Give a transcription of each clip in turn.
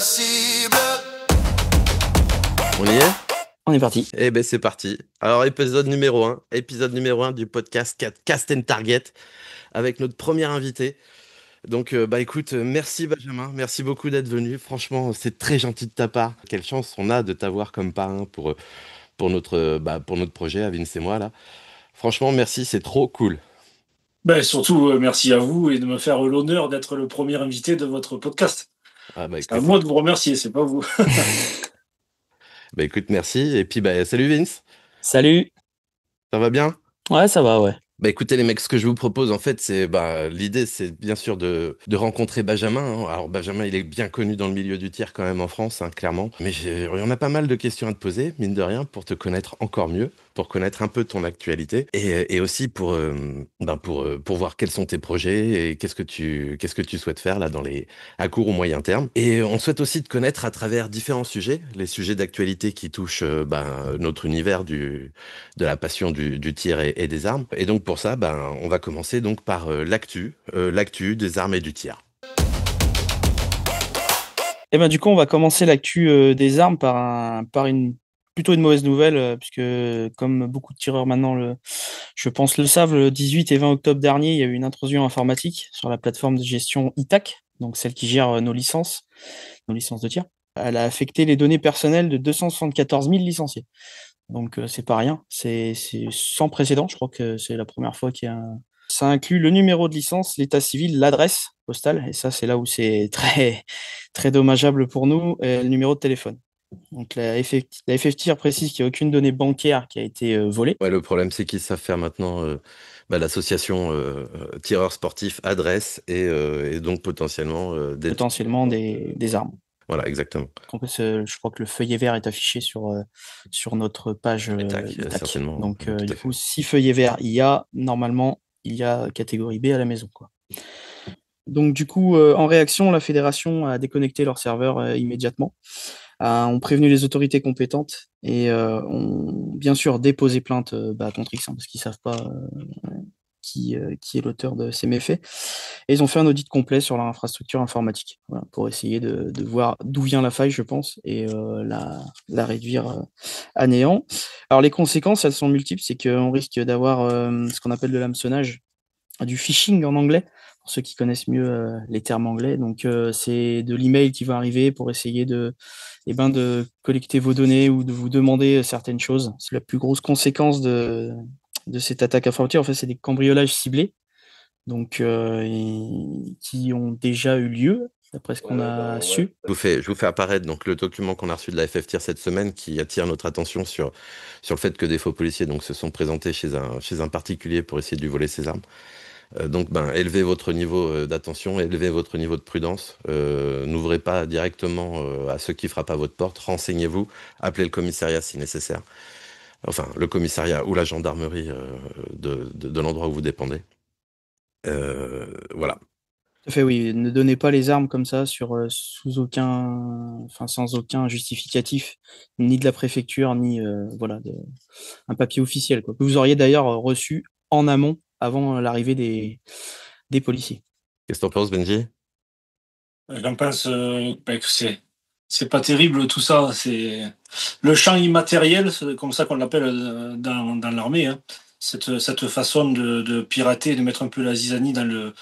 cible. On y est? On est parti. Eh ben c'est parti. Alors épisode numéro 1 du podcast Cast and Target avec notre premier invité. Donc écoute, merci Benjamin, merci beaucoup d'être venu. Franchement, c'est très gentil de ta part. Quelle chance on a de t'avoir comme parrain pour notre projet à Vince et moi là. Franchement, merci, c'est trop cool. Surtout, merci à vous et de me faire l'honneur d'être le premier invité de votre podcast. Ah C'est à moi de vous remercier, c'est pas vous. Écoute, merci. Et puis salut Vince, Salut. ça va bien? Ouais, ça va, ouais. Écoutez les mecs, ce que je vous propose en fait, c'est l'idée, c'est bien sûr de rencontrer Benjamin, hein. Alors Benjamin, il est bien connu dans le milieu du tir quand même en France, hein, clairement. Mais il y en a pas mal de questions à te poser, mine de rien, pour te connaître encore mieux, pour connaître un peu ton actualité et aussi pour voir quels sont tes projets et qu'est-ce que tu souhaites faire là à court ou moyen terme. Et on souhaite aussi te connaître à travers différents sujets, les sujets d'actualité qui touchent notre univers de la passion du tir et des armes. Et donc pour ça, on va commencer donc par l'actu des armes et du tir. Et du coup, on va commencer l'actu des armes par plutôt une mauvaise nouvelle, puisque comme beaucoup de tireurs maintenant, je pense le savent, le 18 et 20 octobre dernier, il y a eu une intrusion informatique sur la plateforme de gestion ITAC, donc celle qui gère nos licences de tir. Elle a affecté les données personnelles de 274 000 licenciés. Donc c'est pas rien, c'est sans précédent. Je crois que c'est la première fois qu'il y a Ça inclut le numéro de licence, l'état civil, l'adresse postale, et ça c'est là où c'est très très dommageable pour nous, et le numéro de téléphone. Donc la FFTIR précise qu'il n'y a aucune donnée bancaire qui a été volée. Ouais, le problème c'est qu'ils savent faire maintenant l'association tireurs sportifs adresse et donc potentiellement des armes. Voilà, exactement. Donc, je crois que le feuillet vert est affiché sur notre page ITAC, ITAC. certainement. Donc, Tout du à coup, fait. si feuillet vert normalement, il y a catégorie B à la maison, quoi. Donc, du coup, en réaction, la fédération a déconnecté leur serveur immédiatement, ont prévenu les autorités compétentes et ont bien sûr déposé plainte contre X, parce qu'ils ne savent pas qui est l'auteur de ces méfaits. Et ils ont fait un audit complet sur leur infrastructure informatique, voilà, pour essayer de voir d'où vient la faille, je pense, et la réduire à néant. Alors les conséquences, elles sont multiples, c'est qu'on risque d'avoir ce qu'on appelle de l'hameçonnage, du phishing en anglais, pour ceux qui connaissent mieux les termes anglais. Donc c'est de l'email qui va arriver pour essayer de collecter vos données ou de vous demander certaines choses. C'est la plus grosse conséquence de cette attaque informatique. En fait, c'est des cambriolages ciblés, donc qui ont déjà eu lieu, d'après ce qu'on a su. Je vous fais apparaître donc le document qu'on a reçu de la FFTIR cette semaine qui attire notre attention sur le fait que des faux policiers donc se sont présentés chez un particulier pour essayer de lui voler ses armes. Donc élevez votre niveau d'attention, élevez votre niveau de prudence. N'ouvrez pas directement à ceux qui frappent à votre porte. Renseignez-vous, appelez le commissariat si nécessaire. Enfin, le commissariat ou la gendarmerie de l'endroit où vous dépendez. Voilà. Tout à fait, oui. Ne donnez pas les armes comme ça sans aucun justificatif, ni de la préfecture, ni un papier officiel, quoi, que vous auriez d'ailleurs reçu en amont, avant l'arrivée des policiers. Qu'est-ce que t'en penses, Benji? J'en pense que c'est pas terrible tout ça. C'est le champ immatériel, c'est comme ça qu'on l'appelle dans l'armée, hein. Cette façon de pirater, de mettre un peu la zizanie dans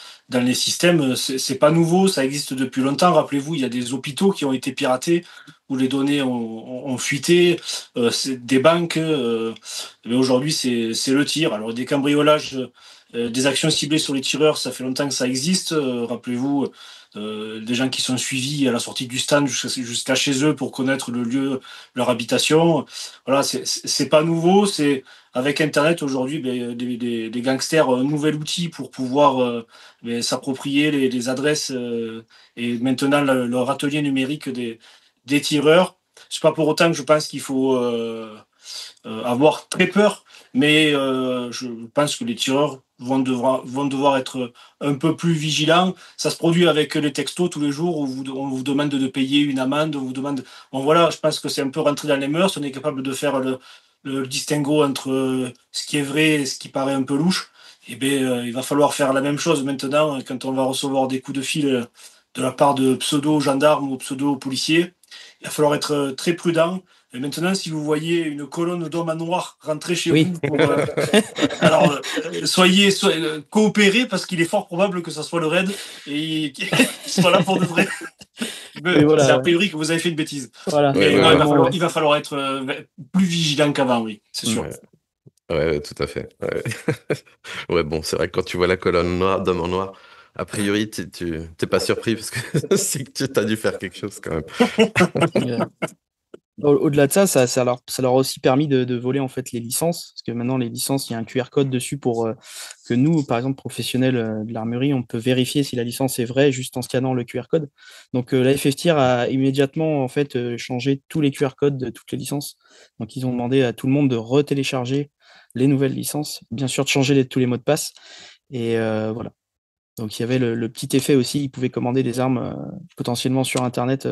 les systèmes, c'est pas nouveau, ça existe depuis longtemps. Rappelez-vous, il y a des hôpitaux qui ont été piratés, où les données ont fuité, c'est des banques, mais aujourd'hui c'est le tir. Alors des cambriolages, des actions ciblées sur les tireurs, ça fait longtemps que ça existe. Rappelez-vous, des gens qui sont suivis à la sortie du stand jusqu'à chez eux pour connaître le lieu, leur habitation. Voilà, c'est pas nouveau. C'est avec Internet aujourd'hui, des gangsters un nouvel outil pour pouvoir s'approprier les adresses et maintenant leur atelier numérique des tireurs. C'est pas pour autant que je pense qu'il faut avoir très peur, mais je pense que les tireurs vont devoir être un peu plus vigilants. Ça se produit avec les textos tous les jours où on vous demande de payer une amende, on vous demande... Bon voilà, je pense que c'est un peu rentré dans les mœurs, on est capable de faire le distinguo entre ce qui est vrai et ce qui paraît un peu louche. Et il va falloir faire la même chose maintenant quand on va recevoir des coups de fil de la part de pseudo-gendarmes ou pseudo-policiers. Il va falloir être très prudent. Et maintenant, si vous voyez une colonne d'hommes en noir rentrer chez Oui. vous alors, coopérez parce qu'il est fort probable que ça soit le raid et qu'il soit là pour de vrai. Oui, voilà, c'est a ouais. priori que vous avez fait une bêtise. Voilà. Mais Ouais, non, Vraiment, ouais. il va falloir être plus vigilant qu'avant, oui, c'est sûr. ouais. Ouais, tout à fait. Ouais. Ouais, bon, c'est vrai que quand tu vois la colonne noire d'homme en noir, a priori, tu t'es pas surpris parce que c'est que tu as dû faire quelque chose quand même. Euh, Au-delà de ça, ça leur a aussi permis de voler en fait les licences, parce que maintenant les licences, il y a un QR code dessus pour que nous, par exemple, professionnels de l'armurerie, on peut vérifier si la licence est vraie juste en scannant le QR code. Donc la FFTIR a immédiatement en fait changé tous les QR codes de toutes les licences. Donc ils ont demandé à tout le monde de retélécharger les nouvelles licences, bien sûr de changer tous les mots de passe, et voilà. Donc il y avait le petit effet aussi, ils pouvaient commander des armes potentiellement sur Internet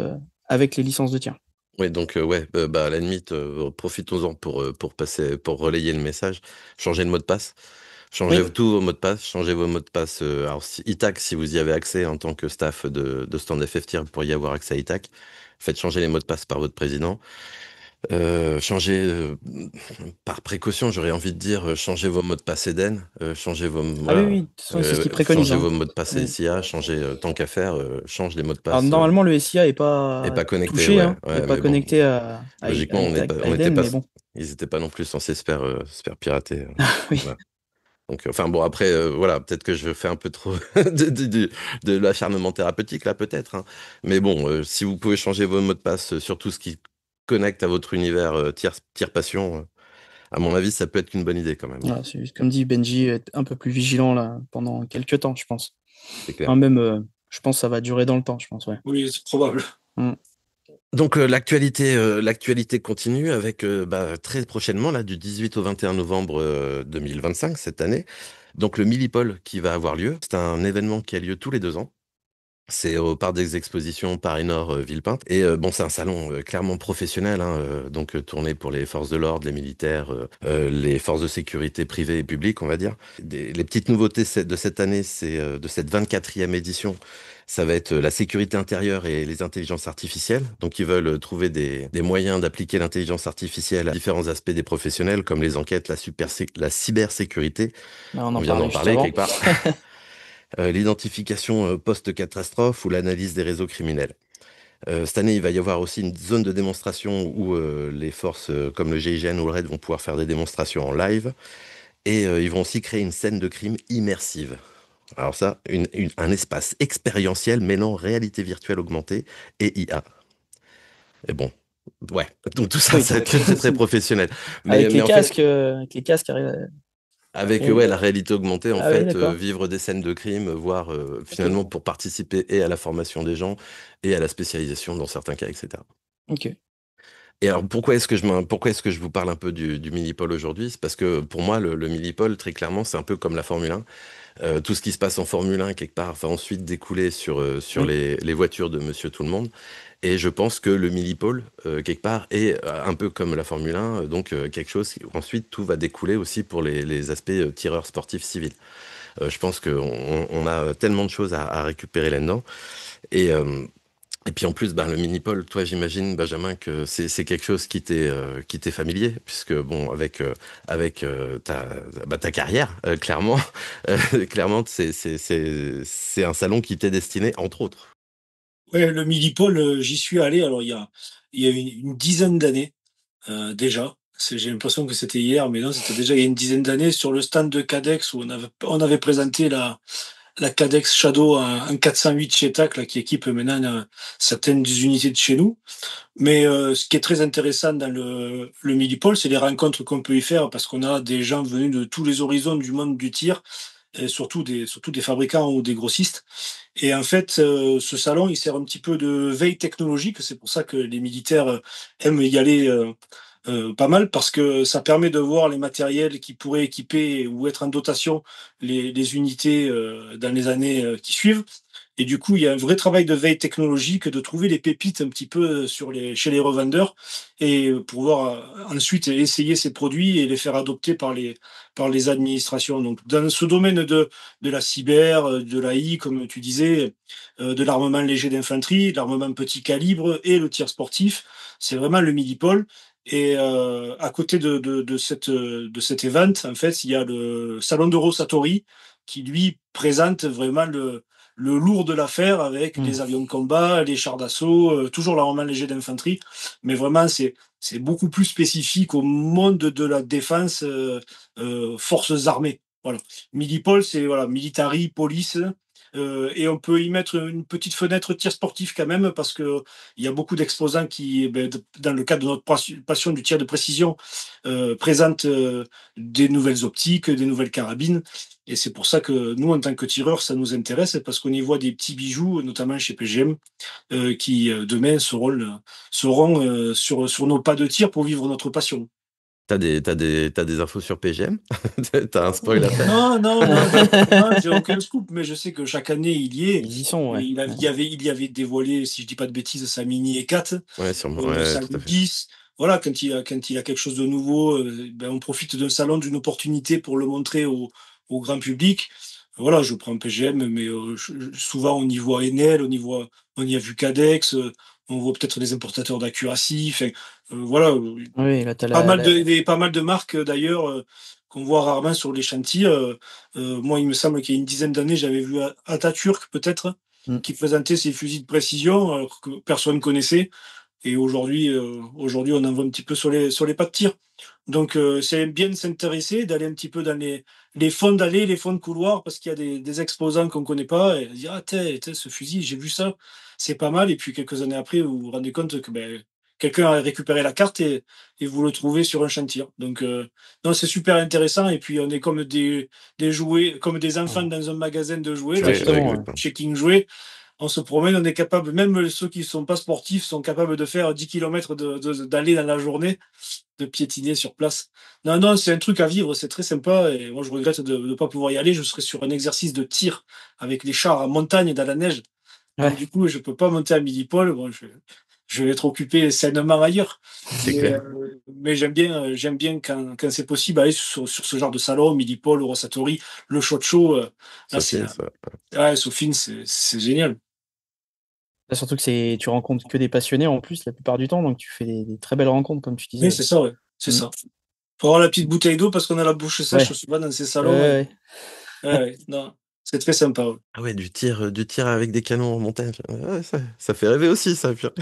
avec les licences de tir. Oui, donc ouais, bah, à la limite, profitons-en pour passer, pour relayer le message. Changez le mot de passe. Changez Oui, tous vos mots de passe. Changez vos mots de passe. Alors, ITAC, si vous y avez accès en tant que staff de stand FFTIR, vous pourriez y avoir accès à ITAC. Faites changer les mots de passe par votre président. Changez, par précaution, j'aurais envie de dire, changez vos mots de passe Eden, ah oui, oui, de toute façon, c'est ce qu'ils préconisent, changez hein. vos mots de passe Oui. SIA, changez, tant qu'à faire, change les mots de Alors passe, normalement, le SIA est et pas pas connecté, touché, ouais, hein, n'est ouais, pas mais bon, connecté logiquement, à on n'était Eden, pas, mais bon. ils étaient pas non plus censés se faire pirater, Oui. voilà. Donc, enfin bon, après, voilà, peut-être que je fais un peu trop de l'acharnement thérapeutique là, peut-être, hein. Mais bon, si vous pouvez changer vos mots de passe sur tout ce qui connecte à votre univers tiers passion, à mon avis, ça peut être une bonne idée quand même, hein. Voilà, c'est juste comme dit Benji, être un peu plus vigilant là pendant quelques temps, je pense. C'est clair. Enfin, même, je pense que ça va durer dans le temps, je pense, ouais. Oui, c'est probable. Mm. Donc l'actualité continue avec bah, très prochainement, là, du 18 au 21 novembre 2025, cette année. Donc le Millipol qui va avoir lieu. C'est un événement qui a lieu tous les 2 ans. C'est au Parc des Expositions Paris Nord Villepinte. Et bon, c'est un salon clairement professionnel, hein, donc tourné pour les forces de l'ordre, les militaires, les forces de sécurité privées et publiques, on va dire. Les petites nouveautés de cette année, c'est de cette 24e édition. Ça va être la sécurité intérieure et les intelligences artificielles. Donc, ils veulent trouver des moyens d'appliquer l'intelligence artificielle à différents aspects des professionnels, comme les enquêtes, la cybersécurité. Là, on On en vient d'en parlait juste parler avant. quelque part. L'identification post-catastrophe ou l'analyse des réseaux criminels. Cette année, il va y avoir aussi une zone de démonstration où les forces comme le GIGN ou le RAID vont pouvoir faire des démonstrations en live. Et ils vont aussi créer une scène de crime immersive. Alors ça, un espace expérientiel mêlant réalité virtuelle augmentée et IA. Et bon, ouais, donc tout ça, Oui, ça va être très très très professionnel. Mais en fait, avec les casques arrivent. avec Et- ouais, la réalité augmentée, en Ah oui, fait, d'accord. vivre des scènes de crime, voire Ok. finalement pour participer et à la formation des gens et à la spécialisation dans certains cas, etc. Ok. Et alors pourquoi est-ce que je vous parle un peu du Millipol aujourd'hui? C'est parce que pour moi, le Millipol, très clairement, c'est un peu comme la Formule 1. Tout ce qui se passe en Formule 1, quelque part, va ensuite découler sur Oui. les voitures de Monsieur Tout-le-Monde. Et je pense que le Millipol, quelque part, est un peu comme la Formule 1, donc quelque chose, ensuite, tout va découler aussi pour les aspects tireurs sportifs civils. Je pense qu'on a tellement de choses à récupérer là-dedans. Et, euh, et puis en plus, ben, le Minipol, toi, j'imagine, Benjamin, que c'est quelque chose qui t'est familier, puisque bon, avec ta carrière, clairement, clairement, c'est un salon qui t'est destiné, entre autres. Ouais, le Millipol, j'y suis allé, alors il y a une dizaine d'années déjà. J'ai l'impression que c'était hier, mais non, c'était déjà il y a une dizaine d'années sur le stand de Cadex où on avait présenté la Cadex Shadow, un 408 chez TAC, là, qui équipe maintenant certaines des unités de chez nous. Mais ce qui est très intéressant dans le Millipol, c'est les rencontres qu'on peut y faire parce qu'on a des gens venus de tous les horizons du monde du tir, et surtout des fabricants ou des grossistes. Et en fait, ce salon, il sert un petit peu de veille technologique. C'est pour ça que les militaires aiment y aller pas mal parce que ça permet de voir les matériels qui pourraient équiper ou être en dotation les unités dans les années qui suivent. Et du coup, il y a un vrai travail de veille technologique, de trouver les pépites un petit peu chez les revendeurs et pouvoir ensuite essayer ces produits et les faire adopter par les administrations. Donc, dans ce domaine de la cyber, de l'AI, comme tu disais, de l'armement léger d'infanterie, de l'armement petit calibre et le tir sportif, c'est vraiment le Midi-Pôle. Et à côté de cet event, en fait, il y a le salon d'Euro Satori qui, lui, présente vraiment le lourd de l'affaire avec les avions de combat, les chars d'assaut, toujours l'armement léger d'infanterie. Mais vraiment, c'est beaucoup plus spécifique au monde de la défense, forces armées. Voilà. Midi-Pôle, c'est voilà, military, police. Et on peut y mettre une petite fenêtre tir sportif quand même, parce qu'il y a beaucoup d'exposants qui, dans le cadre de notre passion du tir de précision, présentent des nouvelles optiques, des nouvelles carabines. Et c'est pour ça que nous, en tant que tireurs, ça nous intéresse, parce qu'on y voit des petits bijoux, notamment chez PGM, qui demain seront sur nos pas de tir pour vivre notre passion. T'as des infos sur PGM? T'as un spoil à faire? Non, j'ai aucun scoop, mais je sais que chaque année, il y est. Ils y sont, Et ouais. il y avait dévoilé, si je dis pas de bêtises, sa Mini E4, Ouais, sûrement. Ouais, sa tout à fait. 10. Voilà, quand il a quelque chose de nouveau, on profite d'un salon, d'une opportunité pour le montrer au grand public. Voilà, je prends PGM, mais souvent on y voit Enel, on y a vu Cadex, on voit peut-être des importateurs d'Accuracy. Enfin, voilà, Oui, là, t'as la, la- pas mal de marques d'ailleurs qu'on voit rarement sur les chantiers. Moi, il me semble qu'il y a une dizaine d'années, j'avais vu Atatürk peut-être, Mm. qui présentait ses fusils de précision alors que personne ne connaissait. Et aujourd'hui, on en voit un petit peu sur les pas de tir. Donc, c'est bien de s'intéresser, d'aller un petit peu dans les fonds d'allées, les fonds de couloir, parce qu'il y a des exposants qu'on ne connaît pas, et dire, ah, ce fusil, j'ai vu ça, c'est pas mal. Et puis, quelques années après, vous vous rendez compte que quelqu'un a récupéré la carte et vous le trouvez sur un chantier. Donc, non, c'est super intéressant. Et puis, on est comme des jouets, comme des enfants dans un magasin de jouets, là, Ouais, ouais, Justement, ouais. exactement. chez King Jouet. On se promène, on est capable, même ceux qui ne sont pas sportifs sont capables de faire 10 km d'aller dans la journée, de piétiner sur place. Non, non, c'est un truc à vivre, c'est très sympa. Et moi, je regrette de ne pas pouvoir y aller. Je serais sur un exercice de tir avec les chars en montagne dans la neige. Donc, Ouais. du coup, je ne peux pas monter à Midi-Pôle. Bon, je vais être occupé sainement ailleurs. C'est clair. Mais j'aime bien quand c'est possible aller sur ce genre de salon, Midi-Pôle, Eurosatori, le Shot Show. Là, c'est, Sophie, ça. ouais, Sophine, c'est génial. Là, surtout que tu rencontres que des passionnés en plus la plupart du temps, donc tu fais des très belles rencontres, comme tu disais. Oui, Ouais. c'est ça, ouais. C'est Mm. ça. Faut avoir la petite bouteille d'eau parce qu'on a la bouche sèche Ouais. souvent dans ces Ouais, salons. ouais. Ouais, ouais, non, c'est très sympa. Ouais. Ah ouais, du tir avec des canons en montagne. Ouais, ça fait rêver aussi, ça. En fait,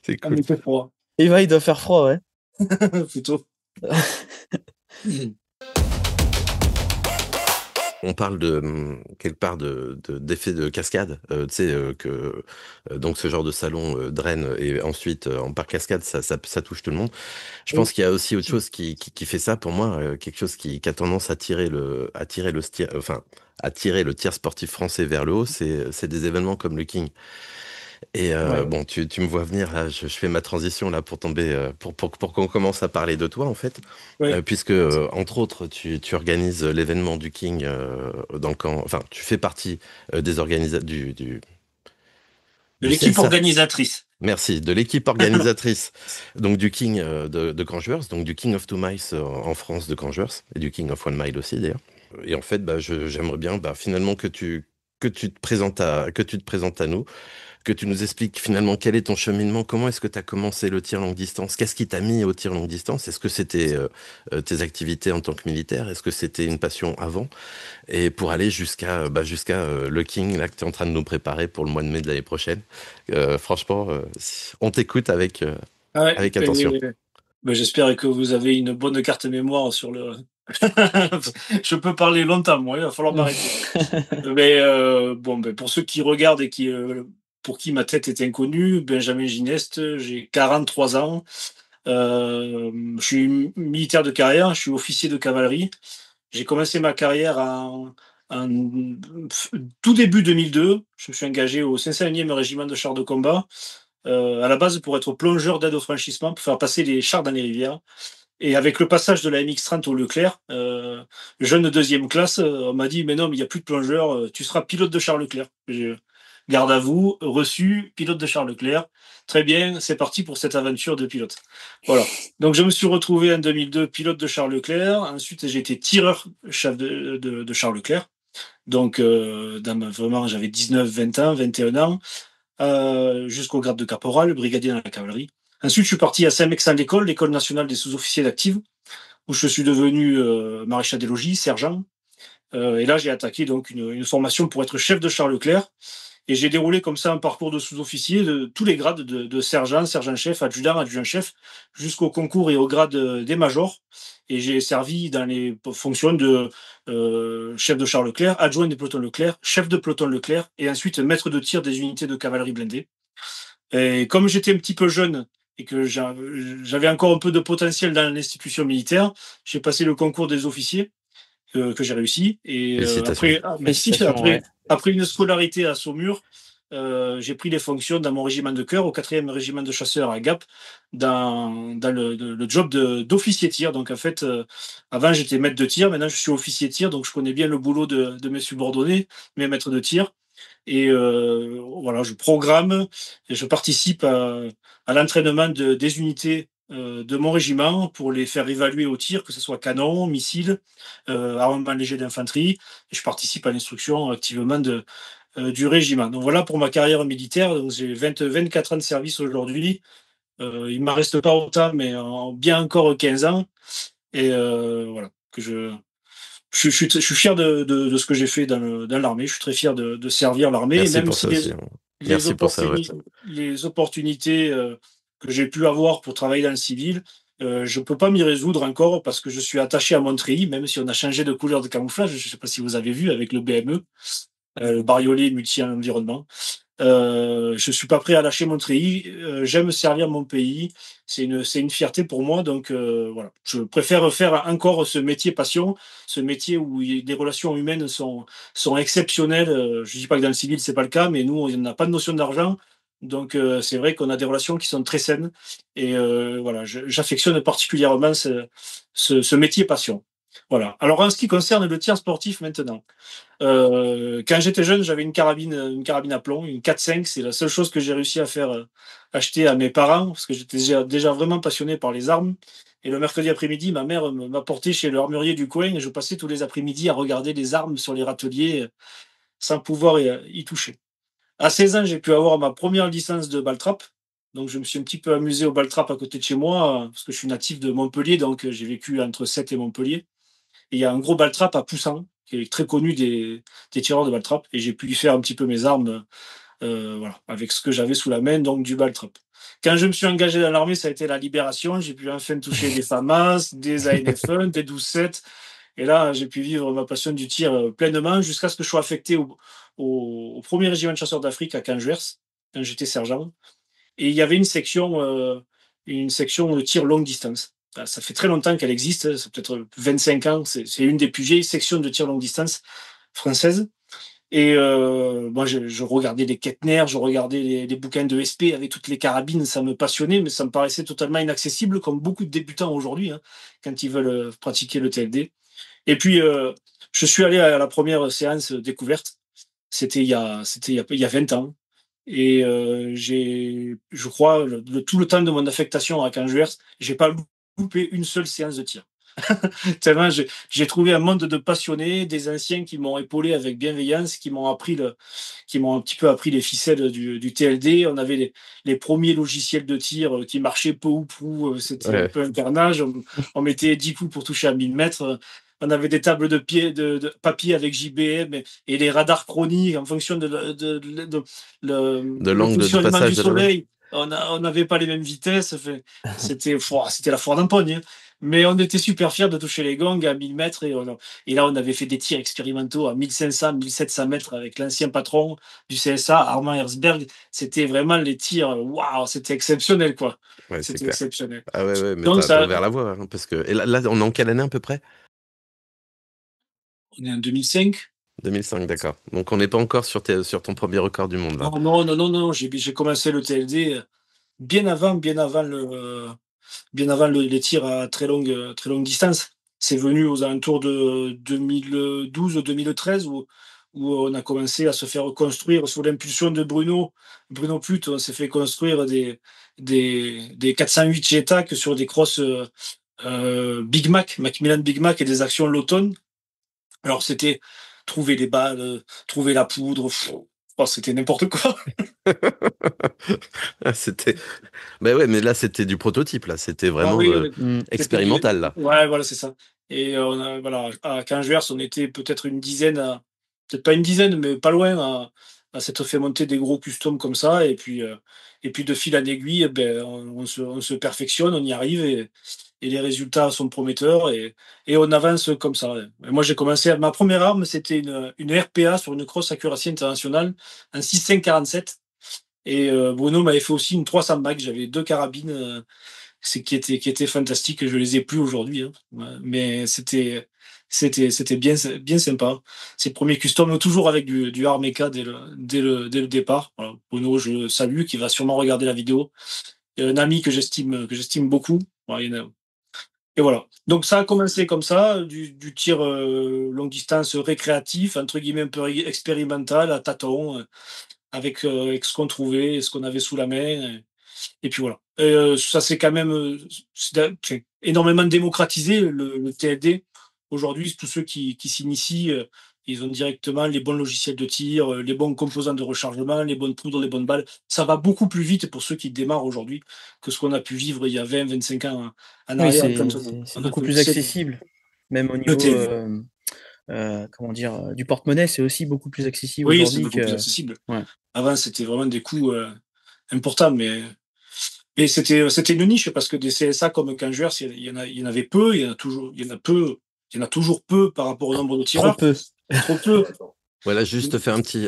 c'est Ah, cool. mais il fait froid, Et il doit faire froid, ouais. plutôt. On parle de quelque part d'effet de cascade, tu sais donc ce genre de salon draine et ensuite en par cascade ça touche tout le monde. Je pense qu'il y a aussi autre chose qui fait ça pour moi, quelque chose qui a tendance à tirer le tir sportif français vers le haut, c'est des événements comme le King. Et Ouais. bon, tu me vois venir là, je fais ma transition là pour tomber, pour qu'on commence à parler de toi en fait, Ouais. puisque entre autres tu organises l'événement du King dans le camp, enfin tu fais partie des organisateurs De du l'équipe CSA. organisatrice. Merci, de l'équipe organisatrice donc du King de Canjuers, donc du King of Two Miles en France de Canjuers et du King of One Mile aussi d'ailleurs. Et en fait, bah, j'aimerais bien bah, finalement que tu te présentes à nous, que tu nous expliques finalement quel est ton cheminement, comment est-ce que tu as commencé le tir longue distance, qu'est-ce qui t'a mis au tir longue distance, est-ce que c'était tes activités en tant que militaire, est-ce que c'était une passion avant, et pour aller jusqu'à le King là que tu es en train de nous préparer pour le mois de mai de l'année prochaine. Franchement, on t'écoute Ah ouais, avec attention. j'espère que vous avez une bonne carte mémoire sur le. Je peux parler longtemps, moi, il va falloir m'arrêter. Mais bon, pour ceux qui regardent et pour qui ma tête est inconnue, Benjamin Gineste, j'ai 43 ans. Je suis militaire de carrière, je suis officier de cavalerie. J'ai commencé ma carrière en tout début 2002. Je me suis engagé au 501e régiment de chars de combat, à la base pour être plongeur d'aide au franchissement, pour faire passer les chars dans les rivières. Et avec le passage de la MX-30 au Leclerc, jeune de deuxième classe, on m'a dit, mais non, mais il n'y a plus de plongeur, tu seras pilote de Charles Leclerc. Garde à vous, reçu, pilote de Charles Leclerc. Très bien, c'est parti pour cette aventure de pilote. Voilà. Donc je me suis retrouvé en 2002 pilote de Charles Leclerc. Ensuite, j'ai été tireur chef de Charles Leclerc. Donc vraiment, j'avais 19, 20 ans, 21 ans, jusqu'au grade de caporal, brigadier dans la cavalerie. Ensuite, je suis parti à Saint-Mexan l'école nationale des sous-officiers d'active, où je suis devenu maréchal des logis, sergent. Et là, j'ai attaqué donc une formation pour être chef de Charles Leclerc. Et j'ai déroulé comme ça un parcours de sous-officier de tous les grades, de sergent, sergent-chef, adjudant, adjudant-chef, jusqu'au concours et au grade des majors. Et j'ai servi dans les fonctions de chef de Charles Leclerc, adjoint des pelotons Leclerc, chef de peloton Leclerc, et ensuite maître de tir des unités de cavalerie blindée. Et comme j'étais un petit peu jeune et que j'avais encore un peu de potentiel dans l'institution militaire, j'ai passé le concours des officiers que j'ai réussi. Et après une scolarité à Saumur, j'ai pris les fonctions dans mon régiment de cœur, au 4e régiment de chasseurs à Gap, dans le job d'officier tir. Donc en fait, avant j'étais maître de tir, maintenant je suis officier tir, donc je connais bien le boulot de mes subordonnés, mes maîtres de tir. Et voilà, je programme et je participe à l'entraînement des unités de mon régiment pour les faire évaluer au tir, que ce soit canon, missile, armement léger d'infanterie. Et je participe à l'instruction activement du régiment. Donc voilà pour ma carrière militaire. Donc j'ai 24 ans de service aujourd'hui. Il ne m'en reste pas autant, mais bien encore 15 ans. Et voilà, je suis fier de ce que j'ai fait dans l'armée. Je suis très fier de servir l'armée. Merci même pour si ça aussi. Merci pour ça. Ouais. les opportunités que j'ai pu avoir pour travailler dans le civil, je ne peux pas m'y résoudre encore parce que je suis attaché à Montreuil, même si on a changé de couleur de camouflage. Je ne sais pas si vous avez vu avec le BME, le bariolé multi-environnement. Je suis pas prêt à lâcher mon treillis. J'aime servir mon pays. C'est une fierté pour moi. Donc voilà, je préfère faire encore ce métier passion, ce métier où les relations humaines sont exceptionnelles. Je dis pas que dans le civil c'est pas le cas, mais nous on n'a pas de notion d'argent. Donc c'est vrai qu'on a des relations qui sont très saines. Et voilà, j'affectionne particulièrement ce métier passion. Voilà. Alors en ce qui concerne le tir sportif maintenant. Quand j'étais jeune, j'avais une carabine à plomb, une 4.5. C'est la seule chose que j'ai réussi à faire acheter à mes parents parce que j'étais déjà vraiment passionné par les armes. Et le mercredi après-midi, ma mère m'a porté chez l'armurier du coin et je passais tous les après-midi à regarder les armes sur les râteliers sans pouvoir y toucher. À 16 ans, j'ai pu avoir ma première licence de ball-trap. Donc, je me suis un petit peu amusé au ball-trap à côté de chez moi parce que je suis natif de Montpellier, donc j'ai vécu entre Sète et Montpellier. Et il y a un gros ball-trap à Poussin, qui est très connu des tireurs de ball-trap. Et j'ai pu y faire un petit peu mes armes voilà, avec ce que j'avais sous la main, donc du ball-trap. Quand je me suis engagé dans l'armée, ça a été la libération. J'ai pu enfin toucher des FAMAS, des ANF1, des 12-7. Et là, j'ai pu vivre ma passion du tir pleinement jusqu'à ce que je sois affecté au premier régiment de chasseurs d'Afrique à Canjuers, quand j'étais sergent. Et il y avait une section de tir longue distance. Ça fait très longtemps qu'elle existe, c'est peut-être 25 ans, c'est une des plus vieilles sections de tir longue distance françaises. Et moi, je regardais les Kettner, je regardais les bouquins de SP avec toutes les carabines, ça me passionnait, mais ça me paraissait totalement inaccessible, comme beaucoup de débutants aujourd'hui, hein, quand ils veulent pratiquer le TLD. Et puis, je suis allé à la première séance découverte, c'était il y a 20 ans. Et je crois, tout le temps de mon affectation à Canjuers, j'ai pas loupé une seule séance de tir. Tellement j'ai trouvé un monde de passionnés, des anciens qui m'ont épaulé avec bienveillance, qui m'ont un petit peu appris les ficelles du TLD. On avait les premiers logiciels de tir qui marchaient peu ou prou. C'était un peu un carnage. On mettait 10 coups pour toucher à 1000 mètres. On avait des tables de papier avec JBM et les radars chroniques en fonction de l'angle de passage du soleil. On n'avait pas les mêmes vitesses. C'était la foire d'empoigne. Hein. Mais on était super fiers de toucher les gongs à 1000 mètres. Et là, on avait fait des tirs expérimentaux à 1500, 1700 mètres avec l'ancien patron du CSA, Armand Herzberg. C'était vraiment les tirs. Waouh, c'était exceptionnel, quoi. Ouais, c'était exceptionnel. Ah ouais, mais donc, t'as ouvert la voie. Hein, parce que... Et là, on est en quelle année à peu près? On est en 2005. 2005, d'accord. Donc, on n'est pas encore sur ton premier record du monde, là. Non. J'ai commencé le TLD bien avant bien avant les tirs à très longue distance. C'est venu aux alentours de 2012-2013 où on a commencé à se faire construire sous l'impulsion de Bruno Put. On s'est fait construire des 408 JTAC sur des crosses Big Mac, Macmillan Big Mac et des actions Lawton. Alors c'était trouver les balles, trouver la poudre, c'était n'importe quoi. C'était bah, ouais, mais là, c'était du prototype, là, c'était Ah vraiment, oui, expérimental, là. ouais, voilà, c'est ça. Et voilà, à Quingers, on était peut-être une dizaine, peut-être pas une dizaine, mais pas loin, à s'être fait monter des gros customs comme ça. Et puis de fil en aiguille, ben, on se perfectionne, on y arrive et les résultats sont prometteurs et on avance comme ça. Et moi, j'ai commencé, ma première arme, c'était une RPA sur une Cross Accuracy International, un 6.5-47. Et Bruno m'avait fait aussi une 300 mag. J'avais deux carabines. Qui était fantastique. Je les ai plus aujourd'hui, hein. Ouais, mais c'était bien sympa. Ces premiers customs, toujours avec du Armeca dès le départ. Voilà. Bruno, je salue, qui va sûrement regarder la vidéo. Il y a un ami que j'estime beaucoup. Voilà, et voilà. Donc ça a commencé comme ça, du tir longue distance récréatif, entre guillemets un peu expérimental, à tâtons, avec ce qu'on trouvait, ce qu'on avait sous la main. Et puis voilà. Ça c'est quand même énormément démocratisé le TLD. Aujourd'hui, tous ceux qui s'initient, ils ont directement les bons logiciels de tir, les bons composants de rechargement, les bonnes poudres, les bonnes balles. Ça va beaucoup plus vite pour ceux qui démarrent aujourd'hui que ce qu'on a pu vivre il y a 20-25 ans en Oui, arrière. c'est On a beaucoup plus commencé accessible. Même au le niveau, TLD. comment dire, du porte-monnaie, c'est aussi beaucoup plus accessible Oui, c'est aujourd'hui beaucoup plus que accessible. ouais. Avant, c'était vraiment des coûts importants, mais c'était une niche parce que des CSA comme Kangers, il y en avait peu, il y en a toujours peu par rapport au nombre de Trop tireurs. peu. Trop peu. Voilà, juste faire un petit,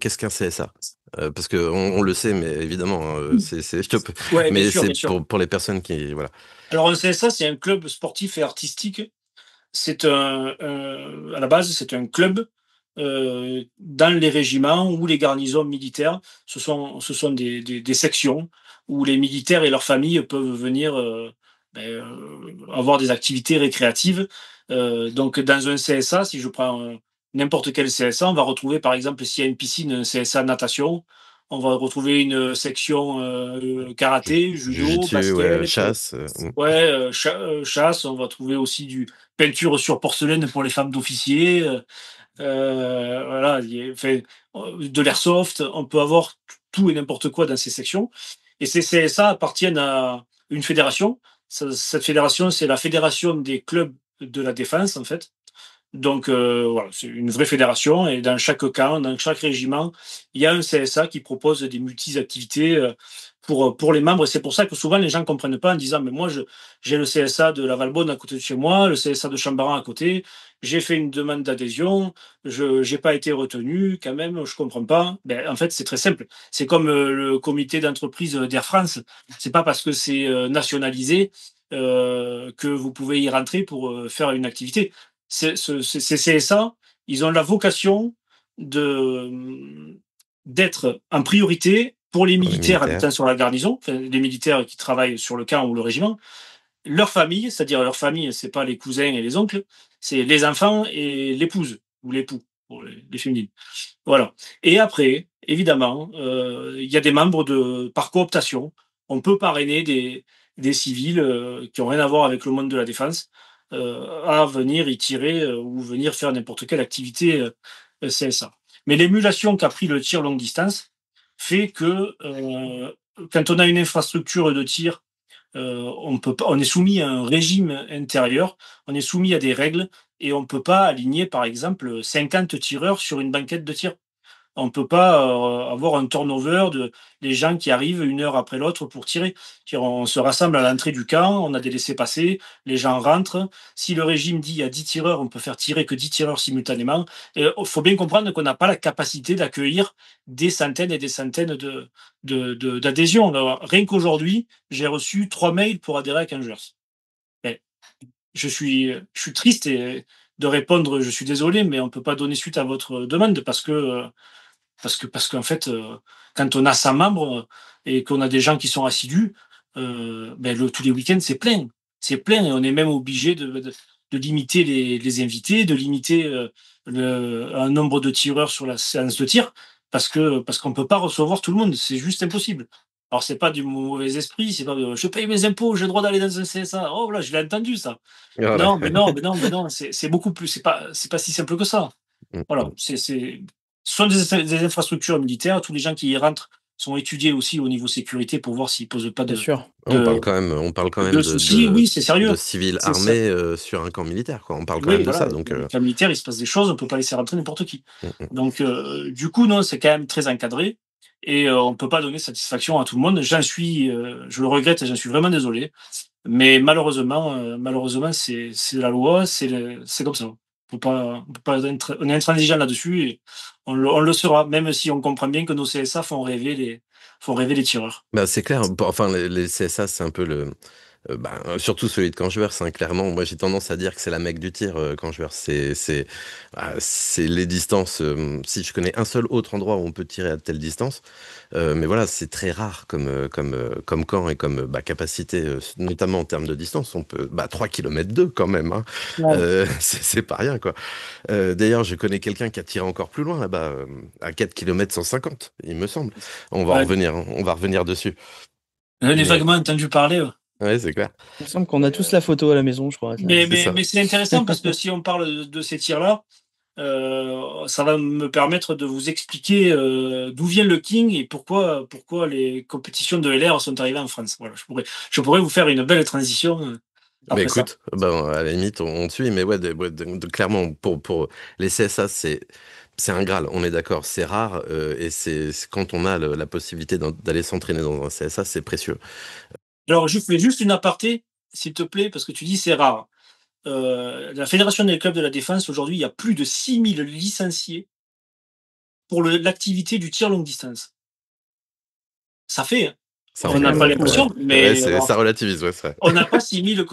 qu'est-ce qu'un CSA? Parce qu'on le sait, mais évidemment, c'est je te peux Ouais, bien mais sûr, c'est bien sûr. pour les personnes qui voilà. Alors un CSA, c'est un club sportif et artistique. C'est à la base, c'est un club dans les régiments ou les garnisons militaires. Ce sont des sections où les militaires et leurs familles peuvent venir avoir des activités récréatives. Donc, dans un CSA, si je prends n'importe quel CSA, on va retrouver, par exemple, s'il y a une piscine, un CSA natation. On va retrouver une section karaté, judo, Jujutsu, ouais, basket. chasse, Ouais, chasse, on va trouver aussi du peinture sur porcelaine pour les femmes d'officiers. Voilà, enfin, de l'airsoft, on peut avoir tout et n'importe quoi dans ces sections. Et ces CSA appartiennent à une fédération. Cette fédération, c'est la fédération des clubs de la défense, en fait. Donc voilà, c'est une vraie fédération et dans chaque camp, dans chaque régiment, il y a un CSA qui propose des multi-activités pour les membres. Et c'est pour ça que souvent les gens ne comprennent pas en disant mais moi j'ai le CSA de la Valbonne à côté de chez moi, le CSA de Chambaran à côté, j'ai fait une demande d'adhésion, je n'ai pas été retenu quand même, je comprends pas. Ben, en fait c'est très simple. C'est comme le comité d'entreprise d'Air France. C'est pas parce que c'est nationalisé que vous pouvez y rentrer pour faire une activité. Ces CSA, ils ont la vocation de d'être en priorité pour les pour les militaires militaires. habitant sur la garnison, enfin, les militaires qui travaillent sur le camp ou le régiment, leur famille, c'est-à-dire leur famille, c'est pas les cousins et les oncles, c'est les enfants et l'épouse ou l'époux pour les féminines. Voilà. Et après, évidemment, il y a des membres par cooptation. On peut parrainer des civils qui ont rien à voir avec le monde de la défense à venir y tirer ou venir faire n'importe quelle activité CSA. Mais l'émulation qu'a pris le tir longue distance fait que quand on a une infrastructure de tir, on est soumis à un régime intérieur, on est soumis à des règles et on ne peut pas aligner, par exemple, 50 tireurs sur une banquette de tir. On ne peut pas avoir un turnover de les gens qui arrivent une heure après l'autre pour tirer. On se rassemble à l'entrée du camp, on a des laissés-passer, les gens rentrent. Si le régime dit il y a 10 tireurs, on peut faire tirer que 10 tireurs simultanément. Il faut bien comprendre qu'on n'a pas la capacité d'accueillir des centaines et des centaines d'adhésions. Rien qu'aujourd'hui, j'ai reçu 3 mails pour adhérer à Kangers. Je suis triste de répondre, je suis désolé, mais on ne peut pas donner suite à votre demande parce qu'en fait, quand on a 100 membres et qu'on a des gens qui sont assidus, tous les week-ends, c'est plein. C'est plein et on est même obligé de limiter les invités, de limiter un nombre de tireurs sur la séance de tir parce qu'on peut pas recevoir tout le monde. C'est juste impossible. Alors, c'est pas du mauvais esprit, c'est pas je paye mes impôts, j'ai le droit d'aller dans un CSA. Oh là, je l'ai entendu ça. Voilà. Non, mais non, mais non, mais non, c'est beaucoup plus. C'est pas si simple que ça. Voilà, ce sont des infrastructures militaires. Tous les gens qui y rentrent sont étudiés aussi au niveau sécurité pour voir s'ils posent pas Bien sûr. On parle de, quand même, on parle quand même de soucis. Oui, c'est de sérieux. civils C'est ça. armés sur un camp militaire, quoi. On parle quand Oui, même de voilà. ça. Donc, Dans le militaire, il se passe des choses. On peut pas laisser rentrer n'importe qui. mm, mm. Donc, du coup, non, c'est quand même très encadré et on peut pas donner satisfaction à tout le monde. Je le regrette et j'en suis vraiment désolé. Mais malheureusement, c'est la loi, c'est comme ça. On est intransigeant là-dessus et on le sera, même si on comprend bien que nos CSA font rêver les tireurs. Bah, c'est clair. Enfin, les CSA, c'est un peu surtout celui de Cangeverse, hein, clairement. Moi, j'ai tendance à dire que c'est la mecque du tir, Cangeverse. C'est les distances. Si je connais un seul autre endroit où on peut tirer à telle distance, mais voilà, c'est très rare comme camp et comme capacité, notamment en termes de distance. On peut 3 km 2 quand même, hein. Ouais. C'est pas rien, quoi. D'ailleurs, je connais quelqu'un qui a tiré encore plus loin là-bas, à 4 km 150, il me semble. Ouais. On va revenir dessus. J'en ai Mais vaguement entendu parler. Ouais. ouais, c'est clair. Il me semble qu'on a tous la photo à la maison, je crois. C'est ça. Mais c'est intéressant parce que si on parle de ces tirs-là, ça va me permettre de vous expliquer d'où vient le King et pourquoi les compétitions de LR sont arrivées en France. Voilà, je pourrais vous faire une belle transition Mais après ça. écoute, à la limite, on te suit, mais ouais, clairement, pour les CSA, c'est un Graal, on est d'accord, c'est rare, et c'est quand on a la possibilité d'aller s'entraîner dans un CSA, c'est précieux. Alors, je fais juste une aparté, s'il te plaît, parce que tu dis c'est rare. La Fédération des clubs de la défense, aujourd'hui, il y a plus de 6000 licenciés pour l'activité du tir longue distance. Ça fait, hein. Ça On en C'est n'a quand fait, même pas ouais. beaucoup, ouais. l'impression, Ouais, mais ça relativise, ouais, c'est vrai. on n'a pas 6000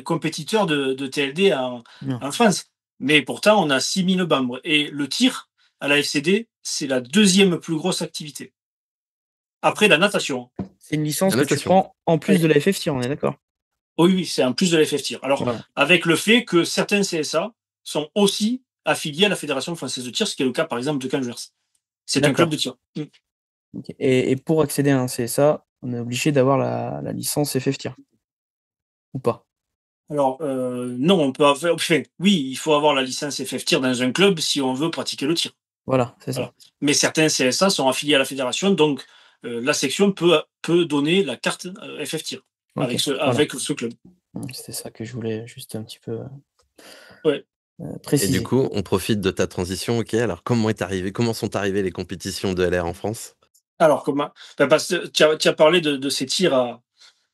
compétiteurs de TLD Non. en France. Mais pourtant, on a 6000 membres. Et le tir à la FCD, c'est la deuxième plus grosse activité. Après la natation. C'est une licence La que tu natation. prends en plus de la FFT, on est d'accord? Oui, oui, c'est en plus de la FF tir. Alors, Voilà. avec le fait que certains CSA sont aussi affiliés à la Fédération française de tir, ce qui est le cas par exemple de Canvers. C'est un club D'accord. de tir. Ok. Et pour accéder à un CSA, on est obligé d'avoir la licence FF tir. Ou pas? Alors, non, on peut avoir. Enfin, oui, il faut avoir la licence FF tir dans un club si on veut pratiquer le tir. Voilà, c'est ça. Voilà. Mais certains CSA sont affiliés à la fédération, donc la section peut donner la carte FF tir Ok, avec voilà. avec ce club. C'était ça que je voulais juste un petit peu Ouais. Et du préciser. coup, on profite de ta transition, ok? Alors, comment sont arrivées les compétitions de LR en France? Alors, comment parce que tu as parlé de ces tirs à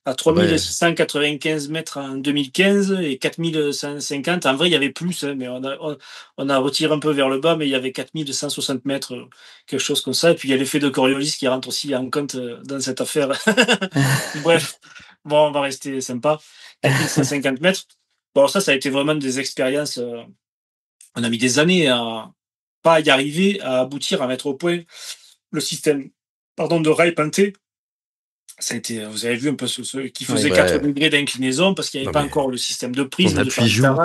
Ouais, 3695 mètres en 2015 et 4150. En vrai, il y avait plus, hein, mais on a retiré un peu vers le bas, mais il y avait 4160 mètres, quelque chose comme ça. Et puis, il y a l'effet de Coriolis qui rentre aussi en compte dans cette affaire. Bref, bon, on va rester sympa. 4150 mètres. Bon, ça a été vraiment des expériences. On a mis des années à pas y arriver, à aboutir, à mettre au point le système de rail pinté. Ça a été, vous avez vu un peu qui faisait Oui. 4 ouais. degrés d'inclinaison parce qu'il n'y avait Non, pas mais encore le système de ton prisme, de appui joue, Charlie.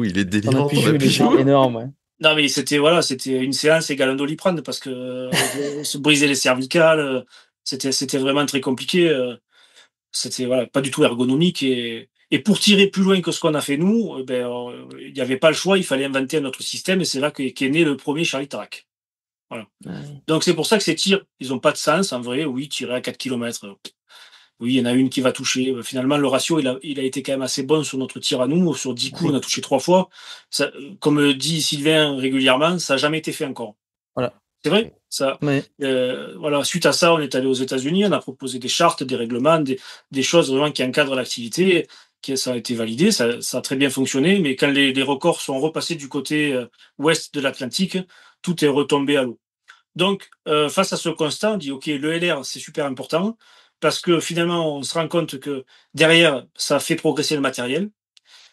il est On a délirant, pu ton jouer, il appui était joue. énorme, ouais. Non, mais c'était une séance égale un Doliprane parce que se briser les cervicales, c'était vraiment très compliqué. C'était voilà, pas du tout ergonomique et pour tirer plus loin que ce qu'on a fait nous, il n'y avait pas le choix, il fallait inventer un autre système et c'est là qu'est né le premier Charlie Tarak. Voilà. Ouais. Donc c'est pour ça que ces tirs, ils n'ont pas de sens en vrai. Oui, tirer à 4 km. Oui, il y en a une qui va toucher. Finalement, le ratio, il a été quand même assez bon sur notre tir à nous. Sur 10 coups, Oui. on a touché 3 fois. Ça, comme dit Sylvain régulièrement, ça n'a jamais été fait encore. Voilà. C'est vrai. Ça, Ouais. voilà. Suite à ça, on est allé aux États-Unis, on a proposé des chartes, des règlements, des choses vraiment qui encadrent l'activité. Ça a été validé, ça a très bien fonctionné. Mais quand les records sont repassés du côté ouest de l'Atlantique, tout est retombé à l'eau. Donc, face à ce constat, on dit OK, le LR, c'est super important parce que finalement, on se rend compte que derrière, ça fait progresser le matériel.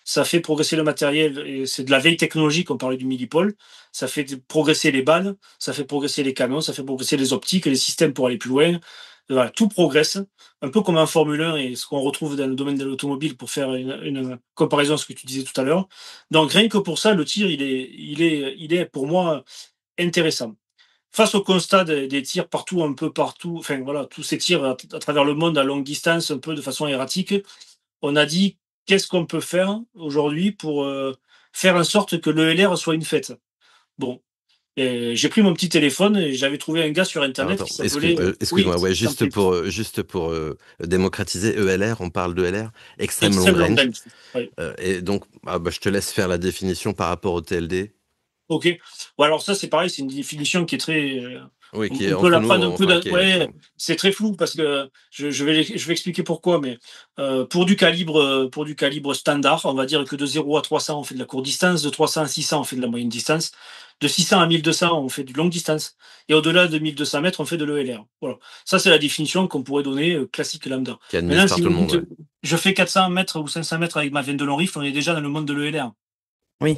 ça fait progresser le matériel, et c'est de la vieille technologie, qu'on parlait du millipole. Ça fait progresser les balles, ça fait progresser les canons, ça fait progresser les optiques, les systèmes pour aller plus loin. Voilà, tout progresse, un peu comme en Formule 1 et ce qu'on retrouve dans le domaine de l'automobile, pour faire une comparaison à ce que tu disais tout à l'heure. Donc rien que pour ça, le tir, il est pour moi intéressant. Face au constat des tirs partout, un peu partout, enfin voilà, tous ces tirs à travers le monde à longue distance, un peu de façon erratique, on a dit: «Qu'est-ce qu'on peut faire aujourd'hui pour, faire en sorte que l'ELR soit une fête?» Bon, j'ai pris mon petit téléphone et j'avais trouvé un gars sur Alors internet qui attends, s'appelait, oui, excuse-moi, ouais, je t'en prie. juste pour démocratiser ELR, on parle d'ELR, Extreme Long Extreme long Range. range. Oui. Et donc, je te laisse faire la définition par rapport au TLD. OK. Bon, alors ça, c'est pareil, c'est une définition qui est très, Oui, qui est on peut entre la nous, prendre un peu enfin, d'un, qui est, ouais, c'est très flou parce que je vais expliquer pourquoi, mais pour du calibre standard, on va dire que de 0 à 300, on fait de la courte distance, de 300 à 600, on fait de la moyenne distance, de 600 à 1200, on fait du longue distance, et au-delà de 1200 mètres, on fait de l'ELR. Voilà. Ça, c'est la définition qu'on pourrait donner, classique lambda. qui est admise Maintenant, par si tout vous le me monde, dites, ouais. je fais 400 mètres ou 500 mètres avec ma veine de long rifle, on est déjà dans le monde de l'ELR. Oui,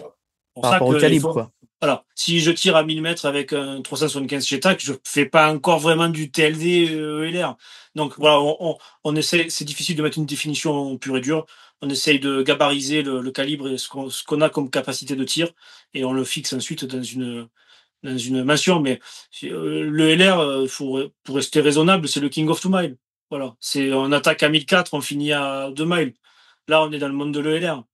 Pour par ça rapport au qu'il calibre, faut, quoi. voilà, si je tire à 1000 mètres avec un 375 JTAC, je fais pas encore vraiment du TLD ELR. Donc voilà, on essaie, c'est difficile de mettre une définition pure et dure. On essaye de gabariser le calibre et ce qu'on a comme capacité de tir, et on le fixe ensuite dans une mention. Mais le LR, pour rester raisonnable, c'est le King of Two Mile. Voilà, c'est, on attaque à 1004, on finit à 2 miles. Là, on est dans le monde de l'ELR.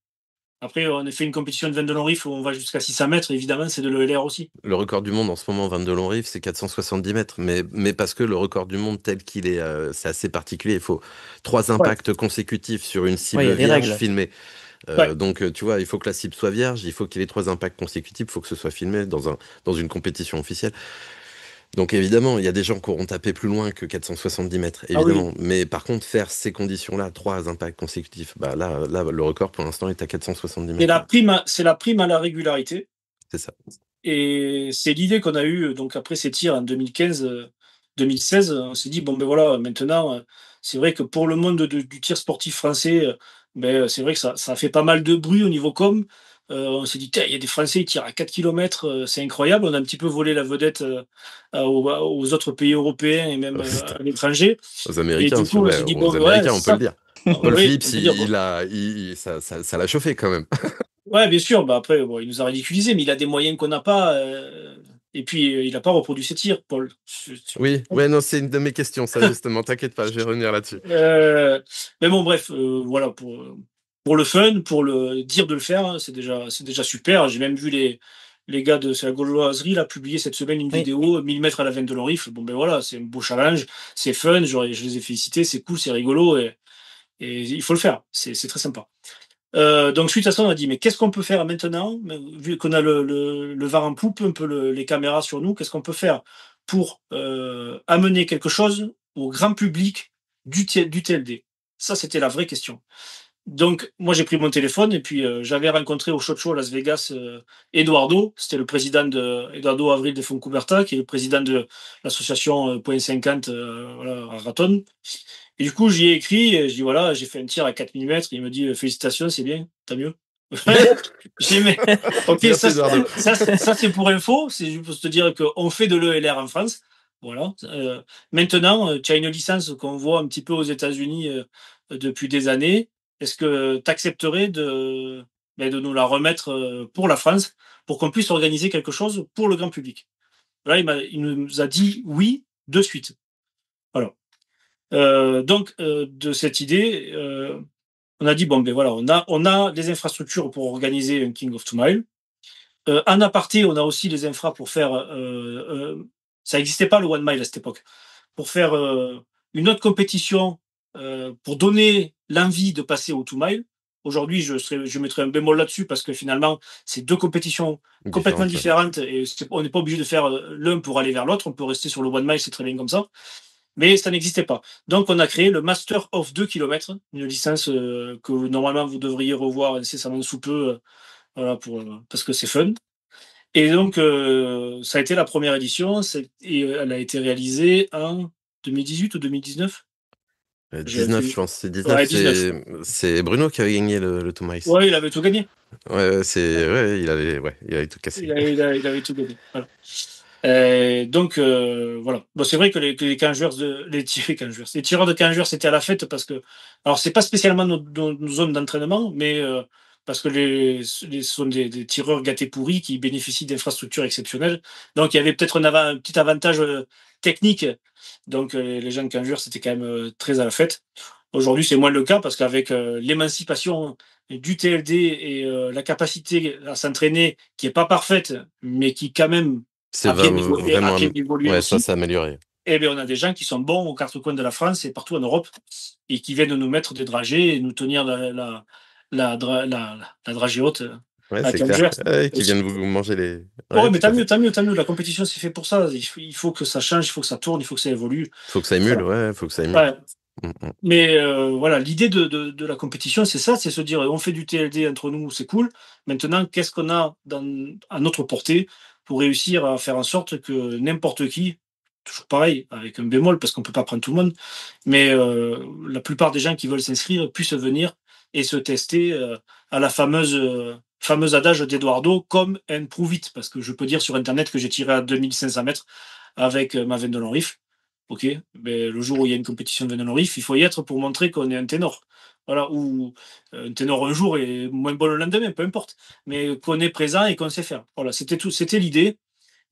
Après, on a fait une compétition de 22 long rifle où on va jusqu'à 600 mètres, évidemment, c'est de l'ELR aussi. Le record du monde en ce moment, 22 long riff, c'est 470 mètres. Mais parce que le record du monde tel qu'il est, c'est assez particulier. Il faut 3 Ouais, impacts consécutifs sur une Ouais, il cible y a des vierge règles. filmée. ouais. Donc, tu vois, il faut que la cible soit vierge, il faut qu'il y ait 3 impacts consécutifs, il faut que ce soit filmé dans une compétition officielle. Donc, évidemment, il y a des gens qui auront tapé plus loin que 470 mètres, Ah oui. évidemment. Mais par contre, faire ces conditions-là, 3 impacts consécutifs, là, le record pour l'instant est à 470 C'est mètres. la prime à la régularité. C'est ça. Et c'est l'idée qu'on a eue, donc après ces tirs en 2015, 2016, on s'est dit: «Bon, ben voilà, maintenant, c'est vrai que pour le monde du tir sportif français, c'est vrai que ça fait pas mal de bruit au niveau com». On s'est dit: «Tiens, il y a des Français, ils tirent à 4 kilomètres, c'est incroyable». On a un petit peu volé la vedette, aux autres pays européens et même, à l'étranger. Aux Et Américains, du coup, on s'est dit: aux «Bon, ouais, Américains, on c'est peut le ça». dire. Paul Oui, Phillips, on peut dire, bon, ça l'a chauffé quand même. ouais, bien sûr, bah, après, bon, il nous a ridiculisés, mais il a des moyens qu'on n'a pas, et puis, il n'a pas reproduit ses tirs, Paul. Oui, ouais, non, c'est une de mes questions, ça, justement. T'inquiète pas, je vais revenir là-dessus. Heu, mais bon, bref, voilà, pour le fun, pour le dire de le faire, hein, c'est déjà super. J'ai même vu les gars de C'est la Gauloiserie là, publier cette semaine une Oui. vidéo 1000 mètres à la veine de leur rifle. Bon, ben voilà, c'est un beau challenge, c'est fun, je les ai félicités, c'est cool, c'est rigolo, et il faut le faire, c'est très sympa. Donc suite à ça, on a dit: «Mais qu'est-ce qu'on peut faire maintenant?» Vu qu'on a le vent en poupe, un peu les caméras sur nous, qu'est-ce qu'on peut faire pour, amener quelque chose au grand public du TLD? Ça, c'était la vraie question. Donc moi, j'ai pris mon téléphone et puis, j'avais rencontré au SHOT Show à Las Vegas, Eduardo. C'était le président Eduardo Avril de Fontcuberta, qui est le président de l'association, Point 50, voilà, à Raton. Et du coup, j'y ai écrit, et je dis: «Voilà, j'ai fait un tir à 4 millimètres». Il me dit: «Félicitations, c'est bien, tant mieux». J'ai dit: «Mais OK, Merci, Eduardo. ça c'est pour info, c'est juste pour te dire qu'on fait de l'ELR en France». Voilà, maintenant, tu as une licence qu'on voit un petit peu aux États-Unis, depuis des années. Est-ce que tu accepterais de nous la remettre, pour la France, pour qu'on puisse organiser quelque chose pour le grand public? Là, il nous a dit: «Oui», de suite. Voilà. Donc, de cette idée, on a dit: «Bon, ben voilà, on a des infrastructures pour organiser un King of Two Mile». En aparté, on a aussi les infras pour faire, ça n'existait pas le One Mile à cette époque. Pour faire, une autre compétition, pour donner l'envie de passer au Two Mile. Aujourd'hui, je mettrais un bémol là-dessus parce que finalement, c'est 2 compétitions complètement Différente, ouais. différentes, et on n'est pas obligé de faire, l'un pour aller vers l'autre. On peut rester sur le One Mile, c'est très bien comme ça. Mais ça n'existait pas. Donc on a créé le Master of 2 kilomètres, une licence, que normalement vous devriez revoir incessamment sous peu, voilà, parce que c'est fun. Et donc, ça a été la première édition, elle a été réalisée en 2018 ou 2019? J'avais 19, fait... je pense. C'est 19. Ouais, 19. C'est Bruno qui avait gagné le Two Mice. Ouais, il avait tout gagné. Ouais, Ouais. il avait tout cassé. Il avait tout gagné. Voilà. Donc, voilà. Bon, c'est vrai que les cangeurs les tireurs de cangeurs, c'était à la fête parce que, alors, c'est pas spécialement nos zones d'entraînement, mais parce que ce sont des tireurs gâtés pourris qui bénéficient d'infrastructures exceptionnelles. Donc, il y avait peut-être un petit avantage technique. Donc, les gens de cangeurs, c'était quand même très à la fête. Aujourd'hui, c'est moins le cas parce qu'avec l'émancipation du TLD et la capacité à s'entraîner qui est pas parfaite, mais qui quand même C'est a vraiment. bien évolué Ouais, ça, aussi. ça a amélioré. Eh bien, on a des gens qui sont bons aux quatre coins de la France et partout en Europe et qui viennent nous mettre des dragées et nous tenir la dragée haute Ouais, à c'est clair. Canger Ouais, qui aussi. viennent vous manger les. Ouais, Ouais, mais tout à tant mieux, fait. tant mieux, tant mieux. La compétition, c'est fait pour ça. Il faut que ça change, il faut que ça tourne, il faut que ça évolue. Faut que ça émule, Voilà. ouais, faut que ça émule. Ouais. Mm, mm. Mais voilà, l'idée de la compétition, c'est ça, c'est se dire, on fait du TLD entre nous, c'est cool. Maintenant, qu'est-ce qu'on a à notre portée pour réussir à faire en sorte que n'importe qui, toujours pareil, avec un bémol, parce qu'on peut pas prendre tout le monde, mais la plupart des gens qui veulent s'inscrire puissent venir et se tester à la fameuse adage d'Eduardo, comme un prove it, parce que je peux dire sur Internet que j'ai tiré à 2500 mètres avec ma veine de long riff. Ok, mais le jour où il y a une compétition de veine de long riff, il faut y être pour montrer qu'on est un ténor. Voilà, ou un ténor un jour et moins bon le lendemain, peu importe. Mais qu'on est présent et qu'on sait faire. Voilà, c'était tout, c'était l'idée.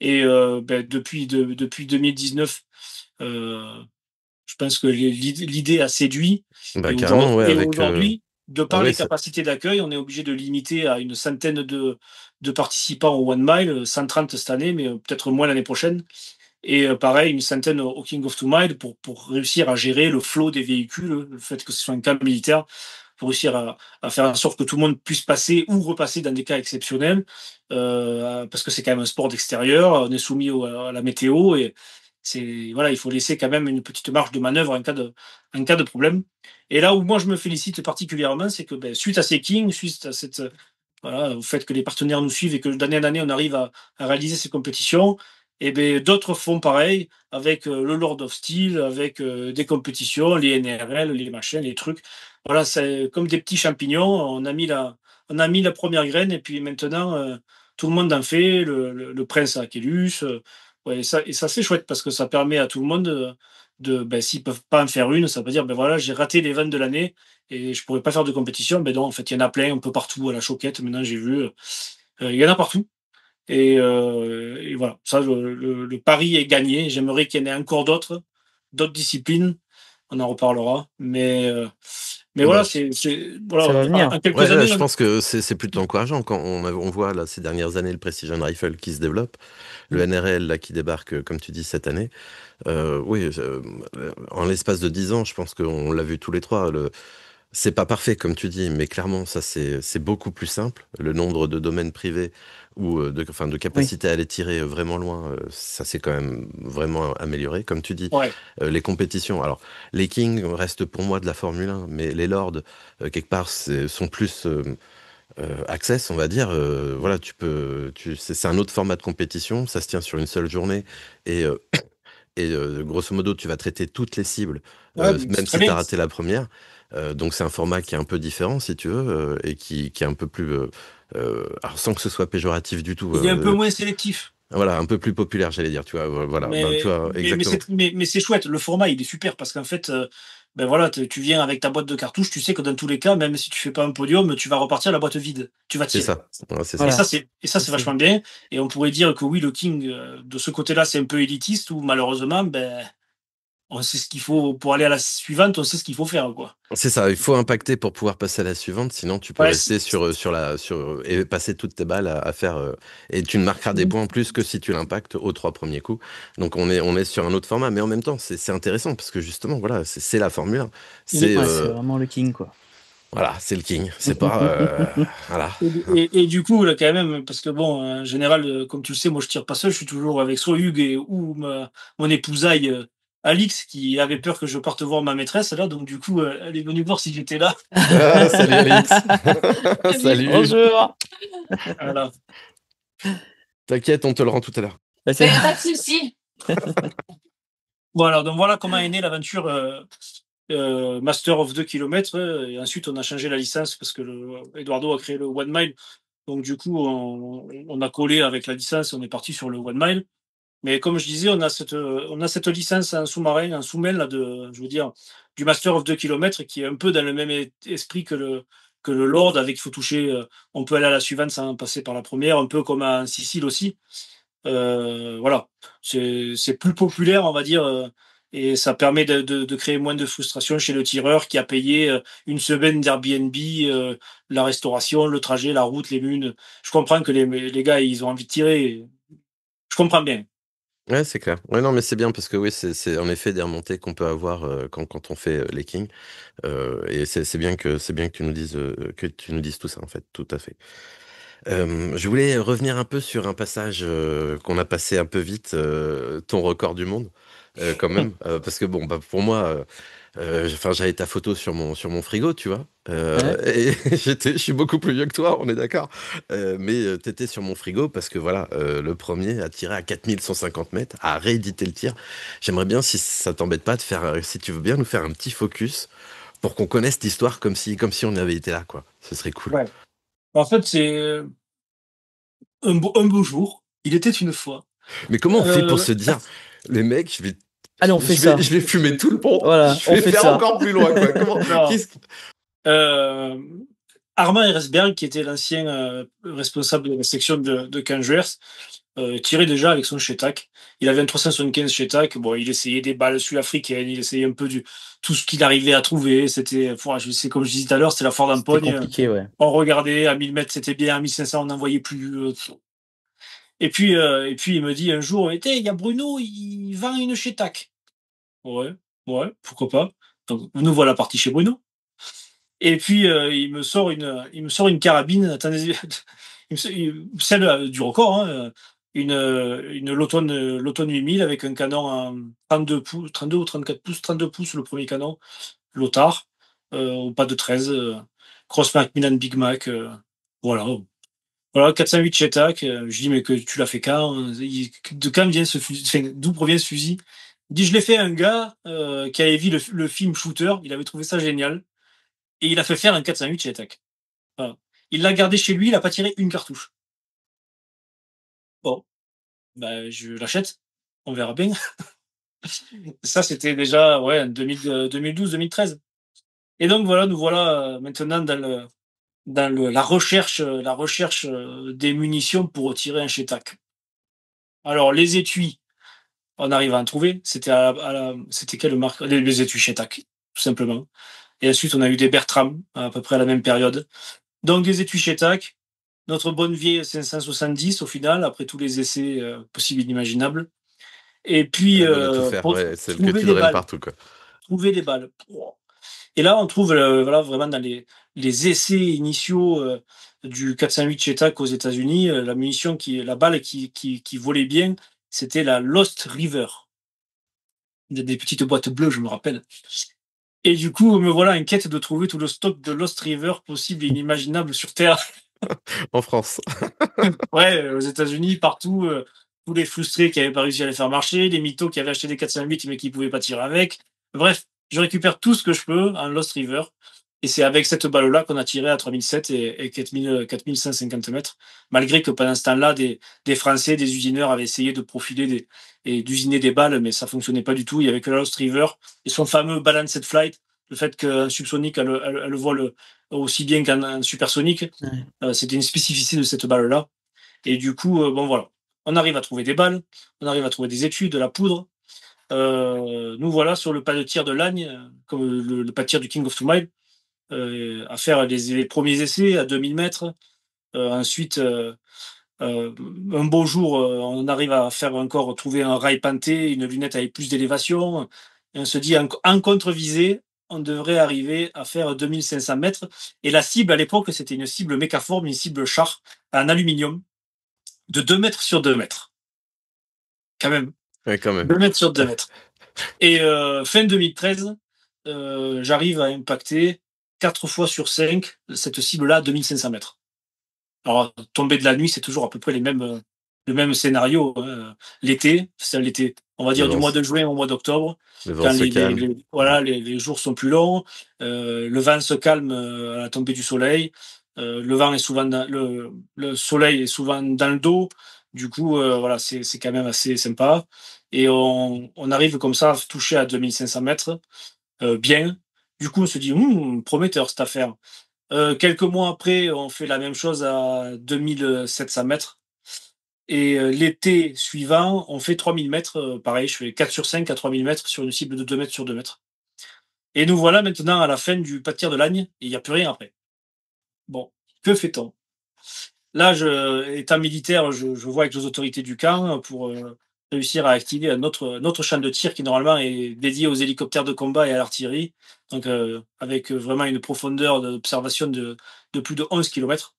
Et depuis 2019, je pense que l'idée a séduit. Bah, carrément, ouais, Et avec. aujourd'hui, de Ah par ouais, les capacités d'accueil, on est obligé de limiter à une centaine de participants au One Mile, 130 cette année, mais peut-être moins l'année prochaine. Et pareil, une centaine au King of Two Mile pour réussir à gérer le flot des véhicules, le fait que ce soit un camp militaire, pour réussir à faire en sorte que tout le monde puisse passer ou repasser dans des cas exceptionnels, parce que c'est quand même un sport d'extérieur, on est soumis à la météo et voilà, il faut laisser quand même une petite marge de manœuvre en cas de problème. Et là où moi je me félicite particulièrement, c'est que suite à ces Kings, suite à voilà, au fait que les partenaires nous suivent et que d'année en année on arrive à réaliser ces compétitions, et ben d'autres font pareil avec le Lord of Steel, avec des compétitions, les NRL, les machins, les trucs. Voilà, c'est comme des petits champignons. On a mis la première graine et puis maintenant tout le monde en fait. Le prince Achilles. Ouais, et ça c'est chouette parce que ça permet à tout le monde s'ils peuvent pas en faire une, ça veut dire ben voilà, j'ai raté les ventes de l'année et je pourrais pas faire de compétition. Ben non, en fait, il y en a plein un peu partout à la Choquette. Maintenant, j'ai vu, il y en a partout. Et voilà, ça, le pari est gagné. J'aimerais qu'il y en ait encore d'autres disciplines. On en reparlera. Mais Bah, voilà, je- Ça voilà, va venir. en quelques ouais, années. je pense que c'est plutôt encourageant quand on voit là ces dernières années le Precision Rifle qui se développe, le NRL là qui débarque, comme tu dis, cette année. Oui, en l'espace de 10 ans, je pense qu'on l'a vu tous les trois. C'est pas parfait, comme tu dis, mais clairement, ça, c'est beaucoup plus simple. Le nombre de domaines privés ou enfin, de Oui, capacité à les tirer vraiment loin, ça s'est quand même vraiment amélioré. Comme tu dis, Ouais, les compétitions. Alors, les Kings restent pour moi de la Formule 1, mais les Lords, quelque part, sont plus access, on va dire. Voilà, c'est un autre format de compétition. Ça se tient sur une seule journée et grosso modo, tu vas traiter toutes les cibles, ouais, c'est même très si tu as bien. raté la première. Donc c'est un format qui est un peu différent, si tu veux, et qui est un peu plus, alors sans que ce soit péjoratif du tout, Il est un peu moins sélectif. voilà, un peu plus populaire, j'allais dire, tu vois, voilà, ben, tu vois, exactement. Mais c'est chouette. Le format, il est super parce qu'en fait, ben voilà, tu viens avec ta boîte de cartouches. Tu sais que dans tous les cas, même si tu fais pas un podium, tu vas repartir la boîte vide. Tu vas C'est tirer. ça, ouais, c'est Et ça. voilà. ça, c'est vachement bien. Et on pourrait dire que oui, le King, de ce côté-là, c'est un peu élitiste, ou malheureusement, ben, on sait ce qu'il faut pour aller à la suivante, on sait ce qu'il faut faire, quoi. C'est ça, il faut impacter pour pouvoir passer à la suivante, sinon tu peux Ouais, rester et passer toutes tes balles à faire, et tu ne marqueras des points en plus que si tu l'impactes aux 3 premiers coups. Donc on est sur un autre format, mais en même temps c'est intéressant parce que justement voilà, c'est la Formule 1. C'est Ouais, c'est vraiment le king, quoi. voilà, c'est le king. C'est pas voilà. et du coup, là, quand même, parce que bon, en général, comme tu le sais, moi, je tire pas seul, je suis toujours avec soit Hugues ou mon épousaille, Alix, qui avait peur que je parte voir ma maîtresse, là, donc du coup, elle est venue voir si j'étais là. Ah, salut Alix. Salut. Bonjour. Voilà. T'inquiète, on te le rend tout à l'heure. Bah, c'est- Pas de souci. Voilà, donc voilà comment est née l'aventure Master of 2 kilomètres, et ensuite on a changé la licence parce que Eduardo a créé le One Mile. Donc du coup, on a collé avec la licence, on est parti sur le One Mile. Mais comme je disais, on a cette licence en sous-marin, en sous-main, là, je veux dire, du Master of 2 kilomètres qui est un peu dans le même esprit que le Lord, avec il faut toucher, on peut aller à la suivante sans passer par la première, un peu comme en Sicile aussi. Voilà, c'est plus populaire, on va dire, et ça permet de créer moins de frustration chez le tireur qui a payé une semaine d'Airbnb, la restauration, le trajet, la route, les munes. Je comprends que les gars, ils ont envie de tirer. Je comprends bien. Ouais, c'est clair. Ouais, non, mais c'est bien parce que oui, c'est en effet des remontées qu'on peut avoir quand on fait les Kings. Et c'est bien que tu nous dises tout ça en fait, tout à fait. Je voulais revenir un peu sur un passage qu'on a passé un peu vite, ton record du monde, quand même, parce que bon, bah, pour moi, enfin, j'avais ta photo sur mon frigo, tu vois, Ouais. et je suis beaucoup plus vieux que toi, on est d'accord, mais t'étais sur mon frigo parce que voilà, le premier a tiré à 4150 mètres, a réédité le tir. J'aimerais bien, si ça t'embête pas, si tu veux bien nous faire un petit focus pour qu'on connaisse l'histoire comme si on avait été là, quoi. Ce serait cool. Ouais. En fait, c'est un beau jour. Il était une fois. Mais comment on fait pour Euh, se dire, les mecs, je vais, Allez, on fait je vais, ça. je vais fumer tout le pont, Voilà, je on vais fait faire ça. encore plus loin, quoi. Comment, non. qu'est-ce, Euh, Armand Eresberg, qui était l'ancien responsable de la section de Canjuers, tirait déjà avec son Chetak. Il avait un 375 Chetak. Bon, il essayait des balles sud-africaines, il essayait un peu tout ce qu'il arrivait à trouver. C'est comme je disais tout à l'heure, c'était la Fort C'était d'Ampogne. compliqué, ouais. On regardait, à 1000 mètres, c'était bien, à 1500, on n'en voyait plus. Et puis, il me dit un jour, il y a Bruno, il vend une Chetak. Ouais, ouais, pourquoi pas. Donc, nous voilà partis chez Bruno. Et puis, il me sort une carabine. Attendez, celle du record, hein, une Loton 8000 avec un canon en 32 pouces, 32 ou 34 pouces, 32 pouces le premier canon, Lothar, au pas de 13, Cross Macmillan Big Mac, voilà. Voilà, 408 Chetak. Je dis, mais que tu l'as fait quand? De quand vient ce fusil? Enfin, d'où provient ce fusil? Il dit, je l'ai fait à un gars qui avait vu le film Shooter. Il avait trouvé ça génial. Et il a fait faire un 408 Chetak. Voilà. Il l'a gardé chez lui, il a pas tiré une cartouche. Bon, bah, je l'achète. On verra bien. Ça, c'était déjà ouais, en 2012-2013. Et donc voilà, nous voilà maintenant la recherche des munitions pour tirer un Chetak. Alors, les étuis, on arrive à en trouver. C'était quelle marque? Les étuis Chetak, tout simplement. Et ensuite, on a eu des Bertram, à peu près à la même période. Donc, des étuis Chetak, notre bonne vieille 570 au final, après tous les essais possibles et inimaginables. Et puis, ouais, on a tout faire, pour ouais, celle que trouver tu des draines balles. partout, quoi. Trouver des balles. Et là, on trouve voilà, vraiment dans les essais initiaux du 408 Chetak aux États-Unis, la balle qui volait bien, c'était la Lost River. Des petites boîtes bleues, je me rappelle. Et du coup, me voilà en quête de trouver tout le stock de Lost River possible et inimaginable sur Terre. En France. Ouais, aux États-Unis, partout, tous les frustrés qui n'avaient pas réussi à les faire marcher, les mythos qui avaient acheté des 408 mais qui ne pouvaient pas tirer avec. Bref, je récupère tout ce que je peux en Lost River. Et c'est avec cette balle-là qu'on a tiré à 3007 et 4150 mètres. Malgré que pendant ce temps-là, des Français, des usineurs avaient essayé de profiler et d'usiner des balles, mais ça fonctionnait pas du tout. Il y avait que la Lost River et son fameux balanced flight. Le fait qu'un subsonique, elle vole aussi bien qu'un supersonique. Ouais. C'était une spécificité de cette balle-là. Et du coup, bon voilà, on arrive à trouver des balles, on arrive à trouver des étuis, de la poudre. Nous voilà sur le pas de tir de Lagne, comme le pas de tir du King of Two Mile, à faire les premiers essais à 2000 mètres. Ensuite, un beau jour, on arrive à faire encore trouver un rail panté, une lunette avec plus d'élévation. Et on se dit, en contre-visée, on devrait arriver à faire 2500 mètres. Et la cible, à l'époque, c'était une cible mécaforme, une cible char en aluminium de 2 mètres sur 2 mètres. Quand même. Ouais, quand même. 2 mètres sur 2 mètres. Et fin 2013, j'arrive à impacter 4 fois sur 5 cette cible-là à 2500 mètres. Alors, tomber de la nuit, c'est toujours à peu près les mêmes. le même scénario, hein, l'été, c'est l'été, on va Le dire du vent, mois de juin au mois d'octobre, le vent quand se calme. voilà, les jours sont plus longs, le vent se calme à la tombée du soleil, le vent est souvent le soleil est souvent dans le dos, du coup, voilà, c'est quand même assez sympa. Et on arrive comme ça à toucher à 2 500 mètres, bien. Du coup, on se dit, prometteur cette affaire. Quelques mois après, on fait la même chose à 2 700 mètres. Et l'été suivant, on fait 3 000 mètres. Pareil, je fais 4 sur 5 à 3 000 mètres sur une cible de 2 mètres sur 2 mètres. Et nous voilà maintenant à la fin du pas de tir de Lagne, et il n'y a plus rien après. Bon, que fait-on? Là, étant militaire, je vois avec les autorités du camp pour réussir à activer notre champ de tir qui normalement est dédié aux hélicoptères de combat et à l'artillerie. Donc avec vraiment une profondeur d'observation de plus de 11 kilomètres.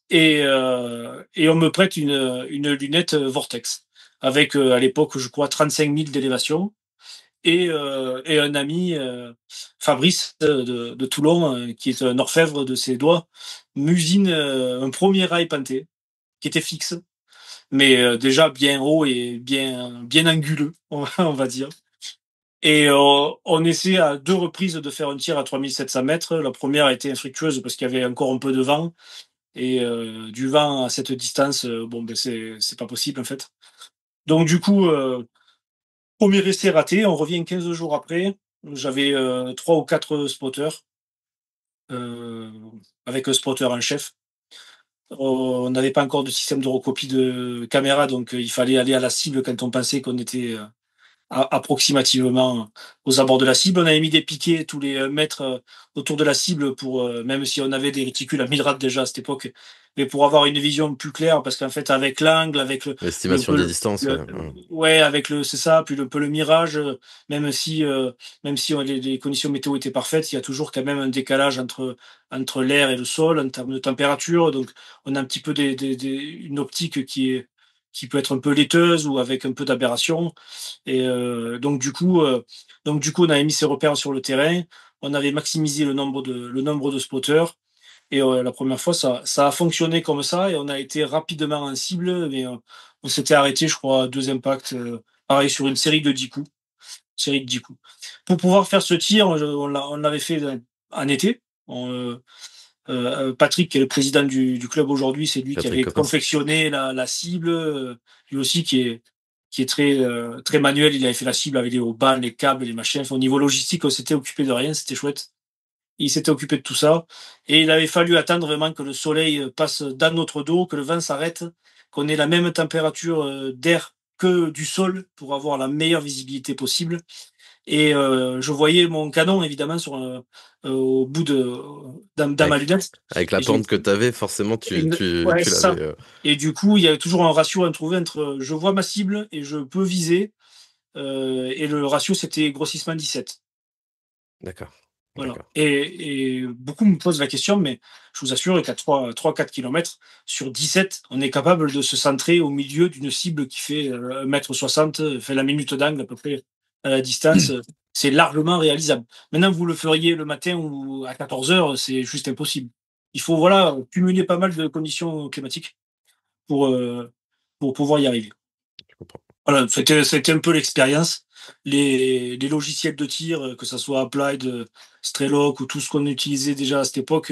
Et on me prête une lunette Vortex avec à l'époque, je crois, 35 000 d'élévation. Et un ami, Fabrice de Toulon, qui est un orfèvre de ses doigts, m'usine un premier rail panté qui était fixe, mais déjà bien haut et bien anguleux, on va dire. Et on essaie à 2 reprises de faire un tir à 3 700 mètres. La première a été infructueuse parce qu'il y avait encore un peu de vent. Et du vent à cette distance, bon, ben c'est pas possible en fait. Donc du coup, premier essai raté, on revient 15 jours après. J'avais 3 ou 4 spotters, euh, avec un spotter en chef. On n'avait pas encore de système de recopie de caméra, donc il fallait aller à la cible quand on pensait qu'on était approximativement aux abords de la cible. On avait mis des piquets tous les mètres autour de la cible pour, même si on avait des réticules à 1000 rad déjà à cette époque, mais pour avoir une vision plus claire, parce qu'en fait, avec l'angle, avec L'estimation des distances, ouais. ouais, avec c'est ça, puis peu le mirage, même si, les conditions météo étaient parfaites, il y a toujours quand même un décalage entre l'air et le sol en termes de température. Donc, on a un petit peu une optique qui peut être un peu laiteuse ou avec un peu d'aberration. Et donc du coup, on avait mis ces repères sur le terrain. On avait maximisé le nombre de spotters. Et la première fois, ça a fonctionné comme ça. Et on a été rapidement en cible. Mais on s'était arrêté, je crois, à 2 impacts. Pareil, sur une série de 10 coups. Série de 10 coups. Pour pouvoir faire ce tir, on l'avait fait en été. Patrick, qui est le président du club aujourd'hui, c'est lui qui Patrick avait Coppens. confectionné la cible. Lui aussi, qui est très manuel. Il avait fait la cible avec les haubans, les câbles, les machins. Enfin, au niveau logistique, on s'était occupé de rien, c'était chouette. Il s'était occupé de tout ça. Et il avait fallu attendre vraiment que le soleil passe dans notre dos, que le vent s'arrête, qu'on ait la même température d'air que du sol pour avoir la meilleure visibilité possible. Et je voyais mon canon, évidemment, au bout dans ma Avec, lunette. avec la Et j'ai pente que tu avais, forcément, ouais, tu c'est l'avais. ça. Et du coup, il y avait toujours un ratio à trouver entre je vois ma cible et je peux viser. Et le ratio, c'était grossissement 17. D'accord. Voilà. D'accord. Et beaucoup me posent la question, mais je vous assure qu'à 3-4 km sur 17, on est capable de se centrer au milieu d'une cible qui fait 1,60 m, fait la minute d'angle à peu près à la distance. C'est largement réalisable. Maintenant, vous le feriez le matin ou à 14 heures, c'est juste impossible. Il faut voilà, cumuler pas mal de conditions climatiques pour, euh, pour pouvoir y arriver. Je comprends. Voilà, c'était un peu l'expérience. Les logiciels de tir, que ça soit Applied, Strelok ou tout ce qu'on utilisait déjà à cette époque,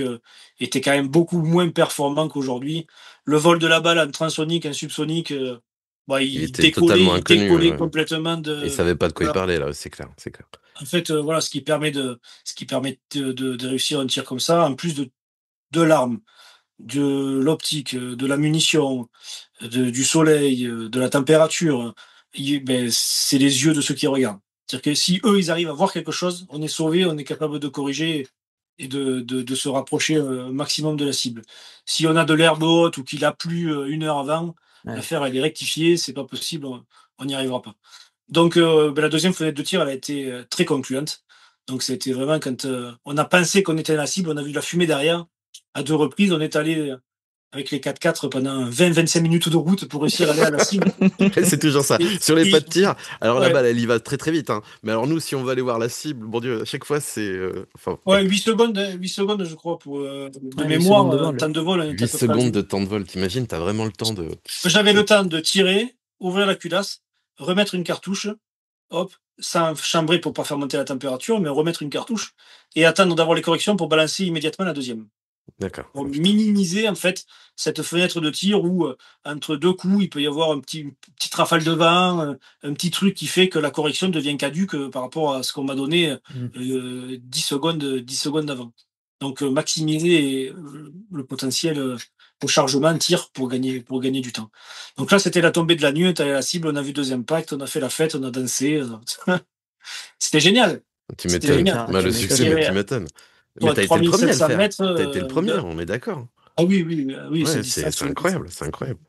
étaient quand même beaucoup moins performants qu'aujourd'hui. Le vol de la balle en transonique, en subsonique, bah, Il était totalement il inconnu. décollait complètement Il de. savait pas de quoi il Voilà. parlait, là, c'est clair. C'est clair. En fait, voilà, ce qui permet de réussir un tir comme ça, en plus de l'arme, de l'optique, de la munition, du soleil, de la température, c'est les yeux de ceux qui regardent. C'est-à-dire que si eux, ils arrivent à voir quelque chose, on est sauvé, on est capable de corriger et de se rapprocher un maximum de la cible. Si on a de l'herbe haute ou qu'il a plu 1 heure avant, Ouais. l'affaire elle est rectifiée, c'est pas possible, on n'y arrivera pas. Donc la deuxième fenêtre de tir, elle a été très concluante. Donc c'était vraiment quand on a pensé qu'on était à la cible, on a vu la fumée derrière. À 2 reprises, on est allé avec les 4x4 pendant 20-25 minutes de route pour réussir à aller à la cible. C'est toujours ça. Et, Sur les et- pas de tir, alors la ouais, balle, elle y va très très vite, hein. Mais alors nous, si on veut aller voir la cible, bon Dieu, à chaque fois, c'est... Enfin, ouais, 8 secondes, hein, 8 secondes, je crois, pour, de Ouais, 8 secondes mémoire, de vol. temps de vol, on était 8 à peu près à secondes 8. de temps de vol, t'imagines, t'as vraiment le temps de... J'avais le temps de tirer, ouvrir la culasse, remettre une cartouche, hop, sans chambrer pour pas faire monter la température, mais remettre une cartouche et attendre d'avoir les corrections pour balancer immédiatement la deuxième. D'accord. Pour Oh, putain. minimiser en fait cette fenêtre de tir où entre deux coups, il peut y avoir une petite rafale de vent, un petit truc qui fait que la correction devient caduque par rapport à ce qu'on m'a donné Mmh. 10 secondes avant. Donc maximiser le potentiel au chargement, tir pour gagner du temps. Donc là, c'était la tombée de la nuit, on est allé à la cible, on a vu 2 impacts, on a fait la fête, on a dansé. Tu Génial. C'était m'étonnes. génial. Carré, Bah, tu le succès, mais m'étonnes. tu Tirer m'étonnes. Mais toi, t'as été le premier à le 3700 faire. mètres. T'as été le premier, on est d'accord. Ah oui, oui, oui, cette Ouais, distance. c'est incroyable, c'est incroyable.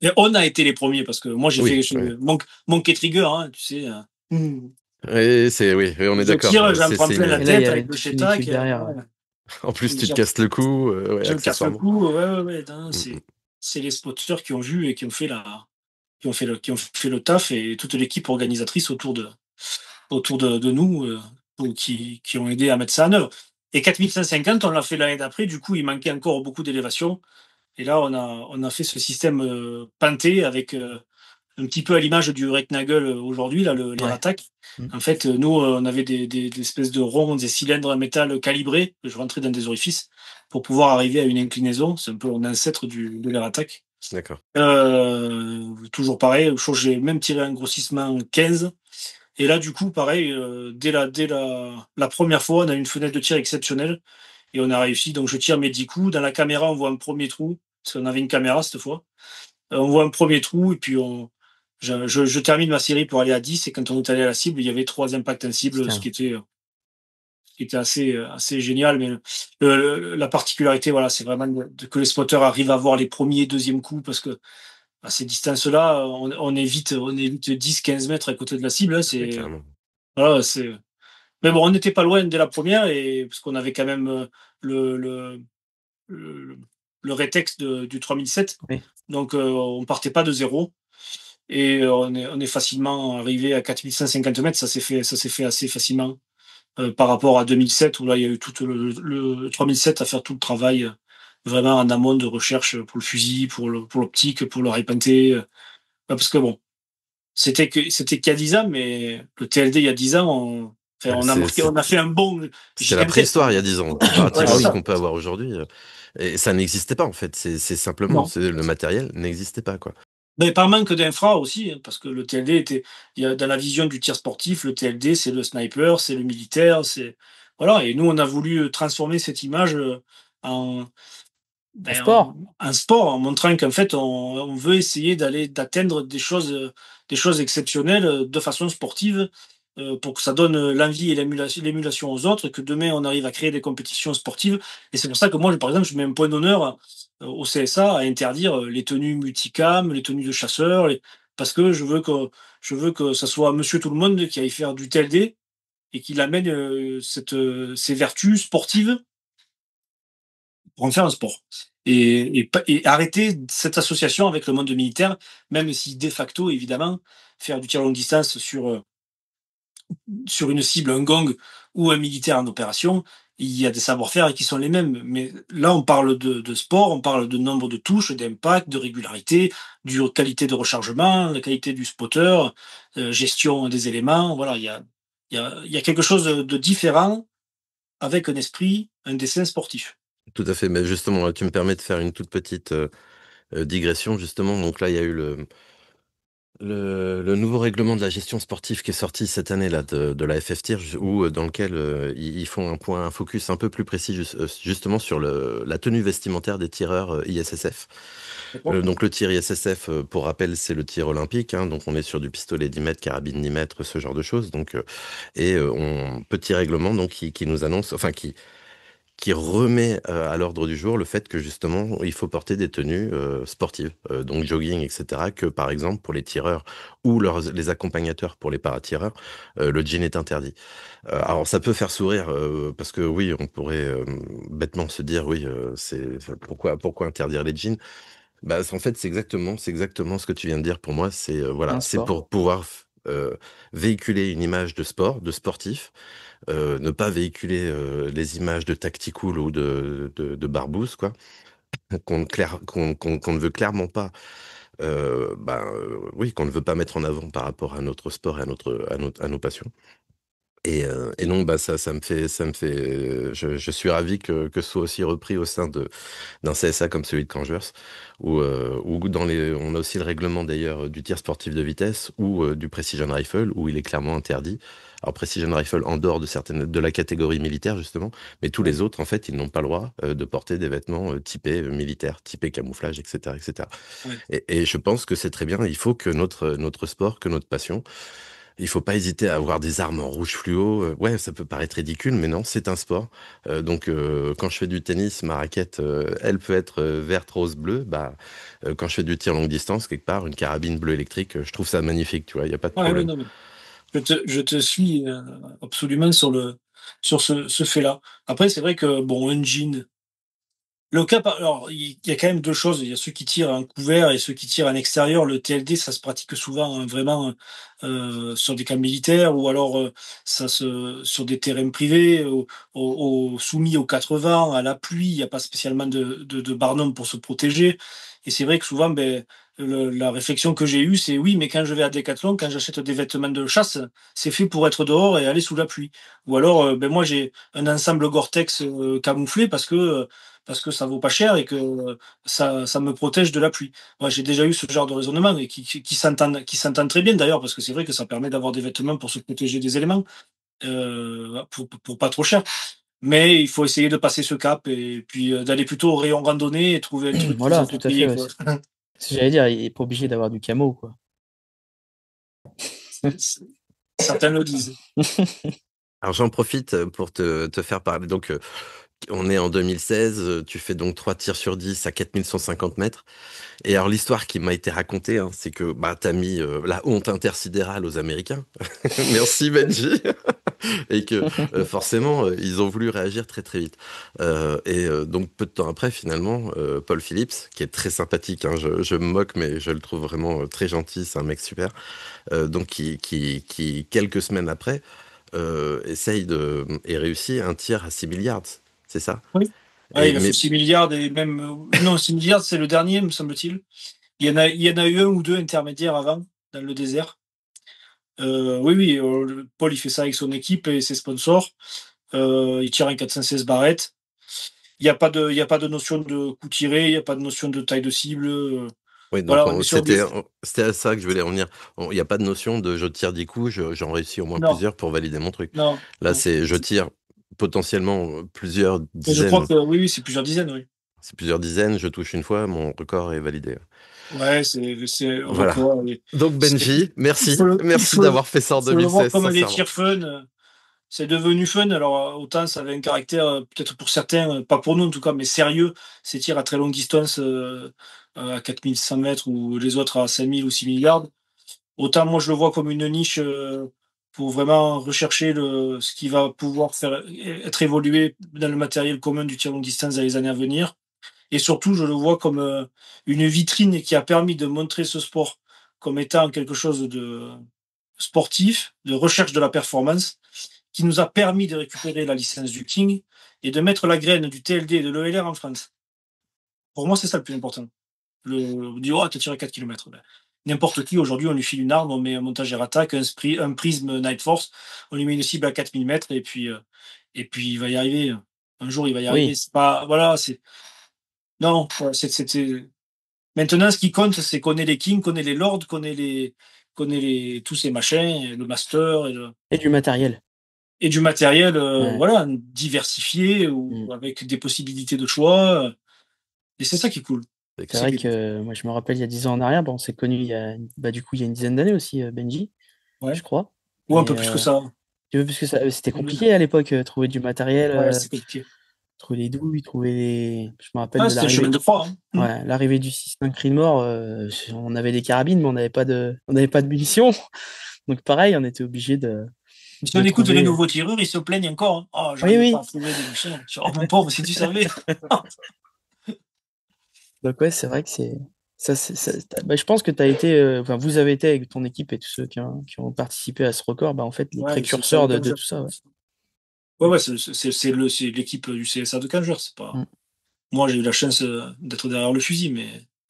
Et on a été les premiers parce que moi j'ai Oui, fait ouais. Monkey Trigger, hein, tu sais. Et c'est, oui, oui, on est Je d'accord. tire, j'en prends plein la Et là, il y tête avait avec le toute une Shetak. équipe derrière, ouais. En plus, tu te Je casses le cou, ouais, me casse le accessoirement. cou. Ouais, ouais, ouais. Non, Mm, mm. c'est les spotters qui ont vu et qui ont fait qui ont fait le taf et toute l'équipe organisatrice autour de nous qui ont aidé à mettre ça en œuvre. Et 4150, on l'a fait l'année d'après. Du coup, il manquait encore beaucoup d'élévation. Et là, on a fait ce système pinté avec un petit peu à l'image du Rectangle aujourd'hui, là, les Ouais. rattaques. Mmh. En fait, nous, on avait des espèces de ronds, des cylindres en métal calibrés, que je rentrais dans des orifices, pour pouvoir arriver à une inclinaison. C'est un peu l'ancêtre de l'air attaque. D'accord. Toujours pareil, j'ai même tiré un grossissement 15. Et là, du coup, pareil, dès la première fois, on a une fenêtre de tir exceptionnelle. Et on a réussi. Donc, je tire mes 10 coups. Dans la caméra, on voit un premier trou, parce qu'on avait une caméra cette fois. On voit un premier trou, et puis je termine ma série pour aller à 10. Et quand on est allé à la cible, il y avait 3 impacts en cible, ce Putain. qui était assez génial. Mais la particularité, voilà, c'est vraiment que les spotters arrivent à voir les premiers et deuxièmes coups, parce que à ces distances-là, on est vite 10-15 mètres à côté de la cible. Hein, Ouais, carrément. voilà, mais bon, on n'était pas loin dès la première, et parce qu'on avait quand même le, le, le, le rétex du 3007. Oui. Donc, on partait pas de zéro. Et on est facilement arrivé à 4150 mètres. Ça s'est fait assez facilement par rapport à 2007, où là, il y a eu tout le 3007 à faire tout le travail vraiment en amont de recherche pour le fusil, pour l'optique, pour le repenté. Parce que bon, c'était qu'il y a 10 ans, mais le TLD il y a 10 ans, enfin, Ouais, on a fait un bond c'était la gigantesque. préhistoire il y a 10 ans, Ouais, comparativement c'est à ce ça. qu'on peut avoir aujourd'hui. Et ça n'existait pas, en fait. C'est simplement, Non. le matériel n'existait pas, quoi. Mais par manque d'infra aussi, hein, parce que le TLD il y a dans la vision du tir sportif, le TLD c'est le sniper, c'est le militaire, voilà. Et nous on a voulu transformer cette image en, En ben, sport. en sport, en montrant qu'en fait on veut essayer d'atteindre des choses exceptionnelles de façon sportive, pour que ça donne l'envie et l'émulation aux autres, que demain on arrive à créer des compétitions sportives. Et c'est pour ça que moi, par exemple, je mets un point d'honneur au CSA à interdire les tenues multicam, les tenues de chasseurs, parce que je veux que ça soit Monsieur Tout le Monde qui aille faire du TLD et qu'il amène ces vertus sportives pour en faire un sport. Et arrêter cette association avec le monde militaire, même si de facto, évidemment, faire du tir longue distance sur une cible, un gong ou un militaire en opération, il y a des savoir-faire qui sont les mêmes. Mais là, on parle de sport, on parle de nombre de touches, d'impact, de régularité, de qualité de rechargement, la qualité du spotter, gestion des éléments. Voilà, il y a quelque chose de différent avec un esprit, un dessin sportif. Tout à fait. Mais justement, tu me permets de faire une toute petite digression, justement. Donc là, il y a eu le nouveau règlement de la gestion sportive qui est sorti cette année là de la FFTIR, où dans lequel ils font un focus un peu plus précis justement sur la tenue vestimentaire des tireurs ISSF. D'accord. Donc le tir ISSF, pour rappel, c'est le tir olympique, hein, donc on est sur du pistolet 10 mètres, carabine 10 mètres, ce genre de choses. Donc petit règlement donc qui nous annonce, enfin qui remet à l'ordre du jour le fait que justement, il faut porter des tenues sportives, donc jogging, etc., que par exemple pour les tireurs ou les accompagnateurs pour les paratireurs, le jean est interdit. Alors ça peut faire sourire parce que oui, on pourrait bêtement se dire oui, pourquoi interdire les jeans? Bah, en fait, c'est exactement ce que tu viens de dire pour moi. C'est voilà, Un c'est sport. pour pouvoir véhiculer une image de sport, de sportif, ne pas véhiculer les images de tactical ou de barbouze, quoi, qu'on ne veut clairement pas, oui, qu'on ne veut pas mettre en avant par rapport à notre sport et à nos passions. Et donc, bah, je suis ravi que ce soit aussi repris au sein d'un CSA comme celui de Cangers, où on a aussi le règlement d'ailleurs du tir sportif de vitesse ou du Precision Rifle, où il est clairement interdit. Alors Precision Rifle en dehors de la catégorie militaire justement, mais tous Ouais. les autres en fait ils n'ont pas le droit de porter des vêtements typés militaires, typés camouflage, etc., etc. Ouais. Et je pense que c'est très bien. Il faut que notre sport, que notre passion, il faut pas hésiter à avoir des armes en rouge fluo. Ouais, ça peut paraître ridicule, mais non, c'est un sport. Donc, quand je fais du tennis, ma raquette, elle peut être verte, rose, bleue. Bah, quand je fais du tir longue distance, quelque part, une carabine bleue électrique, je trouve ça magnifique, tu vois, il n'y a pas de Ouais, ouais, problème. non, mais je te suis absolument sur ce fait-là. Après, c'est vrai que, bon, un jean, alors, il y a quand même 2 choses. Il y a ceux qui tirent en couvert et ceux qui tirent en extérieur. Le TLD, ça se pratique souvent, hein, vraiment, sur des camps militaires ou alors, sur des terrains privés, soumis aux 80, à la pluie. Il y a pas spécialement de barnum pour se protéger et c'est vrai que souvent, la réflexion que j'ai eue, c'est: «Oui, mais quand je vais à Decathlon, quand j'achète des vêtements de chasse, c'est fait pour être dehors et aller sous la pluie». Ou alors, moi, j'ai un ensemble Gore-Tex, camouflé parce que ça vaut pas cher et que ça me protège de la pluie. Moi, j'ai déjà eu ce genre de raisonnement et qui s'entend très bien d'ailleurs, parce que c'est vrai que ça permet d'avoir des vêtements pour se protéger des éléments, pour pas trop cher. Mais il faut essayer de passer ce cap et puis d'aller plutôt au rayon randonnée et trouver un truc plus Voilà, tout à fait, approprié, ouais, quoi. ce que j'allais dire, il est pas obligé d'avoir du camo, quoi. Certains le disent. Alors, j'en profite pour te faire parler. Donc, on est en 2016, tu fais donc 3 tirs sur 10 à 4150 mètres. Et alors, l'histoire qui m'a été racontée, hein, c'est que bah, tu as mis la honte intersidérale aux Américains. Merci Benji. Et que forcément, ils ont voulu réagir très très vite. Donc, peu de temps après, finalement, Paul Phillips, qui est très sympathique, hein, je me moque, mais je le trouve vraiment très gentil, c'est un mec super, donc qui, quelques semaines après, et réussit un tir à 6 milliards. C'est ça? Oui. Ouais, Et, il a fait mais 6 milliards et même, non, 6 milliards, c'est le dernier, me semble-t-il. Il y en a eu un ou 2 intermédiaires avant, dans le désert. Oui, oui, Paul, il fait ça avec son équipe et ses sponsors. Il tire un 416 Barrett. Il y a pas de notion de coup tiré, il y a pas de notion de taille de cible, oui, donc voilà, on est sur du c'était à ça que je voulais en venir. Il n'y a pas de notion de je tire 10 coups, j'en réussis au moins non, plusieurs pour valider mon truc. non, Là, non. c'est je tire potentiellement plusieurs Mais je crois dizaines. que oui, oui, c'est plusieurs dizaines, oui. C'est plusieurs dizaines, je touche une fois, mon record est validé. Ouais, c'est un Voilà. record, oui. Donc Benji, Il merci. faut le il Merci faut le d'avoir fait ça en il faut le voir 2016, comme des sincèrement. tirs fun, c'est devenu fun. Alors, autant ça avait un caractère, peut-être pour certains, pas pour nous en tout cas, mais sérieux, ces tirs à très longue distance, à 4100 mètres ou les autres à 5000 ou 6000 yards. Autant moi je le vois comme une niche, pour vraiment rechercher ce qui va pouvoir être évolué dans le matériel commun du tir longue distance dans les années à venir. Et surtout, je le vois comme une vitrine qui a permis de montrer ce sport comme étant quelque chose de sportif, de recherche de la performance, qui nous a permis de récupérer la licence du King et de mettre la graine du TLD et de l'ELR en France. Pour moi, c'est ça le plus important. On dit, oh, t'as tiré 4 km. N'importe qui, aujourd'hui, on lui file une arme, on met un montage air attack, un prisme Night Force, on lui met une cible à 4000 mètres et puis il va y arriver. Un jour, il va y arriver. Oui, C'est pas, voilà, non, voilà, maintenant, ce qui compte, c'est qu'on ait les kings, qu'on ait les lords, tous ces machins, le master et du matériel. et du matériel, Ouais. voilà, diversifié ou Mmh. avec des possibilités de choix. Et c'est ça qui est cool. C'est C'est ça vrai qui est cool. que moi je me rappelle il y a 10 ans en arrière, bon on s'est connus du coup il y a une dizaine d'années aussi, Benji, je Ouais. crois Ou un et peu plus que ça. tu veux parce que c'était compliqué à l'époque, trouver du matériel, Ouais, c'est compliqué. trouver les douilles, je me rappelle Ah, de c'était le chemin l'arrivée de croix. Hein. ouais, l'arrivée du 6-5 Creedmoor, on avait des carabines, mais on n'avait pas de munitions. Donc pareil, on était obligé Si on de écoute les trouver, nouveaux tireurs, ils se plaignent encore. Hein. Oh, oui, j'arrive pas oui. à trouver des machins. Oh, mon pauvre, si tu savais. Donc ouais, c'est vrai que je pense que tu as été, enfin, vous avez été avec ton équipe et tous ceux qui ont participé à ce record, bah, en fait, les Ouais, c'est précurseurs avec de Angers. tout ça. Ouais. Ouais, c'est l'équipe du CSA de Canger. C'est pas. Mm. Moi, j'ai eu la chance d'être derrière le fusil, mais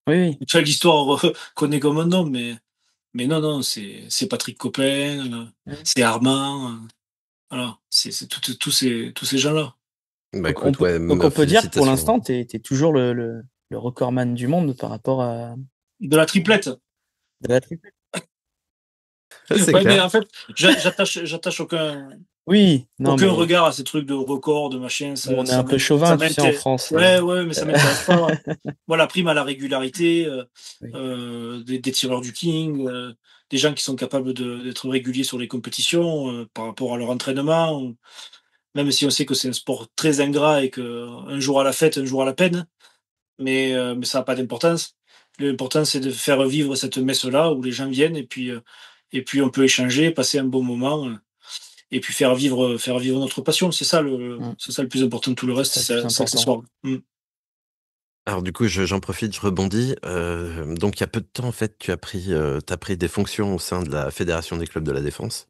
Oui, oui, tu vois, l'histoire connaît comme un nom, mais non, non, c'est Patrick Coppin, oui. c'est Armand, voilà, c'est tous ces gens-là. Bah écoute, ouais, Donc on peut dire que pour félicitations. l'instant, tu es toujours le recordman du monde par rapport De la triplette. de la triplette. Ouais, c'est Ouais, mais clair. en fait, j'attache Oui, non, aucun mais regard à ces trucs de record, de machin, nous, on est un peu chauvin, tu sais, en France. Ouais, ouais, mais ça m'intéresse pas. Moi, la prime à la régularité, Oui. des tireurs du King, des gens qui sont capables d'être réguliers sur les compétitions par rapport à leur entraînement, même si on sait que c'est un sport très ingrat et que un jour à la fête, un jour à la peine, mais ça n'a pas d'importance. L'important, c'est de faire vivre cette messe-là où les gens viennent et puis on peut échanger, passer un bon moment. Et puis faire vivre notre passion, Mm. c'est ça le plus important. Tout le C'est reste, ça le plus c'est important. accessoire. Mm. Alors du coup, j'en profite, je rebondis. Donc il y a peu de temps, en fait, t'as pris des fonctions au sein de la Fédération des clubs de la défense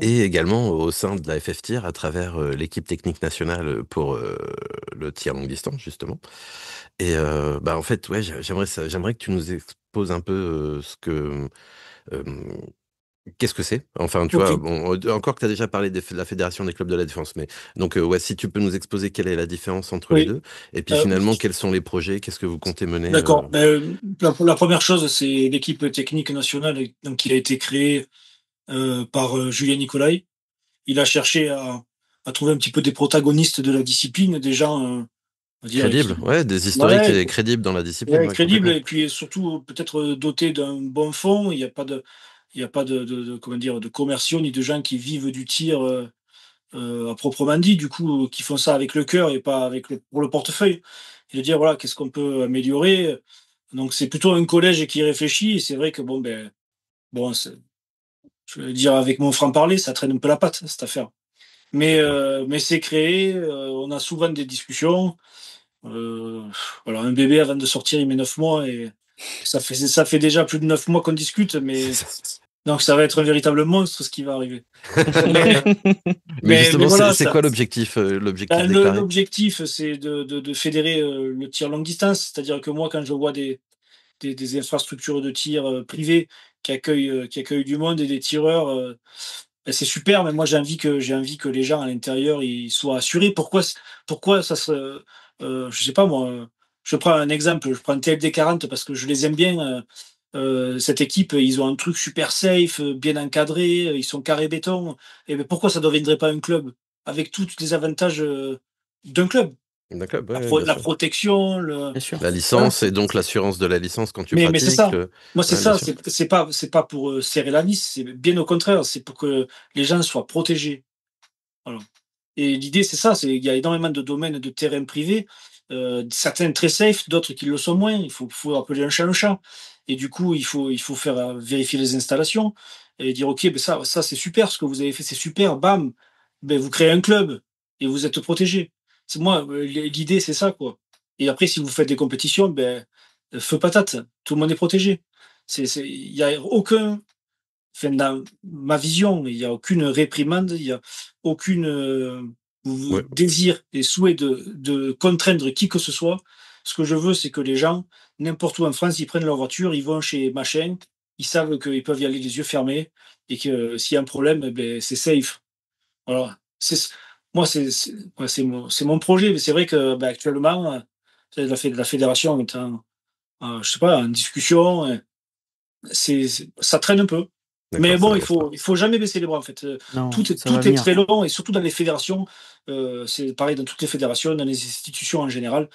et également au sein de la FF Tir à travers l'équipe technique nationale pour le tir longue distance, justement. Et bah en fait, ouais, j'aimerais que tu nous exposes un peu euh, qu'est-ce que c'est? Enfin, tu Ok. vois, bon, encore que tu as déjà parlé de la Fédération des clubs de la défense, mais donc, ouais, si tu peux nous exposer quelle est la différence entre les Oui. deux, et puis Euh, finalement, quels sont les projets, qu'est-ce que vous comptez mener d'accord. La première chose, c'est l'équipe technique nationale donc, qui a été créée par Julien Nicolai. Il a cherché à trouver un petit peu des protagonistes de la discipline, des gens, on va dire, crédibles? qui, Ouais, des historiques ouais, et crédibles dans la discipline, ouais, ouais, crédibles complètement. et puis surtout peut-être dotés d'un bon fond. Il y a pas comment dire, de commerciaux ni de gens qui vivent du tir. À proprement dit, du coup, qui font ça avec le cœur et pas pour le portefeuille. Et de dire, voilà, qu'est-ce qu'on peut améliorer. Donc, c'est plutôt un collège qui réfléchit. Et c'est vrai que, bon, je veux dire, avec mon franc-parler, ça traîne un peu la patte, cette affaire. D'accord. Mais c'est créé, on a souvent des discussions. Euh, voilà, un bébé, avant de sortir, il met 9 mois et ça fait déjà plus de 9 mois qu'on discute, C'est mais ça. donc ça va être un véritable monstre ce qui va arriver. Mais, Mais mais justement, voilà, c'est quoi l'objectif déclaré? l'objectif, c'est de fédérer le tir longue distance. C'est-à-dire que moi, quand je vois des infrastructures de tir privées qui accueillent du monde et des tireurs, ben, c'est super, mais moi, j'ai envie que les gens à l'intérieur ils soient assurés. Pourquoi ça se. Je sais pas, moi, je prends un exemple, je prends TLD 40 parce que je les aime bien. Cette équipe, ils ont un truc super safe, bien encadré, ils sont carré béton. Et ben pourquoi ça ne deviendrait pas un club avec tous les avantages d'un club? D'accord, ouais, ouais, bien La sûr. protection, Bien sûr. La voilà. licence et donc l'assurance de la licence quand tu Mais c'est pratiques. ça. Moi, c'est Ouais, bien ça. sûr. C'est pas pour serrer la vis. C'est bien au contraire. C'est pour que les gens soient protégés. Voilà. Et l'idée, c'est ça. Il y a énormément de domaines de terrain privé, certains très safe, d'autres qui le sont moins. Faut appeler un chat un chat. Et du coup, il faut faire vérifier les installations et dire, OK, ben ça c'est super, ce que vous avez fait, c'est super. Bam, ben, vous créez un club et vous êtes protégé. C'est moi, l'idée, c'est ça, quoi. Et après, si vous faites des compétitions, ben, feu patate, tout le monde est protégé. Il y a aucun, enfin, dans ma vision, il n'y a aucune réprimande, il n'y a aucune Ouais, désir et souhait de contraindre qui que ce soit. Ce que je veux, c'est que les gens, n'importe où en France, ils prennent leur voiture, ils vont chez machin, ils savent qu'ils peuvent y aller les yeux fermés et que s'il y a un problème, eh ben, c'est safe. Voilà. Moi, ouais, c'est mon projet, mais c'est vrai que ben, actuellement, la fédération est je sais pas, en discussion. Ça traîne un peu. Mais d'accord, ça bon, avance pas. il faut jamais baisser les bras en fait. Non, ça va Tout est venir. très long et surtout dans les fédérations, c'est pareil dans toutes les fédérations, dans les institutions en général.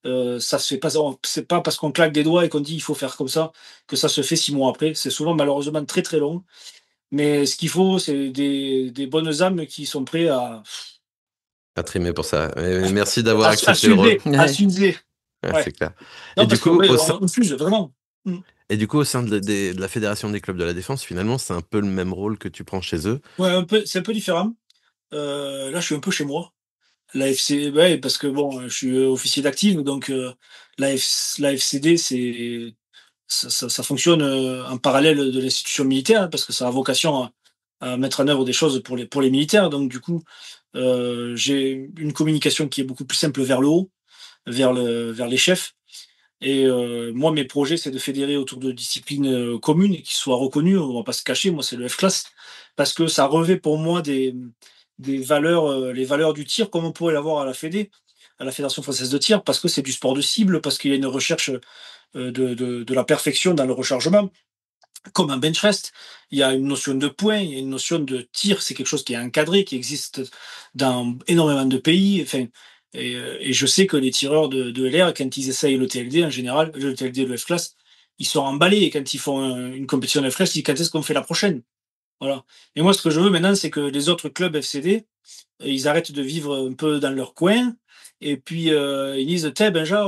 Ça se fait pas, c'est pas parce qu'on claque des doigts et qu'on dit il faut faire comme ça que ça se fait 6 mois après. C'est souvent malheureusement très très long. Mais ce qu'il faut, c'est des bonnes âmes qui sont prêts à trimer pour ça. Et merci d'avoir À accepté le rôle. s'user, à s'user. Ouais, Ouais. c'est clair. Et Non, du parce qu'en coup, vrai, on fuse, vraiment. Mm. au sein de la Fédération des clubs de la défense, finalement, c'est un peu le même rôle que tu prends chez eux. Ouais, c'est un peu différent. Là, je suis un peu chez moi. La FC, ouais, parce que bon, je suis officier d'active, donc la FCD, ça fonctionne en parallèle de l'institution militaire, hein, parce que ça a vocation à mettre en œuvre des choses pour les militaires. Donc, du coup, j'ai une communication qui est beaucoup plus simple vers le haut, vers les chefs. Et moi, mes projets, c'est de fédérer autour de disciplines communes et qui soient reconnues. On va pas se cacher, moi, c'est le F-class, parce que ça revêt pour moi des valeurs, les valeurs du tir, comme on pourrait l'avoir à la Fédération française de tir, parce que c'est du sport de cible, parce qu'il y a une recherche de la perfection dans le rechargement, comme un bench rest. Il y a une notion de point, il y a une notion de tir, c'est quelque chose qui est encadré, qui existe dans énormément de pays. Enfin, et je sais que les tireurs de LR, quand ils essayent le TLD en général, le TLD, le F-Class, ils sont emballés. Et quand ils font une compétition de F-Class, ils disent quand est-ce qu'on fait la prochaine? Voilà. Et moi, ce que je veux maintenant, c'est que les autres clubs FCD, ils arrêtent de vivre un peu dans leur coin. Et puis, ils disent, t'es, Benja,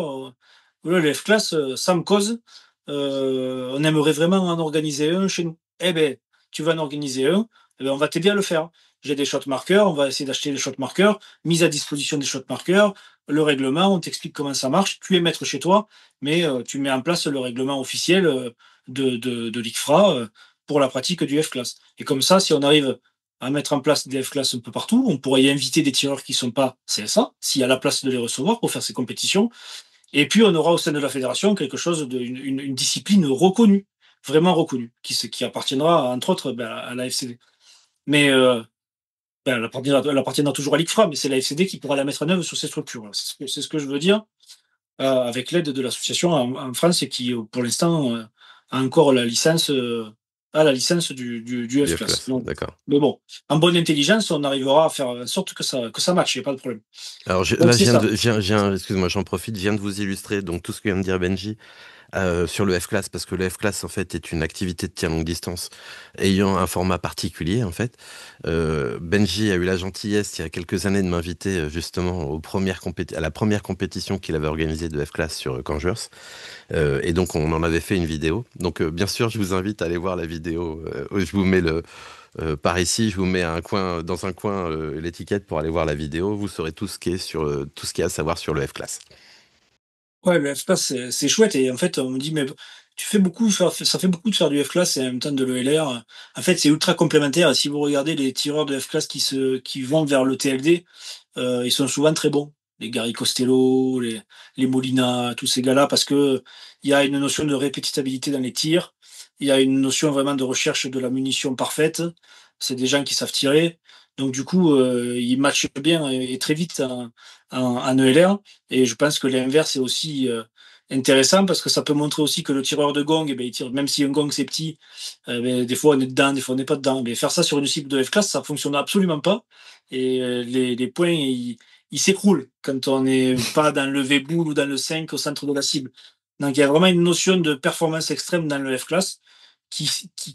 voilà, le F-Class, ça me cause. On aimerait vraiment en organiser un chez nous. Eh ben, tu vas en organiser un, eh ben, on va t'aider à le faire. J'ai des shot markers, on va essayer d'acheter des shot markers, mise à disposition des shot markers, le règlement, on t'explique comment ça marche. Tu es maître chez toi, mais tu mets en place le règlement officiel de l'ICFRA pour la pratique du F-Class. Et comme ça, si on arrive à mettre en place des F-Class un peu partout, on pourrait y inviter des tireurs qui ne sont pas CSA, s'il y a la place de les recevoir pour faire ces compétitions. Et puis, on aura au sein de la fédération quelque chose une discipline reconnue, vraiment reconnue, qui appartiendra, entre autres, à la FCD. Mais elle appartiendra toujours à l'ICFRA, mais c'est la FCD qui pourra la mettre en œuvre sur ces structures. Voilà. C'est ce que je veux dire, avec l'aide de l'association en France et qui, pour l'instant, a encore la licence du Du F-Class. F-Class, d'accord. Mais bon, en bonne intelligence, on arrivera à faire en sorte que ça matche, il n'y a pas de problème. Alors Donc, là, c'est ça. excuse-moi, j'en profite, je viens de vous illustrer donc tout ce que vient de dire Benji sur le F-Class, parce que le F-Class, en fait, est une activité de tir longue distance ayant un format particulier, en fait. Benji a eu la gentillesse, il y a quelques années, de m'inviter justement à la première compétition qu'il avait organisée de F-Class sur Cangers. Et donc, on en avait fait une vidéo. Donc, bien sûr, je vous invite à aller voir la vidéo. Je vous mets par ici, je vous mets dans un coin l'étiquette pour aller voir la vidéo. Vous saurez tout ce qui est tout ce qu'il y a à savoir sur le F-Class. Ouais, le F-Class, c'est chouette. Et en fait, on me dit, mais ça fait beaucoup de faire du F-Class et en même temps de l'ELR. En fait, c'est ultra complémentaire. Et si vous regardez les tireurs de F-Class qui vont vers le TLD, ils sont souvent très bons. Les Gary Costello, les Molina, tous ces gars-là, parce que il y a une notion de répétitabilité dans les tirs. Il y a une notion vraiment de recherche de la munition parfaite. C'est des gens qui savent tirer. Donc, du coup, ils matchent bien et très vite en ELR. Et je pense que l'inverse est aussi intéressant parce que ça peut montrer aussi que le tireur de gong, eh ben, il tire, même si un gong c'est petit, ben, des fois on est dedans, des fois on n'est pas dedans. Mais faire ça sur une cible de F-class, ça fonctionne absolument pas. Et les points, ils s'écroulent quand on n'est pas dans le V-boule ou dans le 5 au centre de la cible. Donc il y a vraiment une notion de performance extrême dans le F-class qui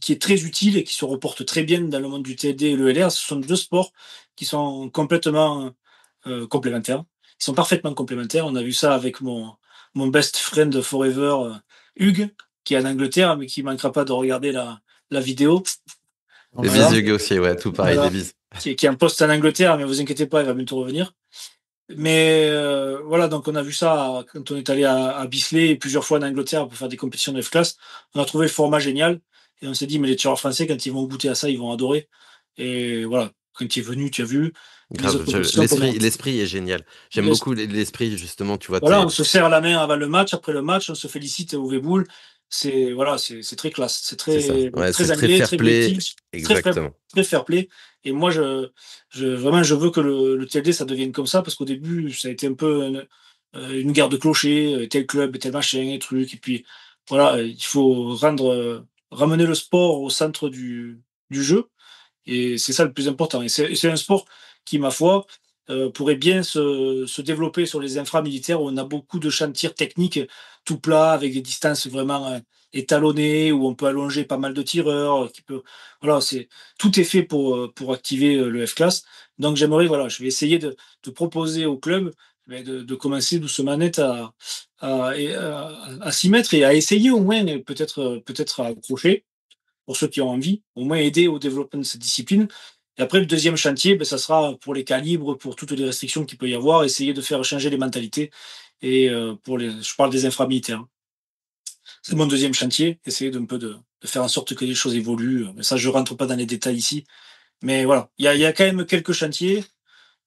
est très utile et qui se reporte très bien dans le monde du TD et le LR. Ce sont deux sports qui sont complètement complémentaires. Ils sont parfaitement complémentaires. On a vu ça avec mon best friend forever, Hugues, qui est en Angleterre, mais qui ne manquera pas de regarder la vidéo. Les Voilà. bises Hugo aussi, ouais, tout pareil, des Voilà. bises. Qui est en poste en Angleterre, mais vous inquiétez pas, il va bientôt revenir. Mais voilà, donc on a vu ça quand on est allé à Bisley et plusieurs fois en Angleterre pour faire des compétitions de F-Class. On a trouvé le format génial et on s'est dit, mais les tireurs français, quand ils vont goûter à ça, ils vont adorer. Et voilà, quand tu es venu, tu as vu les Grave, autres compétitions. l'esprit est génial. J'aime beaucoup l'esprit, justement, tu vois, Voilà, on se serre la main avant le match, après le match, on se félicite au V-Boule. C'est voilà, c'est très classe, c'est c'est ça. Ouais, c'est très très anglais, fair très play, british, exactement. très fair play. Et moi, vraiment, je veux que le TLD ça devienne comme ça parce qu'au début, ça a été un peu une guerre de clochers, tel club, tel machin, et truc. Et puis voilà, il faut ramener le sport au centre du jeu. Et c'est ça le plus important. Et c'est un sport qui, ma foi, pourrait bien se développer sur les infra militaires où on a beaucoup de champs de tir techniques tout plat avec des distances vraiment étalonné, où on peut allonger pas mal de tireurs, voilà, tout est fait pour activer le F-Class. Donc j'aimerais, voilà, je vais essayer de proposer au club de commencer doucement net à s'y mettre et à essayer au moins, et peut-être à accrocher, pour ceux qui ont envie, au moins aider au développement de cette discipline. Et après, le deuxième chantier, ça sera pour les calibres, pour toutes les restrictions qu'il peut y avoir, essayer de faire changer les mentalités. Et je parle des inframilitaires. C'est mon deuxième chantier, essayer de faire en sorte que les choses évoluent. Mais ça, je rentre pas dans les détails ici. Mais voilà, il y a quand même quelques chantiers.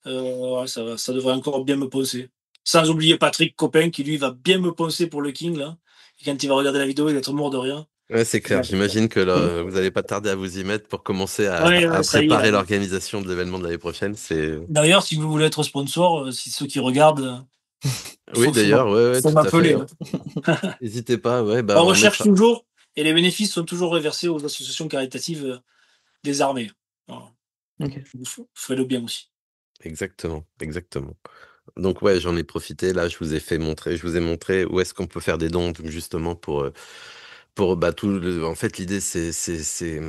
Ouais, ça devrait encore bien me poncer. Sans oublier Patrick Copain, qui lui va bien me poncer pour le King, là. Et quand il va regarder la vidéo, il va être mort de rien. Ouais, c'est clair. J'imagine que là, vous n'allez pas tarder à vous y mettre pour commencer Ouais, à ça y est, là. préparer l'organisation de l'événement de l'année prochaine. D'ailleurs, si vous voulez être sponsor, si ceux qui regardent, Oui, d'ailleurs, ouais, faut tout à fait. m'appeler. N'hésitez pas, ouais, On on recherche mettra. toujours, et les bénéfices sont toujours reversés aux associations caritatives des armées. Voilà. Ok. Vous ferez le bien aussi. Exactement, exactement. Donc ouais, j'en ai profité. Là, je vous ai montré où est-ce qu'on peut faire des dons, donc, justement pour en fait, l'idée c'est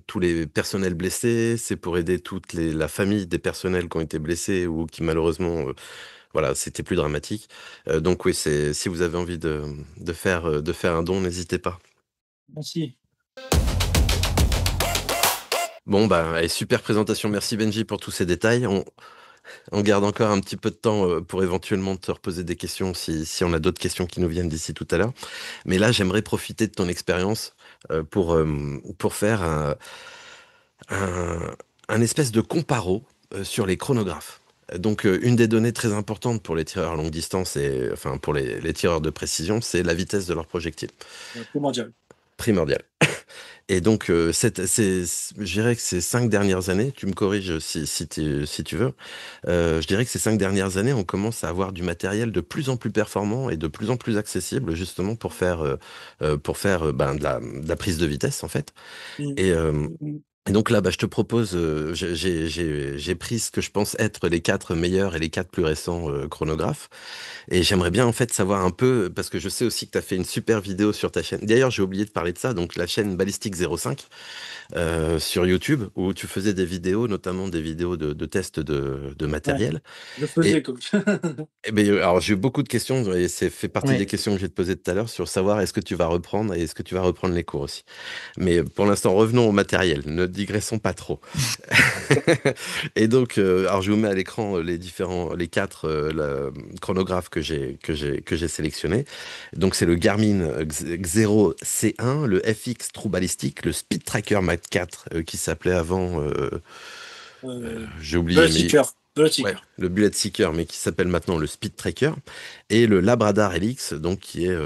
tous les personnels blessés, c'est pour aider la famille des personnels qui ont été blessés ou qui malheureusement, voilà, c'était plus dramatique. Donc oui, si vous avez envie de faire un don, n'hésitez pas. Merci. Bon, allez, super présentation. Merci Benji pour tous ces détails. On garde encore un petit peu de temps pour éventuellement te reposer des questions si on a d'autres questions qui nous viennent d'ici tout à l'heure. Mais là, j'aimerais profiter de ton expérience pour faire un espèce de comparo sur les chronographes. Donc, une des données très importantes pour les tireurs à longue distance et enfin pour les tireurs de précision, c'est la vitesse de leur projectile. Primordial. Primordial. Et donc, je dirais que ces 5 dernières années, tu me corriges si tu veux, je dirais que ces 5 dernières années, on commence à avoir du matériel de plus en plus performant et de plus en plus accessible, justement de la prise de vitesse, en fait. Et, euh, et donc là, je te propose, j'ai pris ce que je pense être les 4 meilleurs et les 4 plus récents chronographes. Et j'aimerais bien en fait savoir un peu, parce que je sais aussi que tu as fait une super vidéo sur ta chaîne. D'ailleurs, j'ai oublié de parler de ça, donc la chaîne Ballistic 05 sur YouTube, où tu faisais des vidéos, notamment des vidéos de tests de Ouais, matériel. je faisais Et, comme alors j'ai eu beaucoup de questions, et c'est fait partie des Ouais. questions que je vais te poser tout à l'heure, sur savoir est-ce que tu vas reprendre et est-ce que tu vas reprendre les cours aussi. Mais pour l'instant, revenons au matériel, ne digressons pas trop. Et donc, alors je vous mets à l'écran les 4 chronographes que j'ai sélectionnés. Donc c'est le Garmin Xero C1, le FX True Ballistic, le Speed Tracker Mark 4 qui s'appelait avant, j'ai oublié, Bullet mais Seeker. Bullet ouais, Seeker. le Bullet Seeker, mais qui s'appelle maintenant le Speed Tracker, et le Labradar Helix, donc qui est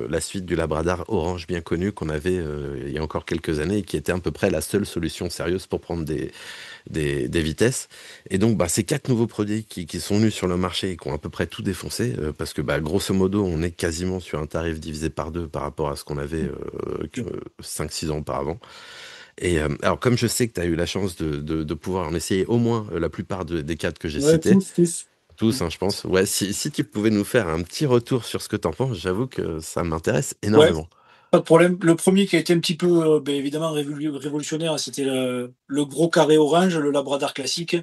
la suite du Labradar Orange bien connu qu'on avait il y a encore quelques années et qui était à peu près la seule solution sérieuse pour prendre des vitesses. Et donc, ces 4 nouveaux produits qui sont venus sur le marché et qui ont à peu près tout défoncé, parce que grosso modo, on est quasiment sur un tarif divisé par 2 par rapport à ce qu'on avait 5-6 ans auparavant. Et alors, comme je sais que tu as eu la chance de pouvoir en essayer au moins la plupart des 4 que j'ai Ouais, cités, tous. tous, hein, je pense, ouais, si tu pouvais nous faire un petit retour sur ce que tu en penses, j'avoue que ça m'intéresse Ouais, énormément. pas de problème. Le premier qui a été un petit peu, évidemment révolutionnaire, c'était le gros carré orange, le Labradar classique.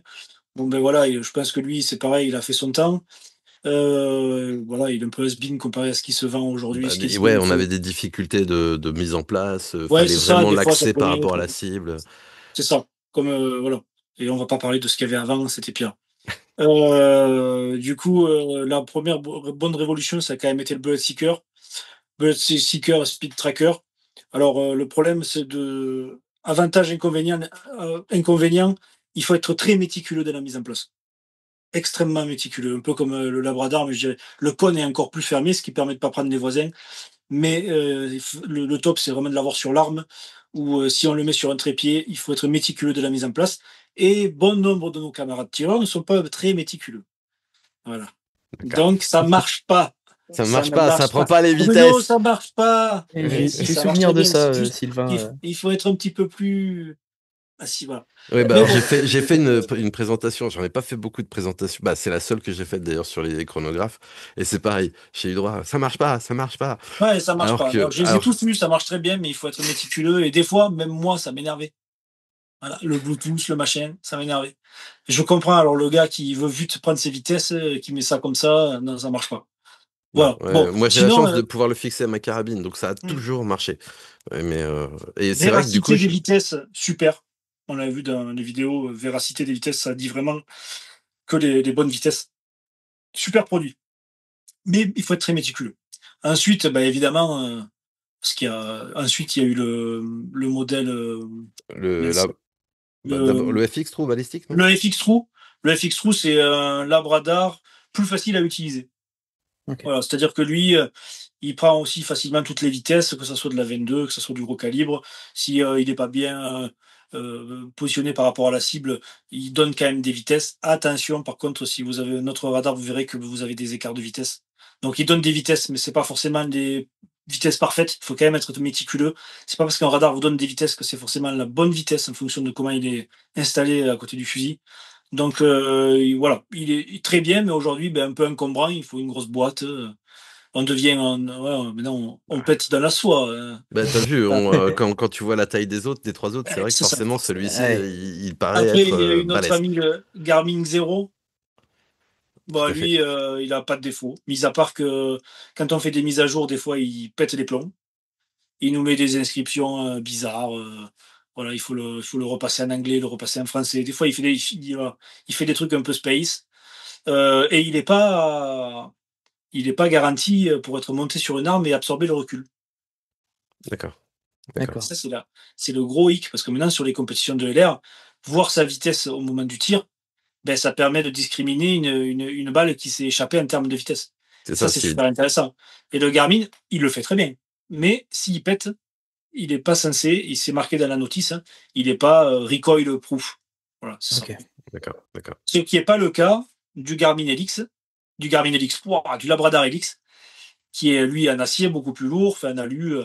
Bon, voilà, je pense que lui, c'est pareil, il a fait son temps. Voilà, il est un peu has-been comparé à ce qui se vend aujourd'hui, ce qui est Ouais, disponible. on avait des difficultés de mise en place, Ouais, fallait c'est ça, vraiment des fois, ça l'axer par prenait. rapport à la cible. C'est ça. Comme, voilà. Et on va pas parler de ce qu'il y avait avant, c'était pire. Du coup, la première bonne révolution, ça a quand même été le Bullet Seeker. Bullet Seeker Speed Tracker. Alors, le problème, c'est avantage, inconvénient, il faut être très méticuleux dans la mise en place. Extrêmement méticuleux, un peu comme le Labrador, mais je dirais le cône est encore plus fermé, ce qui permet de pas prendre les voisins. Mais le top, c'est vraiment de l'avoir sur l'arme, ou si on le met sur un trépied, il faut être méticuleux de la mise en place. Et bon nombre de nos camarades tireurs ne sont pas très méticuleux. Voilà. D'accord. Donc, ça marche pas. Ça Ça marche ne pas, ça marche prend pas. pas les Oh, mais non, vitesses. ça marche pas. Et Mais J'ai si, j'ai ça marche souvenir très de bien. ça, C'est juste, Sylvain. il faut être un petit peu plus. Ah si, voilà. Oui, bah Mais alors bon, j'ai fait une présentation, j'en ai pas fait beaucoup de présentations, bah c'est la seule que j'ai faite d'ailleurs sur les chronographes, et c'est pareil, j'ai eu droit, ça marche pas, ça marche pas. ouais, ça marche Alors pas. Alors, que, je les ai alors, tous lus, ça marche très bien, mais il faut être méticuleux. Et des fois, même moi, ça m'énervait. Voilà, le Bluetooth, le machin, ça m'énervait. Je comprends alors le gars qui veut vite prendre ses vitesses, qui met ça comme ça, non, ça marche pas. non, Voilà. Bon, moi j'ai la sinon, chance de pouvoir le fixer à ma carabine, donc ça a hmm, toujours marché. Ouais, mais, et c'est vrai que du coup, véracité des vitesses, super. On l'a vu dans les vidéos, véracité des vitesses, ça dit vraiment que les bonnes vitesses. Super produit. Mais il faut être très méticuleux. Ensuite, bah, évidemment, parce qu'il y a, ensuite, il y a eu le modèle, le, mince, la, bah, d'abord, le, le FX True balistique, non? le FX True. Le FX True, c'est un labradar plus facile à utiliser. Ok. Voilà, c'est-à-dire que lui, il prend aussi facilement toutes les vitesses, que ça soit de la 22, que ça soit du gros calibre. Si il n'est pas bien positionné par rapport à la cible, il donne quand même des vitesses. Attention, par contre, si vous avez un autre radar, vous verrez que vous avez des écarts de vitesse. Donc il donne des vitesses, mais c'est pas forcément des vitesses parfaites. Il faut quand même être méticuleux. C'est pas parce qu'un radar vous donne des vitesses que c'est forcément la bonne vitesse en fonction de comment il est installé à côté du fusil. Donc voilà, il est très bien, mais aujourd'hui, ben, un peu encombrant. Il faut une grosse boîte. On devient, ouais, maintenant, on pète dans la soie. Bah, t'as vu, Ah, quand tu vois la taille des autres, des trois autres, c'est vrai que c'est ça. forcément celui-ci, Ouais. il paraît Après, être il y a une autre balèze. amie, le Garmin Zero. Tout Bon, à fait. lui, il a pas de défaut. Mis à part que quand on fait des mises à jour, des fois, il pète les plombs. Il nous met des inscriptions bizarres. Voilà, il faut le repasser en anglais, le repasser en français. Des fois, voilà, il fait des trucs un peu space. Et il est pas garanti pour être monté sur une arme et absorber le recul. D'accord, d'accord. D'accord. Ça, c'est le gros hic, parce que maintenant, sur les compétitions de LR, voir sa vitesse au moment du tir, ben, ça permet de discriminer une balle qui s'est échappée en termes de vitesse. C'est Et ça, ça, c'est si. super intéressant. Et le Garmin, il le fait très bien. Mais s'il pète, il n'est pas censé, il s'est marqué dans la notice, hein, il n'est pas recoil proof. Voilà, c'est ça. Ok. D'accord, d'accord. Ce qui n'est pas le cas du Garmin LX, du Labradar LX, qui est lui un acier beaucoup plus lourd, enfin un alu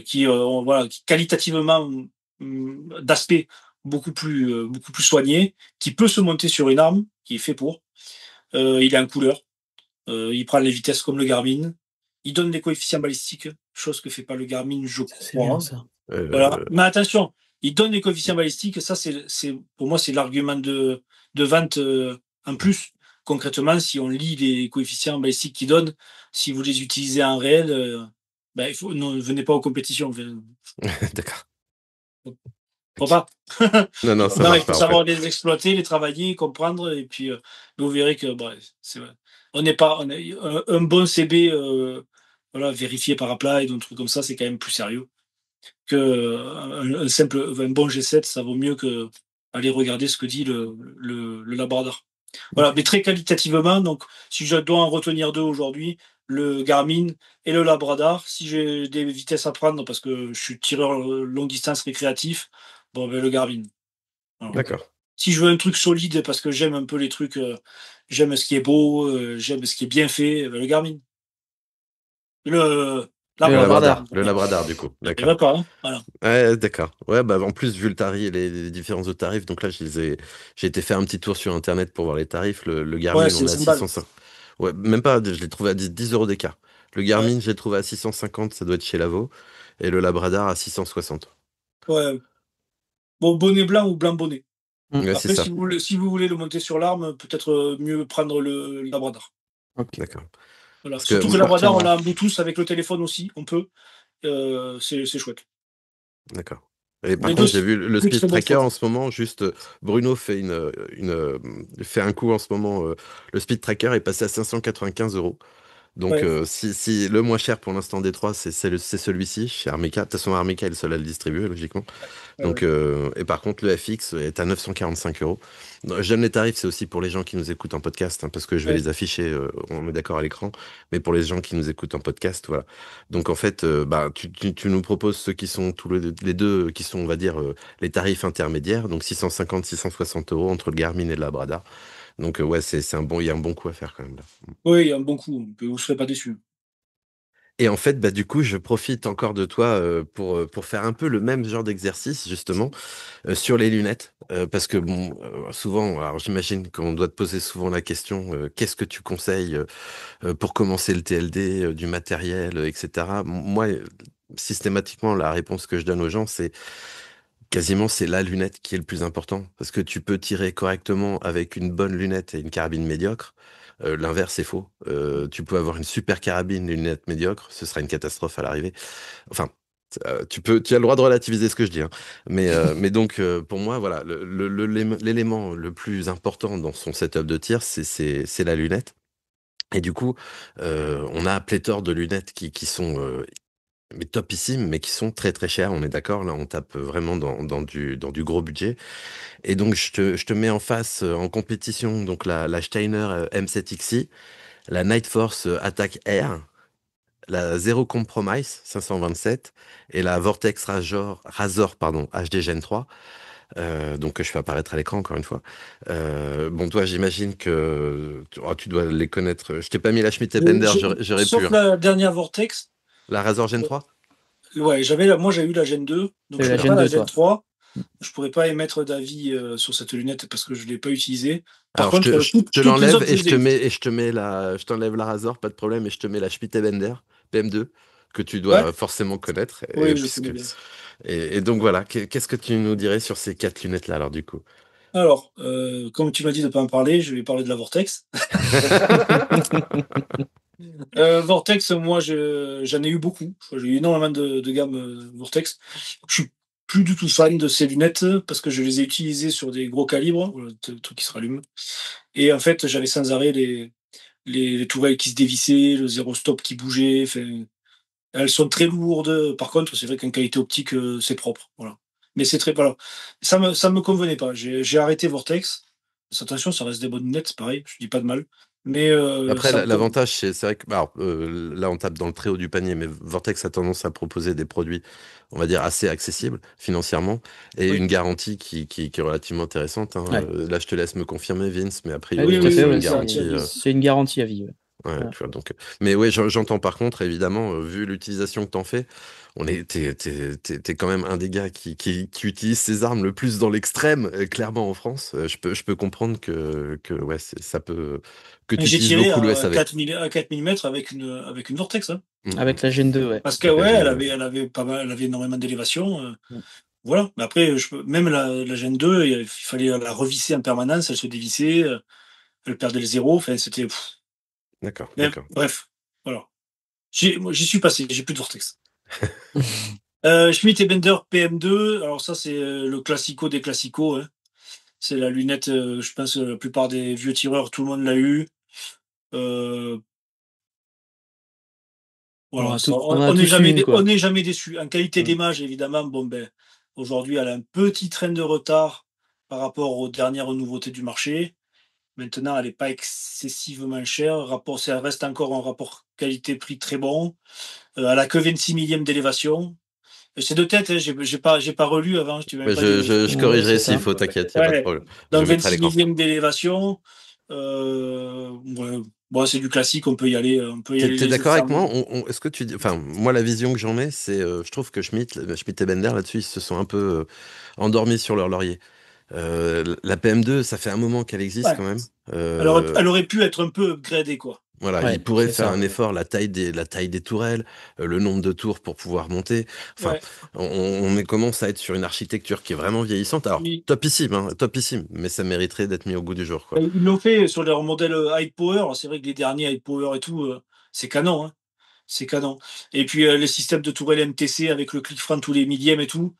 qui voilà, qui qualitativement d'aspect beaucoup plus soigné, qui peut se monter sur une arme, qui est fait pour. Il est en couleur, il prend les vitesses comme le Garmin, il donne des coefficients balistiques, chose que fait pas le Garmin, je Ça, c'est bien crois. ça. Voilà, Euh, mais attention, il donne des coefficients balistiques, ça c'est pour moi c'est l'argument de vente en plus. Concrètement, si on lit les coefficients balistiques qu'il donne, si vous les utilisez en réel, ben, non, venez pas aux compétitions. d'accord. Faut pas. Non, non, ça Non, il marche faut pas en fait. savoir les exploiter, les travailler, comprendre, et puis vous verrez que bah, c'est vrai. On n'est pas on est, un bon CB voilà, vérifié par Apple et un truc comme ça, c'est quand même plus sérieux que un simple un bon G7, ça vaut mieux que aller regarder ce que dit le Labrador. Voilà, Ok. mais très qualitativement, donc si je dois en retenir deux aujourd'hui, le Garmin et le Labrador. Si j'ai des vitesses à prendre parce que je suis tireur longue distance récréatif, bon ben le Garmin. Voilà. Ok. D'accord. Si je veux un truc solide parce que j'aime un peu les trucs, j'aime ce qui est beau, j'aime ce qui est bien fait, ben le Garmin. Le Le Labrador, Labradar. Le Labradar du coup. il D'accord. va pas, hein, voilà. Ouais, d'accord. Ouais, bah en plus, vu le tarif, les différents autres tarifs, donc là, j'ai été faire un petit tour sur Internet pour voir les tarifs. Le Ouais, Garmin, on c'est est à 100 balles. 605. Ouais, même pas, je l'ai trouvé à 10 euros d'écart. Le Ouais, Garmin, j'ai trouvé à 650, ça doit être chez Lavo. Et le Labradar à 660. ouais. Bon, bonnet blanc ou blanc bonnet. Hmm. Ouais, c'est Après, ça. si vous voulez le monter sur l'arme, peut-être mieux prendre le Labrador. Ok. D'accord. Voilà. Parce que, Surtout que On le se Labrador, on retiendra. l'a en Bluetooth avec le téléphone aussi, on peut. C'est chouette. d'accord. Et par Mais contre, j'ai vu le deux speed très bons tracker en produits. ce moment, juste Bruno fait fait un coup en ce moment. Le speed tracker est passé à 595 euros. Donc, Ouais, si le moins cher pour l'instant des trois, c'est celui-ci, chez Armeka. De toute façon, Armeka est le seul à le distribuer, logiquement. ouais, Donc, ouais. et par contre, le FX est à 945 euros. Non, je donne les tarifs, c'est aussi pour les gens qui nous écoutent en podcast, hein, parce que je vais Ouais. les afficher, on est d'accord à l'écran, mais pour les gens qui nous écoutent en podcast, voilà. Donc, en fait, bah, tu nous proposes ceux qui sont tous les deux, qui sont, on va dire, les tarifs intermédiaires, donc 650, 660 euros entre le Garmin et le Labrador. Donc, ouais, c'est un bon, il y a un bon coup à faire quand même là. Oui, il y a un bon coup. Vous ne serez pas déçus. Et en fait, bah, du coup, je profite encore de toi pour faire un peu le même genre d'exercice, justement, sur les lunettes. Parce que, bon, souvent, alors j'imagine qu'on doit te poser souvent la question, qu'est-ce que tu conseilles pour commencer le TLD, du matériel, etc. Moi, systématiquement, la réponse que je donne aux gens, c'est quasiment c'est la lunette qui est le plus important. Parce que tu peux tirer correctement avec une bonne lunette et une carabine médiocre. L'inverse est faux. Tu peux avoir une super carabine et une lunette médiocre, ce sera une catastrophe à l'arrivée. Enfin, tu as le droit de relativiser ce que je dis, hein. Mais donc, pour moi, voilà, l'élément le plus important dans son setup de tir, c'est la lunette. Et du coup, on a pléthore de lunettes qui sont mais topissimes, mais qui sont très très chères. On est d'accord, là, on tape vraiment dans du gros budget. Et donc, je te mets en face, en compétition, donc la Steiner M7XI, la Night Force Attack Air, la Zero Compromise 527 et la Vortex Razor pardon, HD Gen 3. Donc, que je fais apparaître à l'écran encore une fois. Bon, toi, j'imagine que tu dois les connaître. Je t'ai pas mis la Schmitt Bender, j'aurais pu, Sauf hein. la dernière Vortex. La Razor Gen 3? Ouais, moi j'ai eu la Gen 2, donc T'as eu je la connais Gen pas la 2, Gen toi. 3. Je pourrais pas émettre d'avis sur cette lunette parce que je l'ai pas utilisée. Par Alors, je contre, te, je te toutes les l'enlève autres, je et je les ai te eues. mets, je t'enlève la Razor, pas de problème, et je te mets la Schmitt Bender PM2 que tu Ouais, dois forcément connaître. oui, je connais bien. Et donc voilà, qu'est-ce que tu nous dirais sur ces 4 lunettes-là, alors, du coup? Alors, comme tu m'as dit de pas en parler, je vais parler de la Vortex. Vortex, moi, j'en ai eu beaucoup. J'ai eu énormément de gammes Vortex. Je suis plus du tout fan de ces lunettes parce que je les ai utilisées sur des gros calibres, le truc qui se rallume. Et en fait, j'avais sans arrêt les tourelles qui se dévissaient, le zéro stop qui bougeait. Enfin, elles sont très lourdes. Par contre, c'est vrai qu'en qualité optique, c'est propre. Voilà. Mais c'est très. Voilà. Ça me convenait pas. J'ai arrêté Vortex. Attention, ça reste des bonnes lunettes, c'est pareil. Je dis pas de mal. Mais Après, ça me convenait. l'avantage, c'est vrai que bah, alors, là, on tape dans le très haut du panier, mais Vortex a tendance à proposer des produits, on va dire, assez accessibles financièrement et Oui. une garantie qui est relativement intéressante, hein. Ouais. Là, je te laisse me confirmer, Vince, mais a Oui, priori, Oui, tout on à est oui, fait, sur oui, une ouais, garantie à garantie. vie. c'est une garantie à vie. Ouais. Ouais, Voilà. tu vois, donc, mais ouais, j'entends par contre, évidemment, vu l'utilisation que t'en fais, t'es quand même un des gars qui utilise ses armes le plus dans l'extrême, clairement en France. Je peux comprendre que ouais, ça peut, que tu J'ai utilises tiré beaucoup le à SAV. 4 millimètres avec une Vortex, hein. Mm. Avec la Gen 2, ouais. Parce que Avec la ouais, Gen 2. elle avait pas mal, elle avait énormément d'élévation. Mm. Voilà. Mais après, même la Gen 2, il fallait la revisser en permanence, elle se dévissait, elle perdait le zéro. Enfin, c'était. D'accord, Mais d'accord. bref, voilà. Moi, j'y suis passé, j'ai plus de Vortex. Schmitt et Bender PM2, alors ça, c'est le classico des classicos, hein. C'est la lunette, je pense que la plupart des vieux tireurs, tout le monde l'a eu. Euh, Voilà, On en a on n'est tous eu jamais, une, on quoi. n'est jamais déçu. En qualité Mm. d'image, évidemment, bon ben, aujourd'hui, elle a un petit train de retard par rapport aux dernières nouveautés du marché. Maintenant, elle n'est pas excessivement chère. Ça reste encore un rapport qualité-prix très bon. Elle a que 26 millièmes d'élévation. C'est de tête, hein, j'ai pas relu avant, je t'ai même Mais pas dit. je Ouais, corrigerai c'est s'il ça. faut, t'inquiète, il n'y a pas de Ouais, problème. Je donc mettrai à 26 l'écran. millièmes d'élévation. Ouais, bon, c'est du classique, on peut y aller, T'es les yeux d'accord avec moi? fermés. Est-ce que tu dis, enfin, moi, la vision que j'en ai, c'est, je trouve que Schmitt et Bender, là-dessus, ils se sont un peu endormis sur leur laurier. La PM2, ça fait un moment qu'elle existe Ouais. quand même. Elle aurait pu être un peu upgradée, quoi. Voilà, Ouais, ils pourraient c'est faire ça. un effort, la taille des tourelles, le nombre de tours pour pouvoir monter. Enfin, Ouais. commence à être sur une architecture qui est vraiment vieillissante. Alors, Ils, topissime, hein, topissime, mais ça mériterait d'être mis au goût du jour, quoi. ils l'ont fait sur leur modèle High Power. C'est vrai que les derniers High Power et tout, c'est canon, hein. C'est canon. Et puis les systèmes de tourelle MTC avec le click franc tous les millièmes et tout.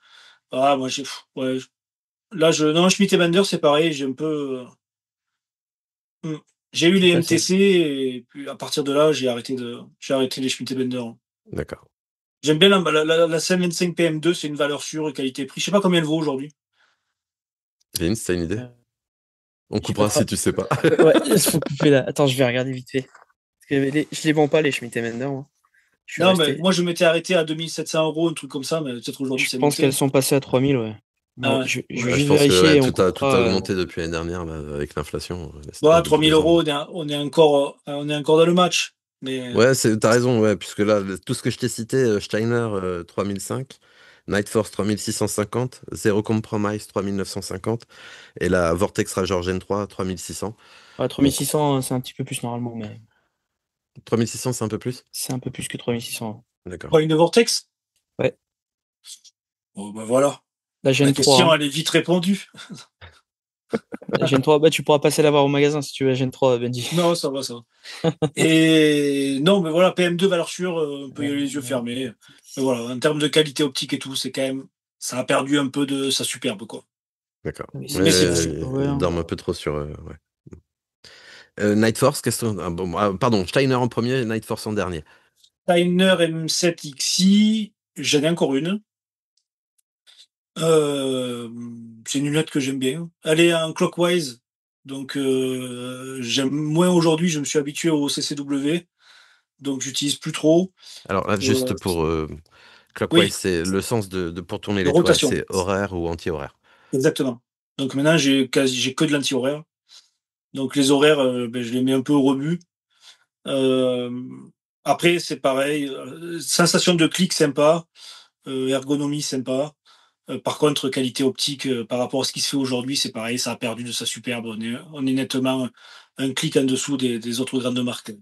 Ah, moi, ouais, là, non, Schmitt et Bender, c'est pareil. J'ai un peu. J'ai eu C'est les passé. MTC et puis à partir de là, j'ai arrêté les Schmitt et Bender. D'accord. J'aime bien la 525 PM2, c'est une valeur sûre et qualité-prix. Je sais pas combien elle vaut aujourd'hui. Vince, t'as une idée? Euh, On j'ai pas coupera si tra- tu sais pas. Ouais, il faut couper là. Attends, je vais regarder vite fait. Parce que je les vends pas, les Schmitt Mender, moi. Je suis Non, mais resté. moi, je m'étais arrêté à 2 700 €, un truc comme ça, mais peut-être aujourd'hui, Je c'est pense qu'elles monté. sont passées à 3000, ouais. Ah Bon, ouais, je vais Ouais, je juste pense que vérifier ouais, et on tout a coupera. augmenté depuis l'année dernière là, avec l'inflation. Laisse bon, à tomber, 3 000 les gens. euros, on est encore dans le match. Mais Ouais, t'as raison, ouais, puisque là, tout ce que je t'ai cité, Steiner 3005, Night Force 3650, Zero Compromise 3950, et la Vortex Rager Gen 3 3600. Ouais, Donc 3600, c'est un petit peu plus normalement, mais 3600, c'est un peu plus? c'est un peu plus que 3600. D'accord. pas une Vortex? Ouais. Bon, ben voilà. La La Gen 3, question, hein. elle est vite répondue. La Gen 3, bah, tu pourras passer la voir au magasin si tu veux la Gen 3, Benji. Non, ça va, ça va. Et non, mais voilà, PM2 valeur sûre, on peut y aller les yeux fermés. Mais voilà, en termes de qualité optique et tout, c'est quand même, ça a perdu un peu de sa superbe, quoi. D'accord. Mais Ouais, c'est Mais c'est c'est Power. ils dorment un peu trop sur. Ouais. Night Force, pardon, Steiner en premier et Night Force en dernier. Steiner M7XI, j'en ai encore une. Euh, c'est une lunette que j'aime bien. Elle est en clockwise, donc j'aime moins aujourd'hui. Je me suis habitué au CCW, donc j'utilise plus trop. Alors là, Euh, juste pour oui, Clockwise, c'est le sens pour tourner de l'étoile, rotation, c'est horaire ou anti-horaire. exactement. Donc maintenant j'ai que de l'anti-horaire. Donc les horaires, ben, je les mets un peu au rebut. Euh, après c'est pareil, sensation de clic sympa, ergonomie sympa. Par contre, qualité optique, par rapport à ce qui se fait aujourd'hui, c'est pareil, ça a perdu de sa superbe. On est nettement un clic en dessous des autres grandes marques.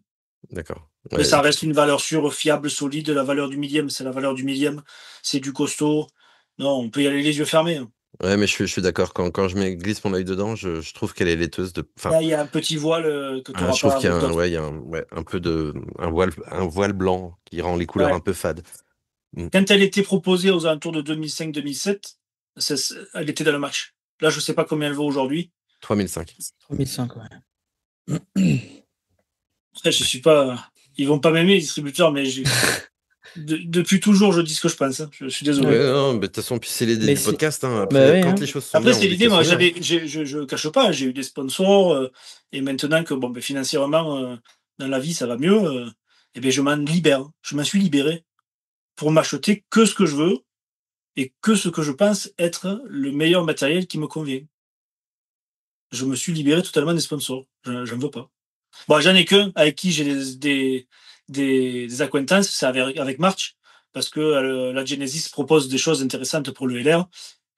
D'accord. Mais Ouais, ça reste une valeur sûre, fiable, solide. La valeur du millième, c'est la valeur du millième. C'est du costaud. Non, on peut y aller les yeux fermés, hein. ouais, mais je suis d'accord. Quand glisse mon œil dedans, je trouve qu'elle est laiteuse Enfin, Là, il y a un petit voile que tu je n'auras trouve pas qu'il y a avec d'autres. un peu un voile blanc qui rend les couleurs Ouais. un peu fades. Mm. Quand elle était proposée aux alentours de 2005-2007, elle était dans le match. Là, je ne sais pas combien elle vaut aujourd'hui. 3005. 3005, ouais. Après, je suis pas. Ils vont pas m'aimer, les distributeurs, mais depuis toujours, je dis ce que je pense, hein. Je suis désolé. Ouais. Ouais, non, mais de toute façon, puis c'est l'idée Mais du c'est. podcast, hein. Bah Après, ouais, quand hein. les choses sont Après, bien, on c'est dit l'idée. qu'elles Moi, sont bien. je cache pas, j'ai eu des sponsors, et maintenant que bon, ben, financièrement, dans la vie, ça va mieux, et ben, je m'en libère. Je m'en suis libéré pour m'acheter que ce que je veux et que ce que je pense être le meilleur matériel qui me convient. Je me suis libéré totalement des sponsors. J'en veux pas. Bon, j'en ai qu'un avec qui j'ai des acquaintances, c'est avec March, parce que la Genesis propose des choses intéressantes pour le LR.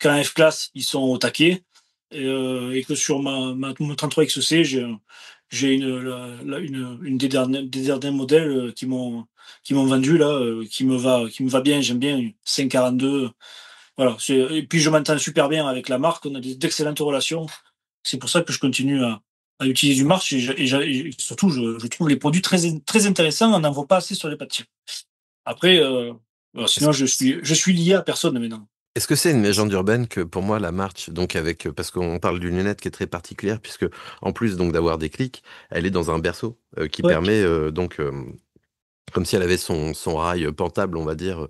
Qu'en F-Class, ils sont au taquet, et que sur mon 33XC, j'ai une des derniers modèles qui m'ont vendu, là, qui me va bien, j'aime bien, une 542. Voilà. Et puis je m'entends super bien avec la marque, on a d'excellentes relations. C'est pour ça que je continue à utiliser du March et surtout, je trouve les produits très, très intéressants. On n'en voit pas assez sur les pâtes. Après, voilà, Est-ce sinon, je suis lié à personne maintenant. est-ce que c'est une légende urbaine que pour moi, la March, donc parce qu'on parle d'une lunette qui est très particulière, puisque en plus donc d'avoir des clics, elle est dans un berceau qui Ouais, permet comme si elle avait son rail pentable, on va dire,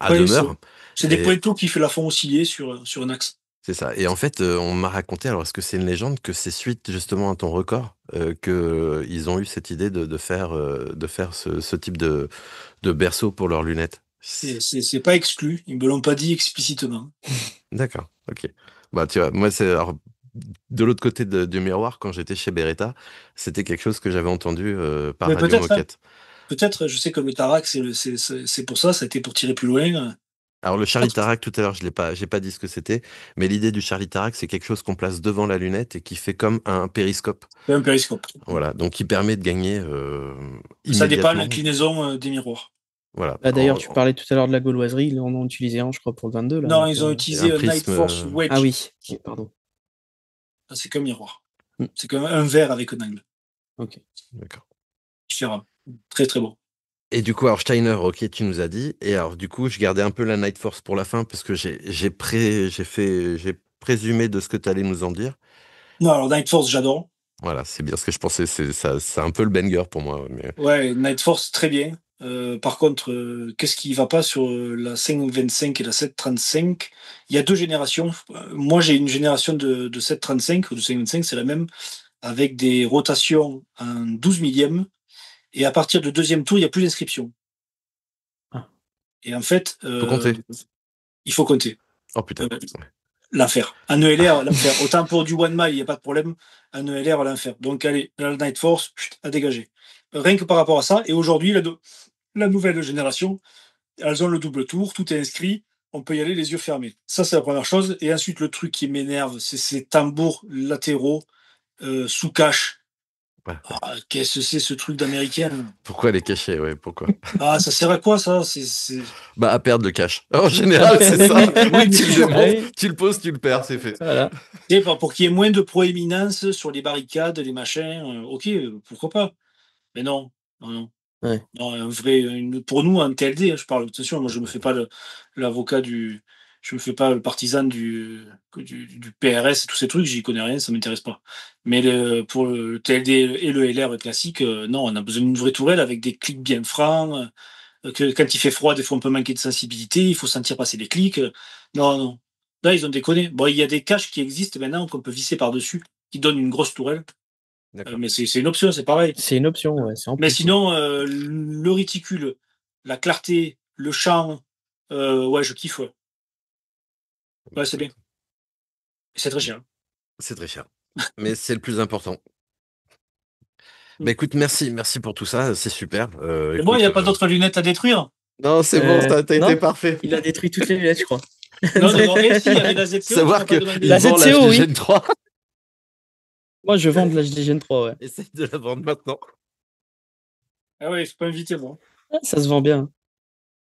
à ouais, c'est demeure. c'est des Et pointeaux qui la font osciller sur un axe. c'est ça. Et en fait, on m'a raconté, alors est-ce que c'est une légende, que c'est suite justement à ton record que ils ont eu cette idée de faire ce type de berceau pour leurs lunettes. C'est pas exclu. Ils me l'ont pas dit explicitement. D'accord, ok. Bah tu vois, moi c'est alors, de l'autre côté du miroir, quand j'étais chez Beretta, c'était quelque chose que j'avais entendu par Mais Radio peut-être, hein. Moquette. Peut-être, je sais que le Tarak, c'est pour ça. Ça a été pour tirer plus loin. Alors le Charlie Tarak, tout à l'heure, j'ai pas dit ce que c'était, mais l'idée du Charlie Tarak, c'est quelque chose qu'on place devant la lunette et qui fait comme un périscope. C'est un périscope. Voilà, donc qui permet de gagner Ça dépend de immédiatement. l'inclinaison des miroirs. Voilà, Bah, d'ailleurs, tu parlais tout à l'heure de la gauloiserie, ils en ont utilisé un, je crois, pour le 22, là. Non, Donc, ils ont un utilisé un Night prisme. Force Ah Wedge. oui, ok, pardon. Ça, c'est qu'un miroir. Hmm, C'est comme un verre avec un angle ok. D'accord. différent. Très, très bon. Et du coup, alors Steiner, ok, tu nous as dit. Et alors, du coup, je gardais un peu la Night Force pour la fin parce que j'ai présumé de ce que tu allais nous en dire. Non, alors Night Force, j'adore. Voilà, c'est bien ce que je pensais. C'est un peu le banger pour moi. Mais Ouais, Night Force, très bien. Par contre, qu'est-ce qui va pas sur la 525 et la 735? Il y a deux générations. Moi, j'ai une génération de 735 ou de 525, c'est la même, avec des rotations en 12 millième. Et à partir du deuxième tour, il n'y a plus d'inscription. Ah, Et en fait, faut compter. il faut compter. Oh putain. Euh, Ouais. L'enfer. Un ELR, l'enfer. Autant pour du one mile, il n'y a pas de problème. Un ELR, l'enfer. Donc, allez, la Night Force, chut, à dégager. Rien que par rapport à ça. Et aujourd'hui, la nouvelle génération, elles ont le double tour, tout est inscrit, on peut y aller les yeux fermés. Ça, c'est la première chose. Et ensuite, le truc qui m'énerve, c'est ces tambours latéraux sous cache. Ouais. Ah, qu'est-ce que c'est ce truc d'américain? Pourquoi les cacher? Ouais, pourquoi? Ah, ça sert à quoi ça? Bah, à perdre le cash. En général, c'est ça. Oui, mais Tu le toujours. demandes, Oui. tu le poses, tu le perds, c'est fait. Voilà. Tu sais, pour qu'il y ait moins de proéminence sur les barricades, les machins, ok, pourquoi pas. Mais non, non, non. Ouais. Non, pour nous, un TLD, je parle, attention, moi je me fais pas l'avocat je me fais pas le partisan du PRS et tous ces trucs, j'y connais rien, ça m'intéresse pas. Mais pour le TLD et le LR classique, non, on a besoin d'une vraie tourelle avec des clics bien francs, que quand il fait froid, des fois on peut manquer de sensibilité, il faut sentir passer les clics. Non, non. Là, ils ont déconné. Bon, il y a des caches qui existent maintenant qu'on peut visser par-dessus, qui donnent une grosse tourelle. D'accord. Mais c'est une option, c'est pareil. C'est une option, ouais. C'est en Mais plus, sinon, le réticule, la clarté, le champ, ouais, je kiffe, ouais. Ouais, c'est bien. C'est très cher. C'est très cher. Mais c'est le plus important. Mmh. Bah, écoute, merci pour tout ça, c'est super. Et bon, il Écoute, y a pas d'autres lunettes à détruire? non, c'est bon, tu as été non, parfait. il a détruit toutes les lunettes, je crois. Non, non, non. Et si, il y avait la ZTO, tu Savoir m'as pas qu'il demandé. La vend la ZTO, oui. Gen 3. Moi, je vends de la Gen 3, ouais. Essaye de la vendre maintenant. Ah ouais, je suis pas invité, moi. Ah, ça se vend bien.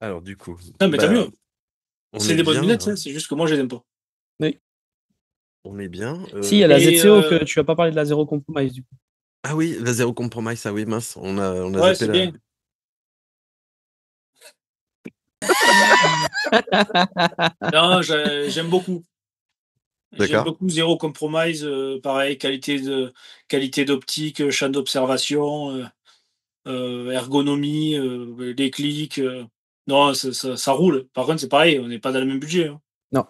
Alors du coup, Non, mais tant mieux. on C'est est des bonnes bien, lunettes, hein. hein, c'est juste que moi, je les aime pas. Oui. On est bien. Si, il y a la Et, ZCO que tu as pas parlé de la Zero Compromise, du coup. Ah oui, la Zero Compromise, ah oui, mince, on a ouais, zappé c'est la... bien. Non, j'aime beaucoup. J'aime D'accord. beaucoup Zero Compromise, pareil, qualité d'optique, champ d'observation, ergonomie, les clics. Non, ça roule. Par contre, c'est pareil, on n'est pas dans le même budget, hein. Non.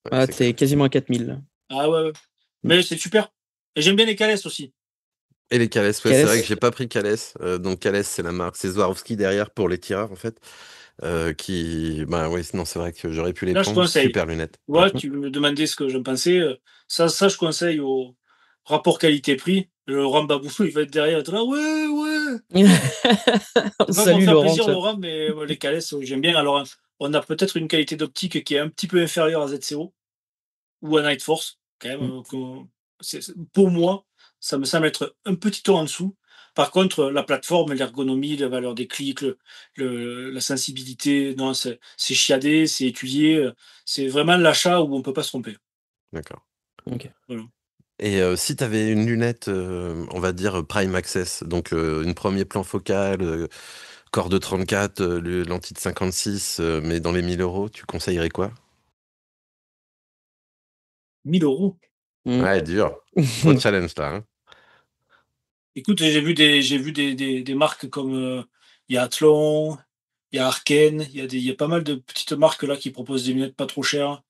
Ouais, Ah, c'est c'est clair. quasiment à 4000. Ah ouais, ouais. Mais c'est super. Et j'aime bien les Cales aussi. Et les Cales, ouais, c'est Cales. vrai que j'ai pas pris Cales. Donc Cales, c'est la marque, c'est Swarovski derrière pour les tireurs en fait. Bah oui, non, c'est vrai que j'aurais pu les Là, je prendre. conseille. Super lunettes. Ouais. Ouais, tu me demandais ce que j'en pensais. Ça, je conseille au rapport qualité-prix. Le Rambabou, il va être derrière. Il va être là, ouais, ouais. C'est pas pour me Salut faire Laurent. plaisir, Laurent, mais les Cales, j'aime bien. Alors, on a peut-être une qualité d'optique qui est un petit peu inférieure à ZCO ou à Night Force, quand même. Pour moi, ça me semble être un petit ton en dessous. Par contre, la plateforme, l'ergonomie, la valeur des clics, la sensibilité, non, c'est chiadé, c'est étudié. C'est vraiment l'achat où on peut pas se tromper. D'accord. Ok. Voilà. Et si tu avais une lunette, on va dire Prime Access, donc une premier plan focal, corps de 34, lentille de 56, mais dans les 1000 euros, tu conseillerais quoi? 1 000 euros. Ouais, dur. Gros challenge là, hein. Écoute, j'ai vu des marques comme il y a Athlon, il y a Arken, il y a pas mal de petites marques là qui proposent des lunettes pas trop chères.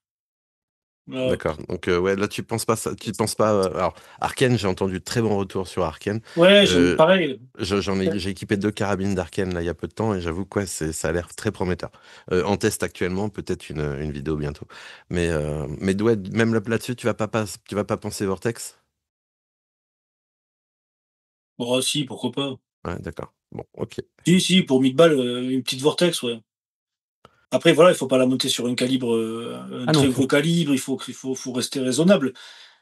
Euh, D'accord. Donc ouais, là tu penses pas ça, tu penses pas. Alors Arken, j'ai entendu de très bons retours sur Arken. ouais, Euh, pareil. j'ai équipé 2 carabines d'Arken là il y a peu de temps et j'avoue que ouais, ça a l'air très prometteur. En test actuellement, peut-être une vidéo bientôt. Mais ouais, même là-dessus, tu vas pas penser Vortex? Bon, si, pourquoi pas. Ouais, d'accord. Bon, ok. Si, si, pour 1000 balles, une petite Vortex, ouais. Après, voilà, il faut pas la monter sur un calibre, un Ah non, très gros calibre, faut rester raisonnable.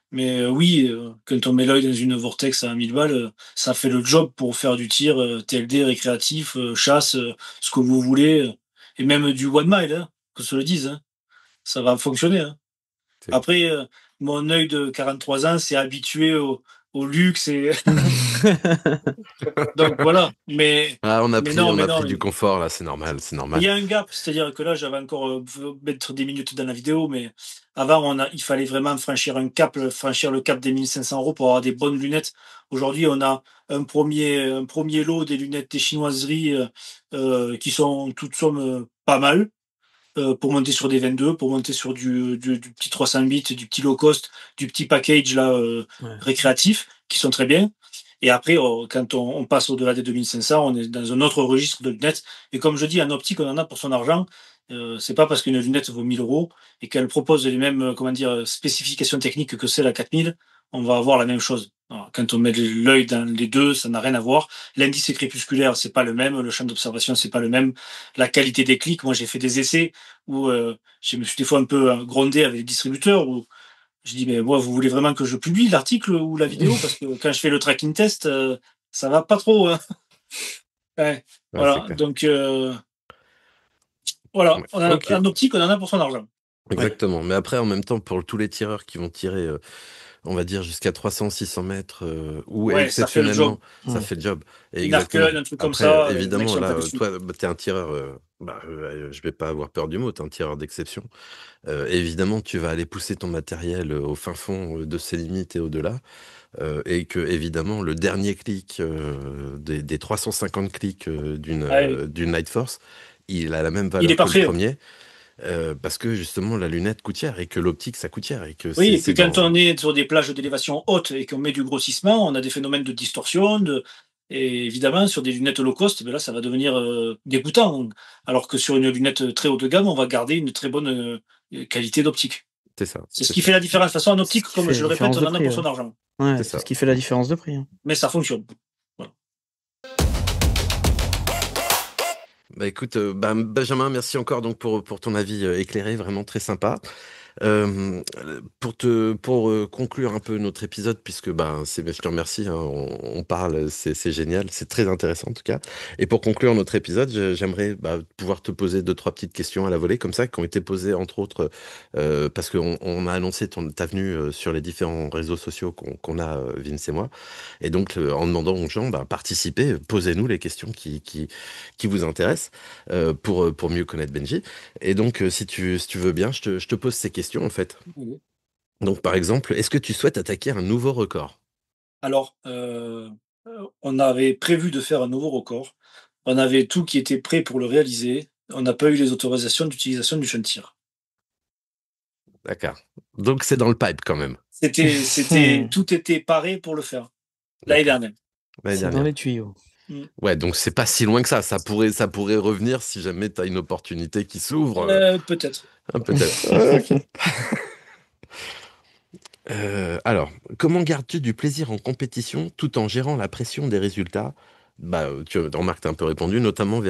Mais oui, quand on met l'œil dans une Vortex à 1000 balles, ça fait le job pour faire du tir, TLD récréatif, chasse, ce que vous voulez, et même du one mile, hein, qu'on se le dise, hein. Ça va fonctionner, hein. C'est- Après, mon œil de 43 ans s'est habitué au luxe et donc voilà. Ah, Mais non, on mais a non. pris du confort là, c'est normal, c'est Il normal. y a un gap, c'est-à-dire que là, j'avais encore mettre des minutes dans la vidéo, mais avant, il fallait vraiment franchir un cap, franchir le cap des 1 500 € pour avoir des bonnes lunettes. Aujourd'hui, on a un premier lot des lunettes des chinoiseries qui sont toutes sommes pas mal pour monter sur des 22, pour monter sur du petit 300 bits, du petit low cost, du petit package là Ouais. récréatif, qui sont très bien. Et après, quand on passe au-delà des 2500, on est dans un autre registre de lunettes. Et comme je dis, en optique, on en a pour son argent. C'est pas parce qu'une lunette vaut 1 000 € et qu'elle propose les mêmes comment dire, spécifications techniques que celle à 4000, on va avoir la même chose. Alors, quand on met l'œil dans les deux, ça n'a rien à voir. L'indice crépusculaire, c'est pas le même. Le champ d'observation, c'est pas le même. La qualité des clics, moi, j'ai fait des essais où je me suis des fois un peu grondé avec les distributeurs où je dis, mais moi, vous voulez vraiment que je publie l'article ou la vidéo? Parce que quand je fais le tracking test, ça va pas trop, hein. Ouais, Ouais, c'est voilà. clair. Donc, voilà. Ouais. Ok, En optique, on en a pour son argent. Ouais. exactement. Mais après, en même temps, pour tous les tireurs qui vont tirer, on va dire, jusqu'à 300-600 mètres, ou Ouais, ça fait le job. exceptionnellement, ça fait le job. Et Une exactement. Arcun, un truc comme Après, ça, les mecs évidemment, sont là, pas dessus. toi, bah, t'es un tireur, je vais pas avoir peur du mot, t'es un tireur d'exception. Évidemment, tu vas aller pousser ton matériel au fin fond de ses limites et au-delà. Et que, évidemment, le dernier clic des 350 clics Ah oui. d'une Night Force, il a la même Il est valeur que le parfait. premier. Parce que justement la lunette coûte cher et que l'optique ça coûte cher et que Oui, et c'est puis quand dans. on est sur des plages d'élévation haute et qu'on met du grossissement, on a des phénomènes de distorsion. Et évidemment, sur des lunettes low cost, ben là, ça va devenir dégoûtant. Alors que sur une lunette très haut de gamme, on va garder une très bonne qualité d'optique. C'est ça, C'est ce c'est qui ça, fait la différence. De toute façon, en C'est optique, ce qui comme fait je la le répète, différence on de en a prix, pour ouais. son argent. c'est Ouais, c'est ça. ce qui fait la différence de prix, hein. Mais ça fonctionne. Voilà. Bah écoute, Benjamin, merci encore donc pour ton avis éclairé, vraiment très sympa. Pour conclure un peu notre épisode, puisque je te remercie, hein, on parle, c'est génial, c'est très intéressant en tout cas. Et pour conclure notre épisode, j'aimerais pouvoir te poser deux, trois petites questions à la volée, comme ça, qui ont été posées entre autres, parce qu'on a annoncé ta venue sur les différents réseaux sociaux qu'on a, Vince et moi. Et donc, en demandant aux gens, participez, posez-nous les questions qui vous intéressent pour mieux connaître Benji. Et donc, si tu veux bien, je te pose ces questions, en fait. Oui. Donc, par exemple, est-ce que tu souhaites attaquer un nouveau record? Alors, on avait prévu de faire un nouveau record. On avait tout qui était prêt pour le réaliser. On n'a pas eu les autorisations d'utilisation du tir. D'accord. Donc, c'est dans le pipe quand même. Tout était paré pour le faire. L'année D'accord. dernière. L'année C'est dans dernière. les tuyaux. Mmh. Ouais, donc c'est pas si loin que ça. Ça pourrait revenir si jamais tu as une opportunité qui s'ouvre. Peut-être. Peut-être. Ok. Alors, comment gardes-tu du plaisir en compétition tout en gérant la pression des résultats? Tu remarques, tu as un peu répondu, notamment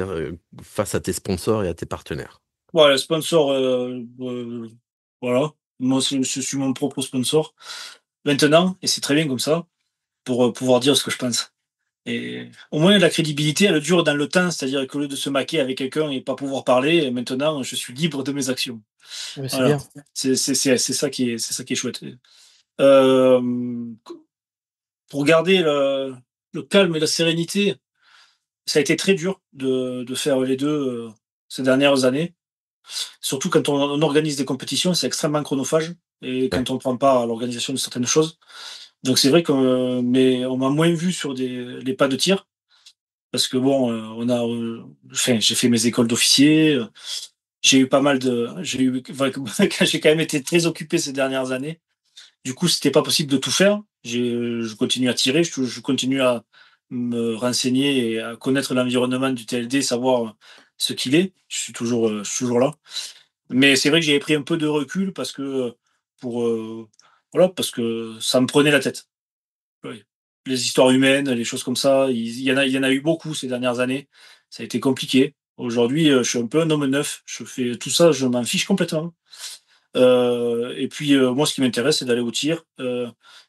face à tes sponsors et à tes partenaires. Voilà, sponsor, voilà. Moi, je suis mon propre sponsor maintenant et c'est très bien comme ça pour, pouvoir dire ce que je pense et au moins la crédibilité, elle dure dans le temps, c'est-à-dire qu'au lieu de se maquer avec quelqu'un et pas pouvoir parler, maintenant je suis libre de mes actions. Ouais, c'est Voilà, bien. c'est ça qui est chouette. Hem, pour garder le calme et la sérénité, ça a été très dur de faire les 2 ces dernières années. Surtout quand on organise des compétitions, c'est extrêmement chronophage et Ouais. quand on ne prend pas à l'organisation de certaines choses. Donc c'est vrai que mais on m'a moins vu sur les pas de tir parce que bon, j'ai fait mes écoles d'officier, j'ai eu pas mal de j'ai eu enfin, j'ai quand même été très occupé ces dernières années. Du coup, c'était pas possible de tout faire. Je continue à tirer, je continue à me renseigner et à connaître l'environnement du TLD, savoir ce qu'il est. Je suis toujours là. Mais c'est vrai que j'avais pris un peu de recul parce que, pour, voilà, parce que ça me prenait la tête. Oui. Les histoires humaines, les choses comme ça, il y en a eu beaucoup ces dernières années. Ça a été compliqué. Aujourd'hui, je suis un peu un homme neuf. Je fais tout ça, je m'en fiche complètement. Et puis, moi, ce qui m'intéresse, c'est d'aller au tir.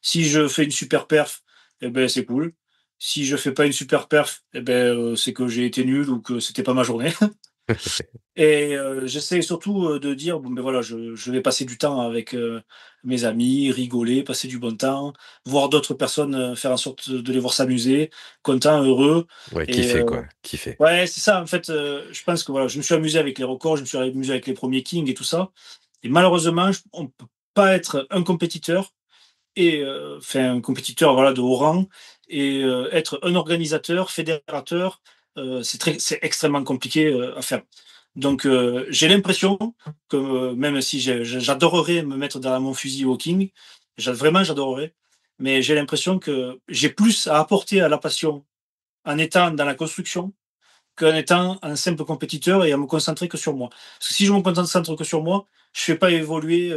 Si je fais une super perf, eh ben, c'est cool. Si je fais pas une super perf, eh ben, c'est que j'ai été nul ou que c'était pas ma journée. Et j'essaie surtout, de dire: «Bon, ben, voilà, je vais passer du temps avec, mes amis, rigoler, passer du bon temps, voir d'autres personnes, faire en sorte de les voir s'amuser, contents, heureux» Ouais, et kiffer, quoi. Kiffer. ouais, c'est ça, en fait, je pense que, voilà, je me suis amusé avec les records, je me suis amusé avec les premiers kings et tout ça et malheureusement, on ne peut pas être un compétiteur et enfin, un compétiteur, voilà, de haut rang et être un organisateur, fédérateur, c'est extrêmement compliqué, à faire. Donc, j'ai l'impression que, même si j'adorerais me mettre derrière mon fusil au King, vraiment j'adorerais, mais j'ai l'impression que j'ai plus à apporter à la passion en étant dans la construction qu'en étant un simple compétiteur et à me concentrer que sur moi. Parce que si je me concentre que sur moi, je ne fais pas évoluer,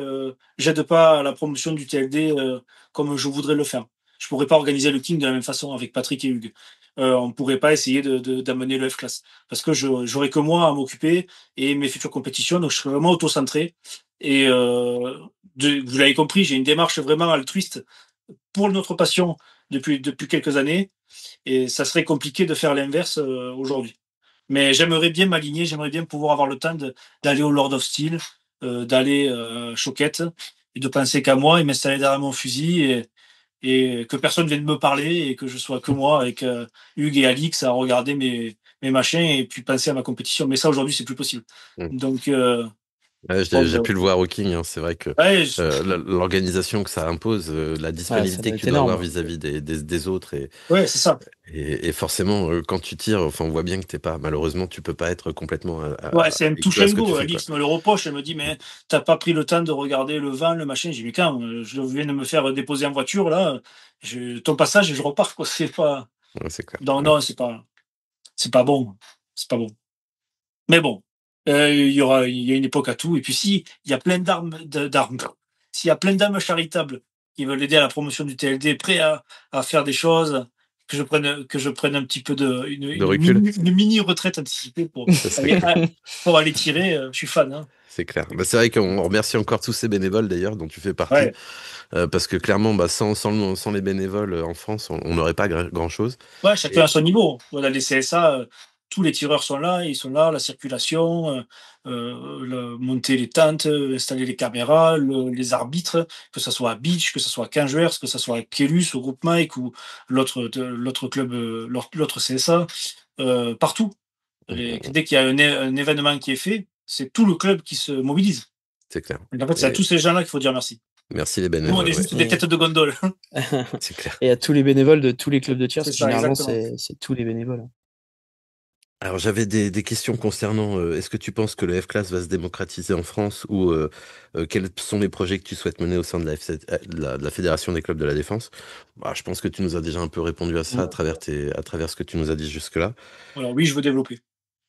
j'aide pas à la promotion du TLD comme je voudrais le faire. je pourrais pas organiser le King de la même façon avec Patrick et Hugues. On pourrait pas essayer d'amener le F-Class parce que j'aurais que moi à m'occuper et mes futures compétitions, donc je serais vraiment auto-centré. Et vous l'avez compris, j'ai une démarche vraiment altruiste pour notre passion depuis quelques années, et ça serait compliqué de faire l'inverse aujourd'hui. Mais j'aimerais bien m'aligner, j'aimerais bien pouvoir avoir le temps d'aller au Lord of Steel, d'aller Choquette, et de penser qu'à moi et m'installer derrière mon fusil et que personne vienne me parler et que je sois que moi avec Hugues et Alix à regarder mes machins et puis penser à ma compétition. Mais ça, aujourd'hui, c'est plus possible. Mm. Donc, Ouais, bon, j'ai pu le voir au King, hein. C'est vrai que ouais, l'organisation que ça impose, la Ouais, ça disponibilité doit que être tu dois avoir énorme. vis-à-vis des autres ouais, c'est ça. et forcément, quand tu tires, enfin, on voit bien que t'es pas, malheureusement, tu peux pas être complètement Ouais, c'est un écouté à touch ce and que tu go. fais, quoi. Alix me le reproche. Elle me dit, mais t'as pas pris le temps de regarder le vent, le machin. J'ai dit, mais quand je viens de me faire déposer en voiture, là, ton passage et je repars, quoi. C'est pas. Ouais, c'est clair. Non, Ouais. non, c'est pas bon. C'est pas bon. Mais bon, il y a une époque à tout. Et puis si il y a plein d'armes, s'il y a plein d'âmes charitables qui veulent aider à la promotion du TLD, prêts à faire des choses, que je prenne un petit peu De recul, une mini retraite anticipée ça serait cool. pour aller tirer, je suis fan. Hein. C'est clair. Bah, c'est vrai qu'on remercie encore tous ces bénévoles d'ailleurs dont tu fais partie, Ouais, parce que clairement, bah, sans les bénévoles en France, on n'aurait pas grand-chose. ouais, chacun Et à son niveau. Voilà, les CSA, tous les tireurs sont là, ils sont là, la circulation, monter les tentes, installer les caméras, les arbitres, que ce soit à Beach, que ce soit à Quinjuers, que ce soit à Kélus, au groupe Mike ou l'autre club, l'autre CSA, partout. Dès qu'il y a un événement qui est fait, c'est tout le club qui se mobilise. c'est clair. Donc, en fait, c'est à Et tous ces gens-là qu'il faut dire merci. merci les Nous, on bénévoles, est ouais, juste des têtes de gondole. c'est clair. Et à tous les bénévoles de tous les clubs de tir, C'est parce que ça, généralement, exactement. c'est tous les bénévoles. Alors j'avais des questions concernant, est-ce que tu penses que le F-Class va se démocratiser en France ou quels sont les projets que tu souhaites mener au sein de la, FC de la Fédération des clubs de la défense? Bah, je pense que tu nous as déjà un peu répondu à ça à travers ce que tu nous as dit jusque-là. Voilà, oui, je veux développer.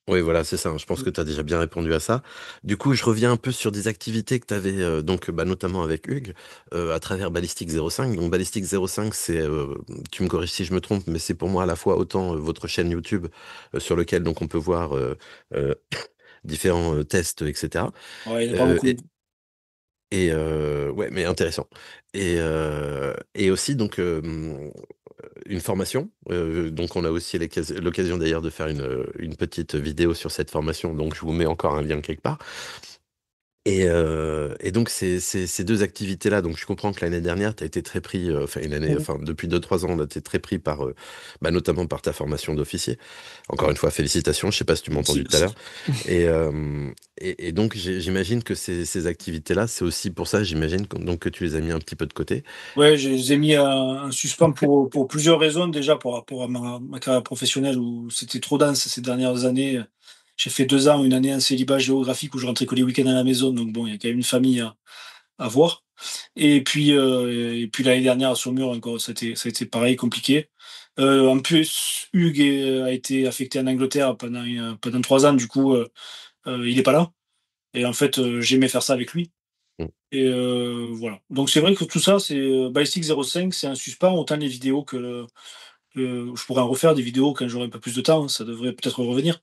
Oui, voilà, c'est ça, hein. Je pense que tu as déjà bien répondu à ça. Du coup, je reviens un peu sur des activités que tu avais, donc, bah, notamment avec Hugues, à travers Ballistic 05. Donc, Ballistic 05, c'est, tu me corriges si je me trompe, mais c'est pour moi à la fois autant votre chaîne YouTube, sur lequel donc on peut voir euh, différents tests, etc. Ouais, il n'y en a pas Euh, beaucoup. ouais, mais intéressant. Et aussi donc une formation. Donc on a aussi l'occasion d'ailleurs de faire une petite vidéo sur cette formation. Donc je vous mets encore un lien quelque part. Et donc ces deux activités-là, donc je comprends que l'année dernière, tu as été très pris, enfin une année, Mhm. enfin depuis 2-3 ans, on a été très pris par, bah, notamment par ta formation d'officier. Encore une fois, félicitations, je sais pas si tu m'as Merci, entendu tout à l'heure. merci. Et, et donc j'imagine que ces activités-là, c'est aussi pour ça, j'imagine donc que tu les as mis un petit peu de côté. Ouais, je les ai mis un suspens pour plusieurs raisons. Déjà, par rapport à ma carrière professionnelle où c'était trop dense ces dernières années. J'ai fait 2 ans, une année en célibat géographique où je rentrais que les week-ends à la maison. Donc bon, il y a quand même une famille à voir. Et puis l'année dernière à Saumur encore, ça a été pareil, compliqué. En plus, Hugues a été affecté en Angleterre pendant 3 ans. Du coup, il est pas là. Et en fait, j'aimais faire ça avec lui. Mm. Et voilà. Donc c'est vrai que tout ça, c'est Ballistic 05, c'est un suspens, autant les vidéos je pourrais en refaire des vidéos quand j'aurai un peu plus de temps, hein, ça devrait peut-être revenir.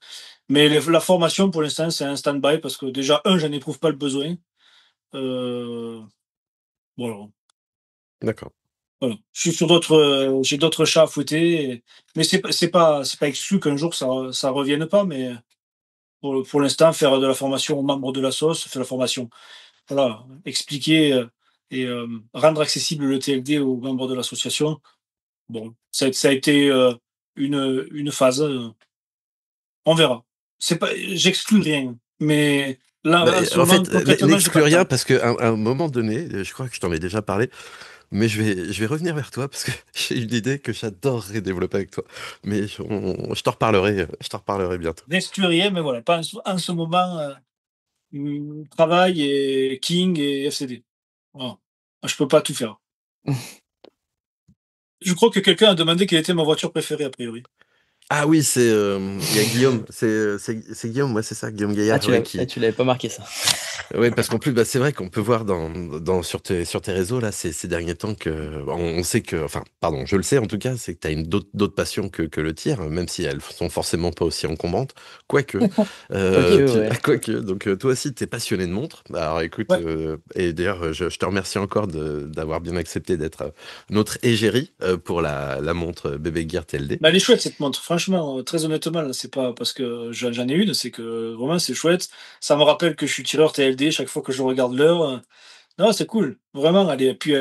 Mais la formation, pour l'instant, c'est un stand-by parce que déjà, j'en éprouve pas le besoin. Euh, voilà. D'accord. Voilà. Je suis sur j'ai d'autres chats à fouetter. Mais c'est pas exclu qu'un jour ça revienne pas. Mais pour l'instant, faire de la formation aux membres de la sauce, faire la formation. Voilà, expliquer rendre accessible le TLD aux membres de l'association. Bon, ça a été une phase. On verra. C'est pas, j'exclus rien, mais Bah, là, en ce en moment, fait, concrètement, j'ai pas n'exclus le rien temps. parce qu'à un moment donné, je crois que je t'en ai déjà parlé, mais je vais revenir vers toi parce que j'ai une idée que j'adorerais développer avec toi. Mais je t'en reparlerai bientôt. J'exclus rien, mais voilà, pas en ce moment. Travail et King et FCD. Voilà. Je peux pas tout faire. Je crois que quelqu'un a demandé quelle était ma voiture préférée, a priori. Ah oui, il y a Guillaume, c'est Guillaume, ouais, c'est ça, Guillaume Ah, Gaillard, ouais, tu l'avais pas marqué ça. ouais, parce qu'en plus, bah, c'est vrai qu'on peut voir sur tes réseaux, là, ces derniers temps on sait que, enfin, pardon, je le sais en tout cas, c'est que tu as d'autres passions que le tir, même si elles sont forcément pas aussi encombrantes, quoique, Quoique, ouais. quoique, donc toi aussi, tu es passionné de montres. Alors écoute, Ouais. et d'ailleurs, je te remercie encore d'avoir bien accepté d'être notre égérie pour la montre Bébé Gear TLD. Bah, elle est chouette cette montre, franchement, très honnêtement, là, c'est pas parce que j'en ai une, c'est que vraiment c'est chouette. Ça me rappelle que je suis tireur TLD chaque fois que je regarde l'heure. Non, c'est cool, vraiment. Puis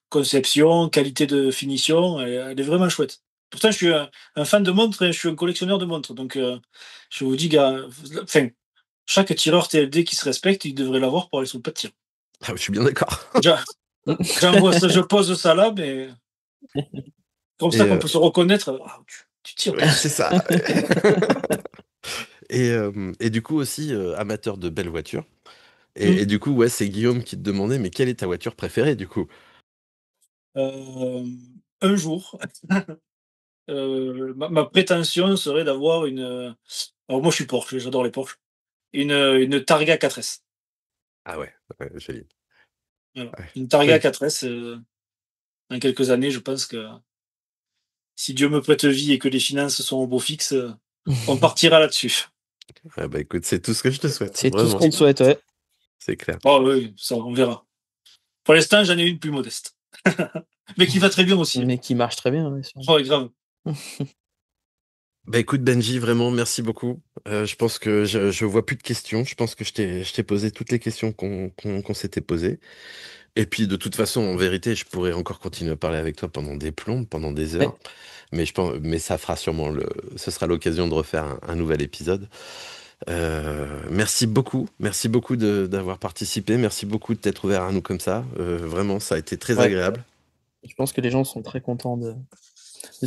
conception, qualité de finition, elle est vraiment chouette. Pourtant, je suis un fan de montres et je suis un collectionneur de montres. Donc, je vous dis, gars, enfin, chaque tireur TLD qui se respecte, il devrait l'avoir pour aller sur le pas de tir. Ah, je suis bien d'accord. J'a- J'envoie ça, je pose ça là, mais comme Et ça qu'on peut se reconnaître. Ah, tu tires, ouais, toi. c'est ça. Et du coup aussi amateur de belles voitures. Et Mm. du coup, ouais, c'est Guillaume qui te demandait, mais quelle est ta voiture préférée du coup? Euh, un jour, ma prétention serait d'avoir une. Alors moi, je suis Porsche, j'adore les Porsche. Une Targa 4S. Ah ouais, ouais, joli. Voilà. Ouais. Une Targa Oui. 4S. Dans quelques années, je pense que si Dieu me prête vie et que les finances sont au beau fixe, on partira là-dessus. Ah bah écoute, c'est tout ce que je te souhaite, C'est tout ce vraiment, qu'on te souhaite, ouais. c'est clair. Oh oui, ça, on verra. Pour l'instant, j'en ai une plus modeste. Mais qui va très bien aussi, hein. Mais qui marche très bien, ouais, Oh, grave. Bah écoute Benji, vraiment merci beaucoup. Je pense que je vois plus de questions. Je pense que je t'ai posé toutes les questions qu'on s'était posées. Et puis de toute façon, en vérité, je pourrais encore continuer à parler avec toi pendant des plombs, pendant des Ouais. heures. Mais ça fera sûrement ce sera l'occasion de refaire un nouvel épisode. Merci beaucoup d'avoir participé. Merci beaucoup de t'être ouvert à nous comme ça. Vraiment, ça a été très Ouais. agréable. Je pense que les gens sont très contents de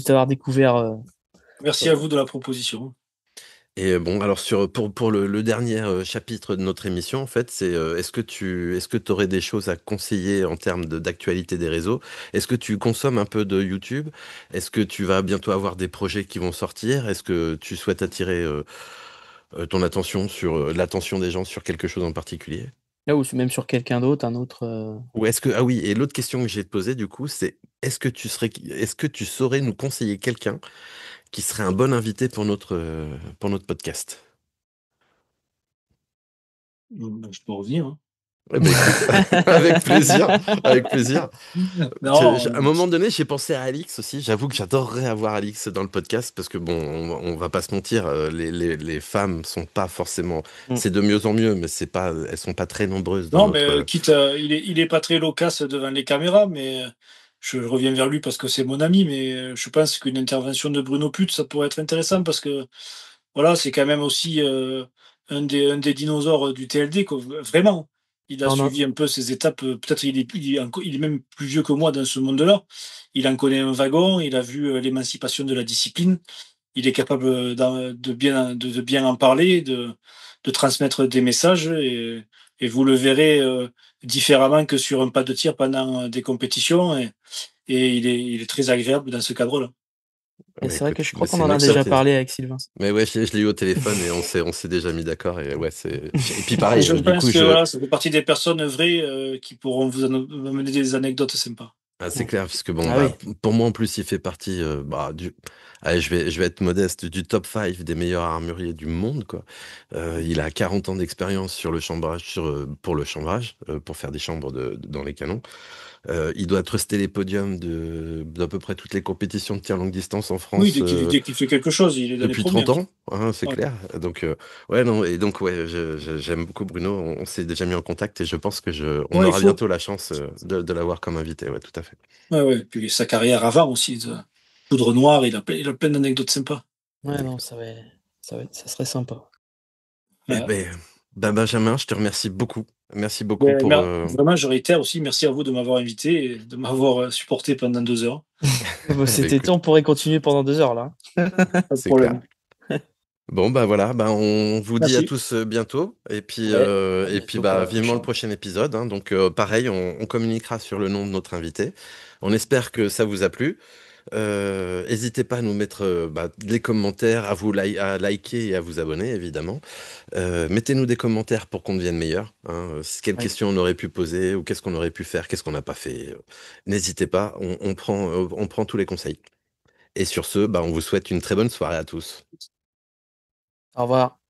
t'avoir découvert. Merci à vous de la proposition. Et bon, alors pour le dernier chapitre de notre émission, en fait, c'est est-ce que tu aurais des choses à conseiller en termes d'actualité des réseaux? Est-ce que tu consommes un peu de YouTube? Est-ce que tu vas bientôt avoir des projets qui vont sortir? Est-ce que tu souhaites attirer ton attention l'attention des gens sur quelque chose en particulier? Là, ou même sur quelqu'un d'autre, un autre. Ou est-ce que ah oui, et l'autre question que j'ai te poser du coup, c'est est-ce que tu saurais nous conseiller quelqu'un qui serait un bon invité pour notre podcast? Je peux revenir, hein. Eh ben écoute, avec plaisir, avec plaisir. À un Non, moment donné, j'ai pensé à Alix aussi. J'avoue que j'adorerais avoir Alix dans le podcast parce que bon, on va pas se mentir, les femmes sont pas forcément, Mm. c'est de mieux en mieux, mais elles sont pas très nombreuses dans non, mais notre. quitte il est pas très loquace devant les caméras, mais je reviens vers lui parce que c'est mon ami, mais je pense qu'une intervention de Bruno Put, ça pourrait être intéressant parce que voilà, c'est quand même aussi un des dinosaures du TLD, quoi. Vraiment. Il a Non, non. suivi un peu ses étapes. Peut-être il est même plus vieux que moi dans ce monde-là. Il en connaît un wagon. Il a vu l'émancipation de la discipline. Il est capable de bien en parler, de transmettre des messages. Et vous le verrez différemment que sur un pas de tir pendant des compétitions. Et il est très agréable dans ce cadre-là. Et Bah, c'est vrai que écoute, je bah, crois qu'on c'est en une a déjà excellente. parlé avec Sylvain. Mais ouais, je l'ai eu au téléphone et on s'est déjà mis d'accord et ouais, et puis Et pareil, je du coup, pense que voilà, ça fait partie des personnes vraies qui pourront vous amener des anecdotes sympas. ah, c'est clair, parce que bon, Ah bah, oui. pour moi en plus, il fait partie allez, je vais être modeste, du top 5 des meilleurs armuriers du monde, quoi. Il a 40 ans d'expérience sur le chambrage, pour le chambrage, pour faire des chambres dans les canons. Il doit truster les podiums d'à peu près toutes les compétitions de tir longue distance en Oui, France dès qu'il fait quelque chose, il est dans les depuis premiers. 30 ans, hein, c'est Ouais. clair. Donc, ouais, non, et donc, ouais, j'aime beaucoup Bruno. On s'est déjà mis en contact et je pense que on Ouais, il aura faut. bientôt la chance de l'avoir comme invité. Ouais, tout à fait. Ouais, ouais. Puis sa carrière avant aussi, de Poudre Noire, il a plein d'anecdotes sympas. Ouais, non, D'accord. ça serait sympa. Eh Ouais. ben, Benjamin, je te remercie beaucoup. Merci beaucoup pour. Vraiment, je réitère aussi, merci à vous de m'avoir invité et de m'avoir supporté pendant 2 heures. Bah, Eh ben, c'était écoute, temps, on pourrait continuer pendant 2 heures là. Pas de c'est clair. problème. Bon, bah voilà, bah, on vous dit à Merci. tous bientôt. Ouais, à Et puis bientôt pour bah, la vivement le prochaine. prochain épisode, hein. Donc, pareil, on communiquera sur le nom de notre invité. On espère que ça vous a plu. N'hésitez pas à nous mettre des commentaires, à liker et à vous abonner, évidemment. Mettez-nous des commentaires pour qu'on devienne meilleur. Hein. Quelles Oui. questions on aurait pu poser ou qu'est-ce qu'on aurait pu faire, qu'est-ce qu'on n'a pas fait. N'hésitez pas, on prend tous les conseils. Et sur ce, on vous souhaite une très bonne soirée à tous. Au revoir.